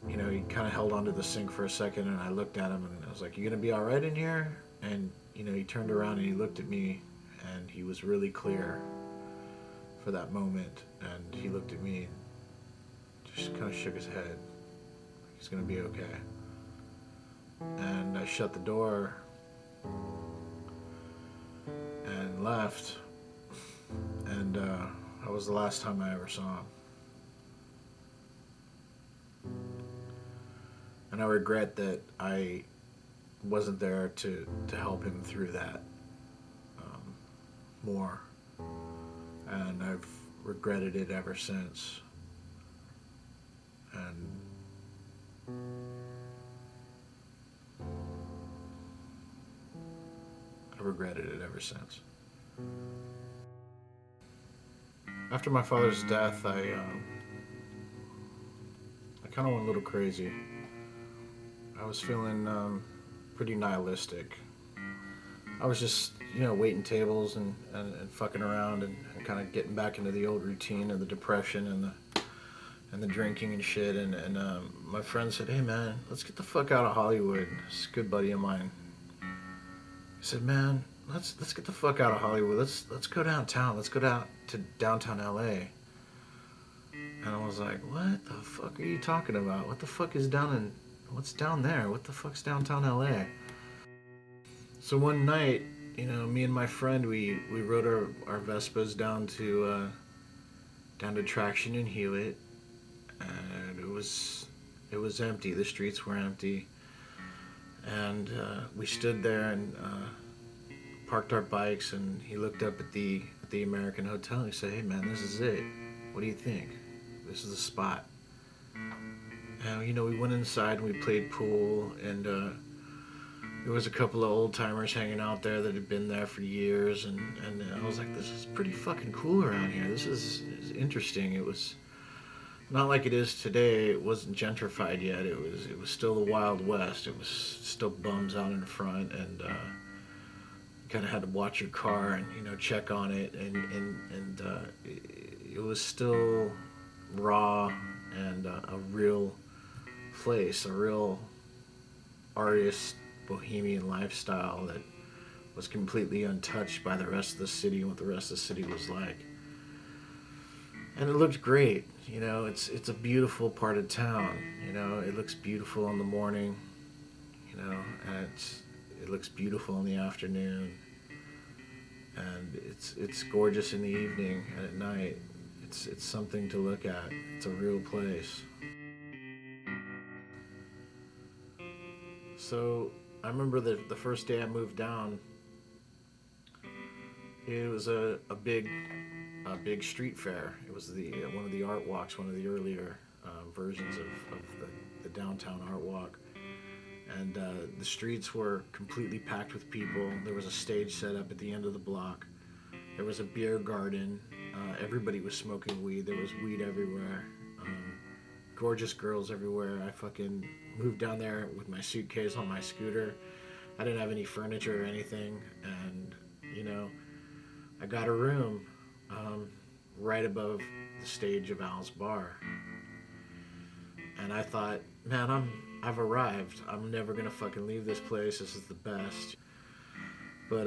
[SPEAKER 1] you know, he kind of held onto the sink for a second, and I looked at him, and I was like, "You gonna be all right in here?" And you know, he turned around and he looked at me, and he was really clear for that moment, and he looked at me and just kind of shook his head. He's gonna be okay. And I shut the door and left, and that was the last time I ever saw him. And I regret that I wasn't there to help him through that more. And I've regretted it ever since. And I've regretted it ever since. After my father's death, I kind of went a little crazy. I was feeling pretty nihilistic. I was just, waiting tables and fucking around and kind of getting back into the old routine of the depression and the drinking and shit. And my friend said, "Hey man, let's get the fuck out of Hollywood." This is a good buddy of mine. He said, "Man, let's get the fuck out of Hollywood. Let's go downtown. Let's go down to downtown LA." And I was like, "What the fuck are you talking about? What the fuck is what's down there? What the fuck's downtown LA?" So one night, me and my friend, we rode our Vespas down to Traction in Hewitt, and it was empty. The streets were empty, and we stood there and parked our bikes. And he looked up at the American Hotel and he said, "Hey man, this is it. What do you think? This is the spot." And we went inside and we played pool, and there was a couple of old timers hanging out there that had been there for years, and I was like, "This is pretty fucking cool around here. This is interesting." It was not like it is today. It wasn't gentrified yet. It was still the Wild West. It was still bums out in front, and you kind of had to watch your car and check on it, and it was still raw and a real place, a real artist bohemian lifestyle that was completely untouched by the rest of the city and what the rest of the city was like. And it looked great. It's a beautiful part of town. It looks beautiful in the morning, and it looks beautiful in the afternoon, and it's gorgeous in the evening and at night. It's something to look at. It's a real place. So I remember the first day I moved down, it was a big street fair. It was one of the art walks, one of the earlier versions of the downtown art walk. And the streets were completely packed with people. There was a stage set up at the end of the block. There was a beer garden. Everybody was smoking weed. There was weed everywhere. Gorgeous girls everywhere. I fucking moved down there with my suitcase on my scooter. I didn't have any furniture or anything, and I got a room right above the stage of Al's bar. And I thought, man, I've arrived. I'm never gonna fucking leave this place. This is the best. But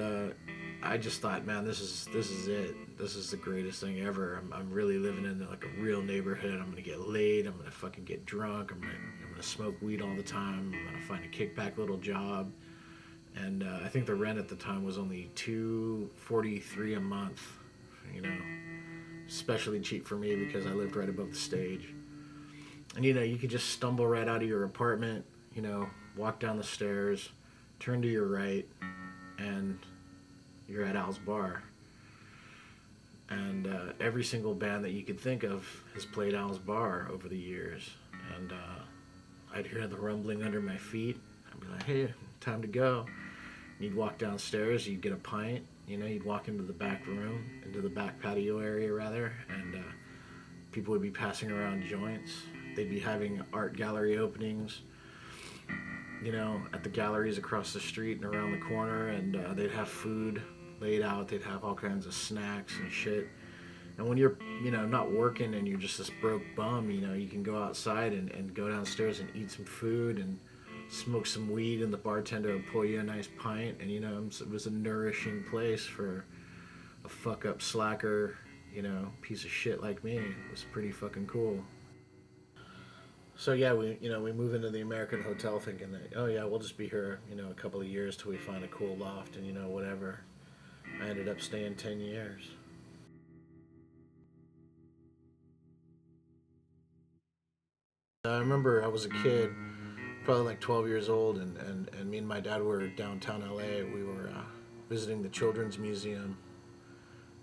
[SPEAKER 1] I just thought, man, this is it. This is the greatest thing ever. I'm really living in like a real neighborhood. I'm gonna get laid. I'm gonna fucking get drunk. I'm gonna smoke weed all the time. I'm gonna find a kickback little job. And I think the rent at the time was only $243 a month. Especially cheap for me because I lived right above the stage. And you could just stumble right out of your apartment. Walk down the stairs, turn to your right, and you're at Al's bar. And every single band that you could think of has played Al's bar over the years. And I'd hear the rumbling under my feet. I'd be like, "Hey, time to go." And you'd walk downstairs, you'd get a pint, you'd walk into the back room, into the back patio area rather, and people would be passing around joints. They'd be having art gallery openings, at the galleries across the street and around the corner, and they'd have food laid out. They'd have all kinds of snacks and shit. And when you're, not working and you're just this broke bum, you can go outside and go downstairs and eat some food and smoke some weed, and the bartender would pour you a nice pint. And, it was a nourishing place for a fuck up slacker, piece of shit like me. It was pretty fucking cool. So yeah, we move into the American Hotel thinking that, oh yeah, we'll just be here, a couple of years till we find a cool loft and whatever. I ended up staying 10 years. I remember I was a kid.
[SPEAKER 3] probably like 12 years old, and me and my dad were downtown LA. We were visiting the Children's Museum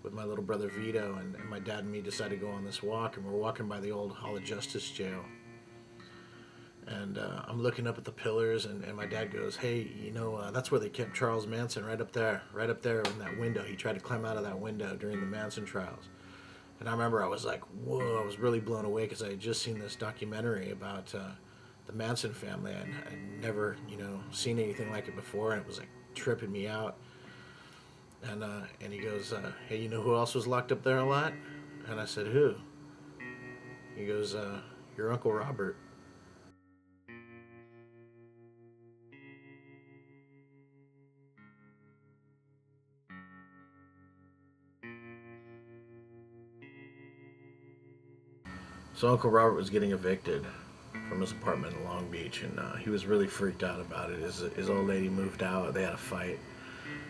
[SPEAKER 3] with my little brother Vito, and my dad and me decided to go on this walk, and we're walking by the old Hall of Justice jail. And I'm looking up at the pillars, and my dad goes, hey, you know, that's where they kept Charles Manson, right up there in that window. He tried to climb out of that window during the Manson trials. And I remember I was like, whoa, I was really blown away because I had just seen this documentary about the Manson family. I'd never, you know, seen anything like it before, and it was like tripping me out. And he goes, hey, you know who else was locked up there a lot? And I said, who? He goes, your Uncle Robert. So Uncle Robert was getting evicted from his apartment in Long Beach, and he was really freaked out about it. His old lady moved out. They had a fight,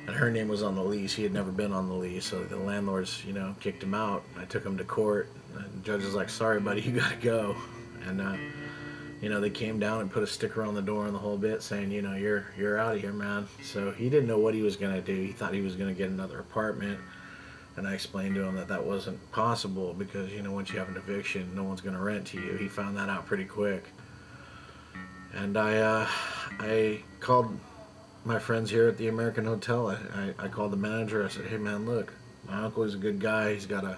[SPEAKER 3] and her name was on the lease. He had never been on the lease, so the landlords, you know, kicked him out. I took him to court, and the judge was like, sorry, buddy, you gotta go. And, you know, they came down and put a sticker on the door and the whole bit saying, you know, you're out of here, man. So he didn't know what he was gonna do. He thought he was gonna get another apartment. And I explained to him that that wasn't possible because, you know, once you have an eviction, no one's going to rent to you. He found that out pretty quick. And I called my friends here at the American Hotel. I called the manager. I said, hey, man, look, my uncle is a good guy. He's got a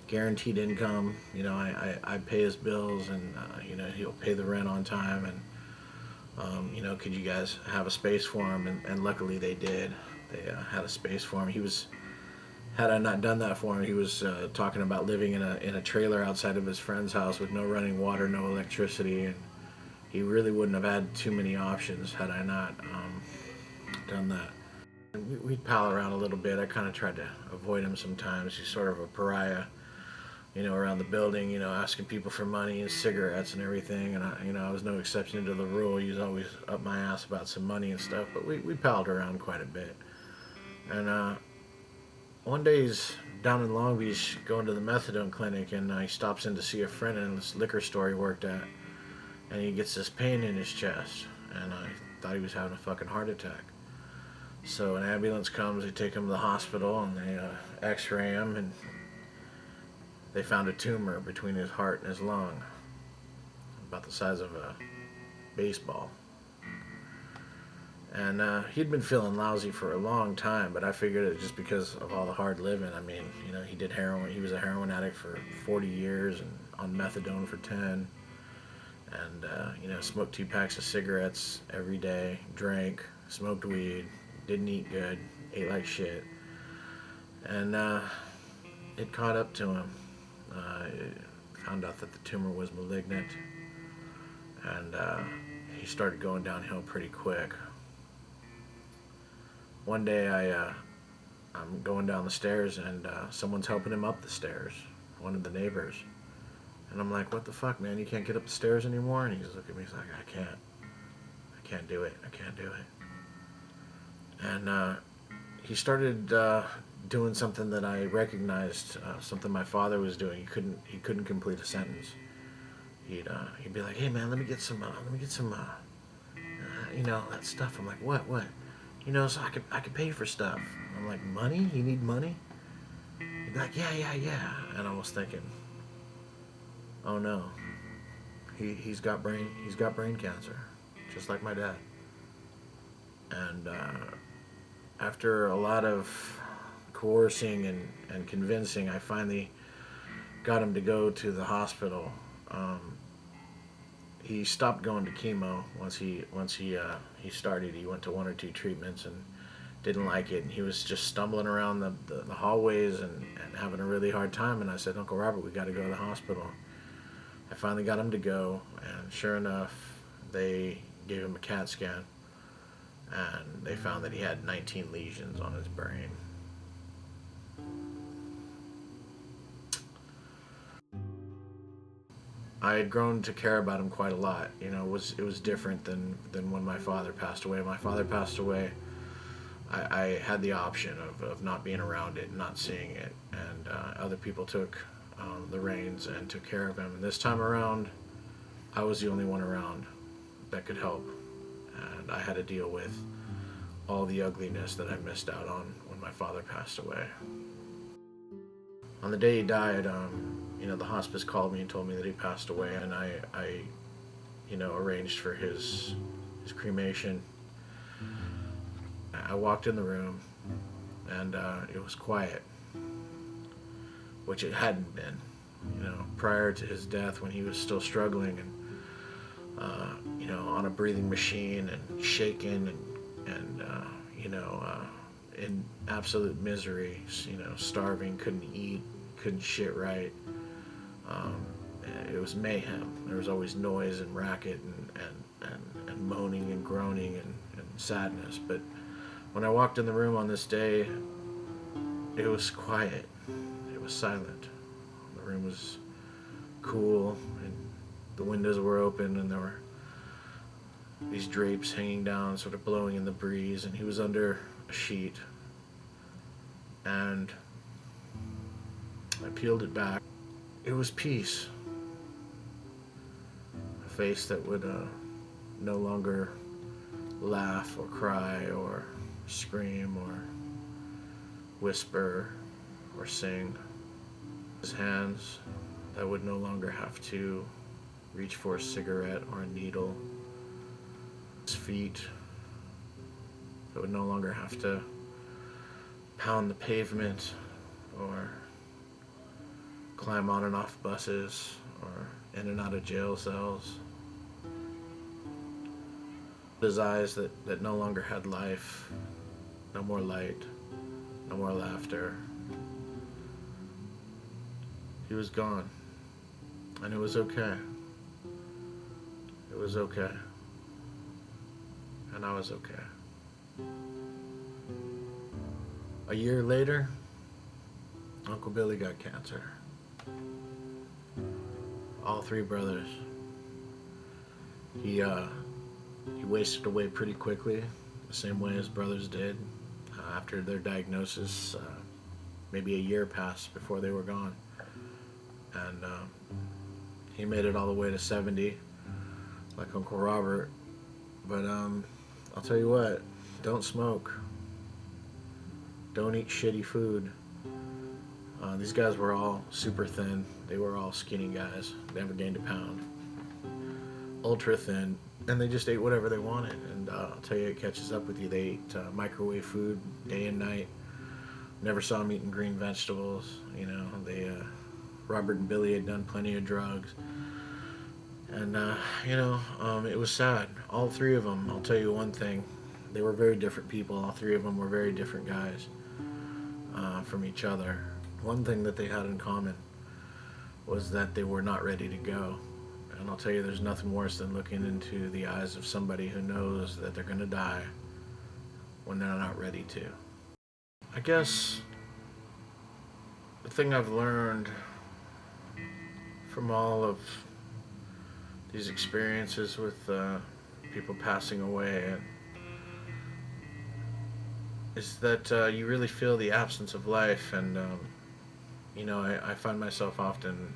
[SPEAKER 3] guaranteed income. You know, I pay his bills, and, you know, he'll pay the rent on time. And, you know, could you guys have a space for him? And luckily they did. They had a space for him. Had I not done that for him, he was talking about living in a trailer outside of his friend's house with no running water, no electricity, and he really wouldn't have had too many options had I not done that. And we'd pal around a little bit. I kind of tried to avoid him sometimes. He's sort of a pariah, you know, around the building, you know, asking people for money and cigarettes and everything, and I was no exception to the rule. He was always up my ass about some money and stuff, but we palled around quite a bit. And one day he's down in Long Beach going to the methadone clinic, and he stops in to see a friend in this liquor store he worked at, and he gets this pain in his chest, and I thought he was having a fucking heart attack. So an ambulance comes, they take him to the hospital, and they x-ray him, and they found a tumor between his heart and his lung, about the size of a baseball. And he'd been feeling lousy for a long time, but I figured it just because of all the hard living. I mean, you know, he did heroin. He was a heroin addict for 40 years and on methadone for 10. And, you know, smoked 2 packs of cigarettes every day, drank, smoked weed, didn't eat good, ate like shit. And it caught up to him. Found out that the tumor was malignant. And he started going downhill pretty quick. One day I'm going down the stairs, and someone's helping him up the stairs, one of the neighbors. And I'm like, what the fuck, man? You can't get up the stairs anymore? And he's looking at me, he's like, I can't do it. And he started doing something that I recognized, something my father was doing. He couldn't complete a sentence. He'd be like, hey man, let me get some, you know, that stuff. I'm like, what? You know, so I could pay for stuff. I'm like, money? You need money? He'd be like, yeah. And I was thinking, oh no, he's got brain cancer, just like my dad. And after a lot of coercing and convincing, I finally got him to go to the hospital. He stopped going to chemo once he started. He went to 1 or 2 treatments and didn't like it, and he was just stumbling around the hallways and having a really hard time. And I said, Uncle Robert, we got to go to the hospital. I finally got him to go, and sure enough, they gave him a CAT scan, and they found that he had 19 lesions on his brain. I had grown to care about him quite a lot. You know, it was different than when my father passed away. My father passed away, I had the option of not being around it, not seeing it, and other people took the reins and took care of him. And this time around, I was the only one around.
[SPEAKER 1] that could help. And I had to deal with all the ugliness that I missed out on when my father passed away. On the day he died, the hospice called me and told me that he passed away, and I arranged for his cremation. I walked in the room, and it was quiet, which it hadn't been, prior to his death, when he was still struggling and on a breathing machine and shaking and in absolute misery, starving, couldn't eat, couldn't shit right. It was mayhem. There was always noise and racket and moaning and groaning and sadness. But when I walked in the room on this day, it was quiet. It was silent. The room was cool, and the windows were open, and there were these drapes hanging down, sort of blowing in the breeze, and he was under a sheet. And I peeled it back. It was peace. A face that would no longer laugh or cry or scream or whisper or sing. His hands that would no longer have to reach for a cigarette or a needle. His feet that would no longer have to pound the pavement or climb on and off buses or in and out of jail cells. His eyes that no longer had life, no more light, no more laughter. He was gone, and it was okay. It was okay, and I was okay. A year later, Uncle Billy got cancer. All three brothers. He wasted away pretty quickly, the same way his brothers did. After their diagnosis, maybe a year passed before they were gone. And he made it all the way to 70, like Uncle Robert. But I'll tell you what, don't smoke. Don't eat shitty food. These guys were all super thin. They were all skinny guys. They never gained a pound. Ultra thin. And they just ate whatever they wanted. And I'll tell you, it catches up with you. They ate microwave food day and night. Never saw them eating green vegetables. Robert and Billy had done plenty of drugs. And, it was sad. All three of them, I'll tell you one thing. They were very different people. All three of them were very different guys from each other. One thing that they had in common was that they were not ready to go. And I'll tell you, there's nothing worse than looking into the eyes of somebody who knows that they're going to die when they're not ready to. I guess the thing I've learned from all of these experiences with people passing away is that you really feel the absence of life. And I find myself often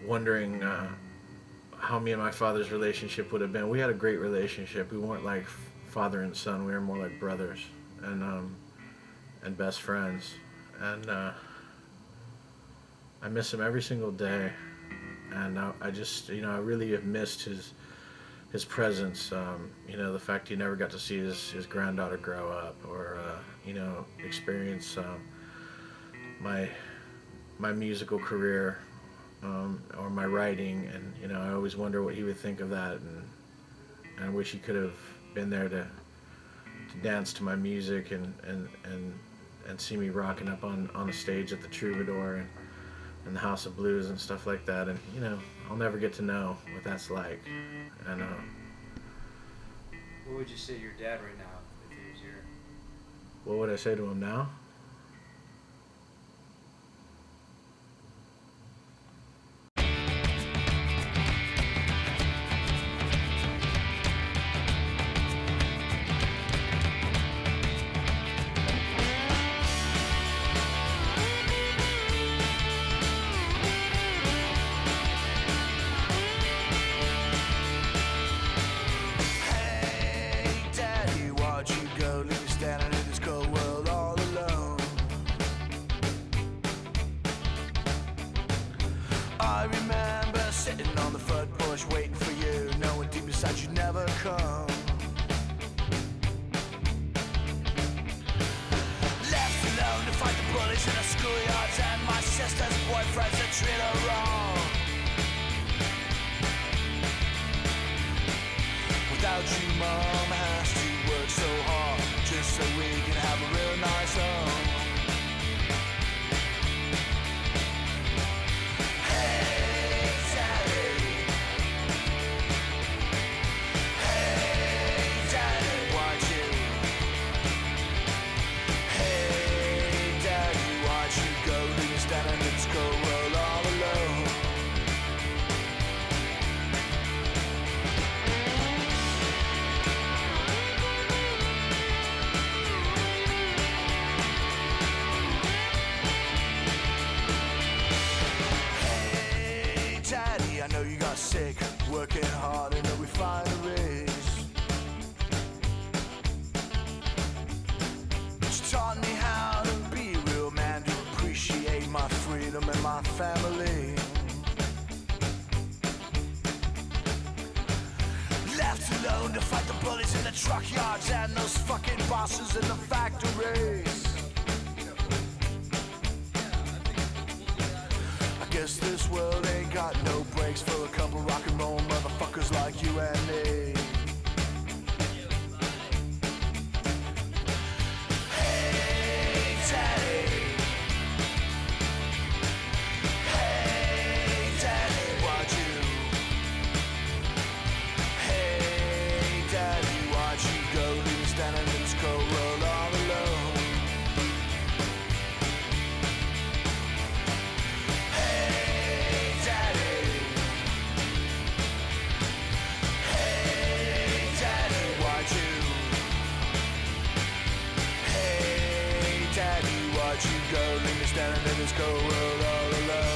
[SPEAKER 1] wondering how me and my father's relationship would have been. We had a great relationship. We weren't like father and son. We were more like brothers and best friends. And I miss him every single day. And I just, I really have missed his presence. The fact he never got to see his granddaughter grow up, or experience my musical career, or my writing. And I always wonder what he would think of that, and I wish he could have been there to dance to my music and see me rocking up on a stage at the Troubadour and the House of Blues and stuff like that. And I'll never get to know what that's like. And
[SPEAKER 4] what would you say to your dad right now if he was here?
[SPEAKER 1] What would I say to him now?
[SPEAKER 5] on the front porch waiting for you, knowing deep inside you'd never come. Left alone to fight the bullies in the schoolyards and my sister's boyfriends that treat her wrong. Without you, Mom has to work so hard just so we can have a real nice home. Hey, Daddy. Hey, Daddy, why'd you? Hey, Daddy, why'd you go? Leave me standing in this cold world all alone. Daddy, I know you got sick, working hard in the refineries. She taught me how to be a real man, to appreciate my freedom and my family. Left alone to fight the bullies in the truck yards and those fucking bosses in the factories. Guess this world ain't got no breaks for a couple rock and roll motherfuckers like you and me. Hey, Daddy. Hey, Daddy, why'd you? Hey, Daddy, why'd you go? Leave me standing in this cold world all alone. Why'd you go? Leave me standing in this cold world all alone.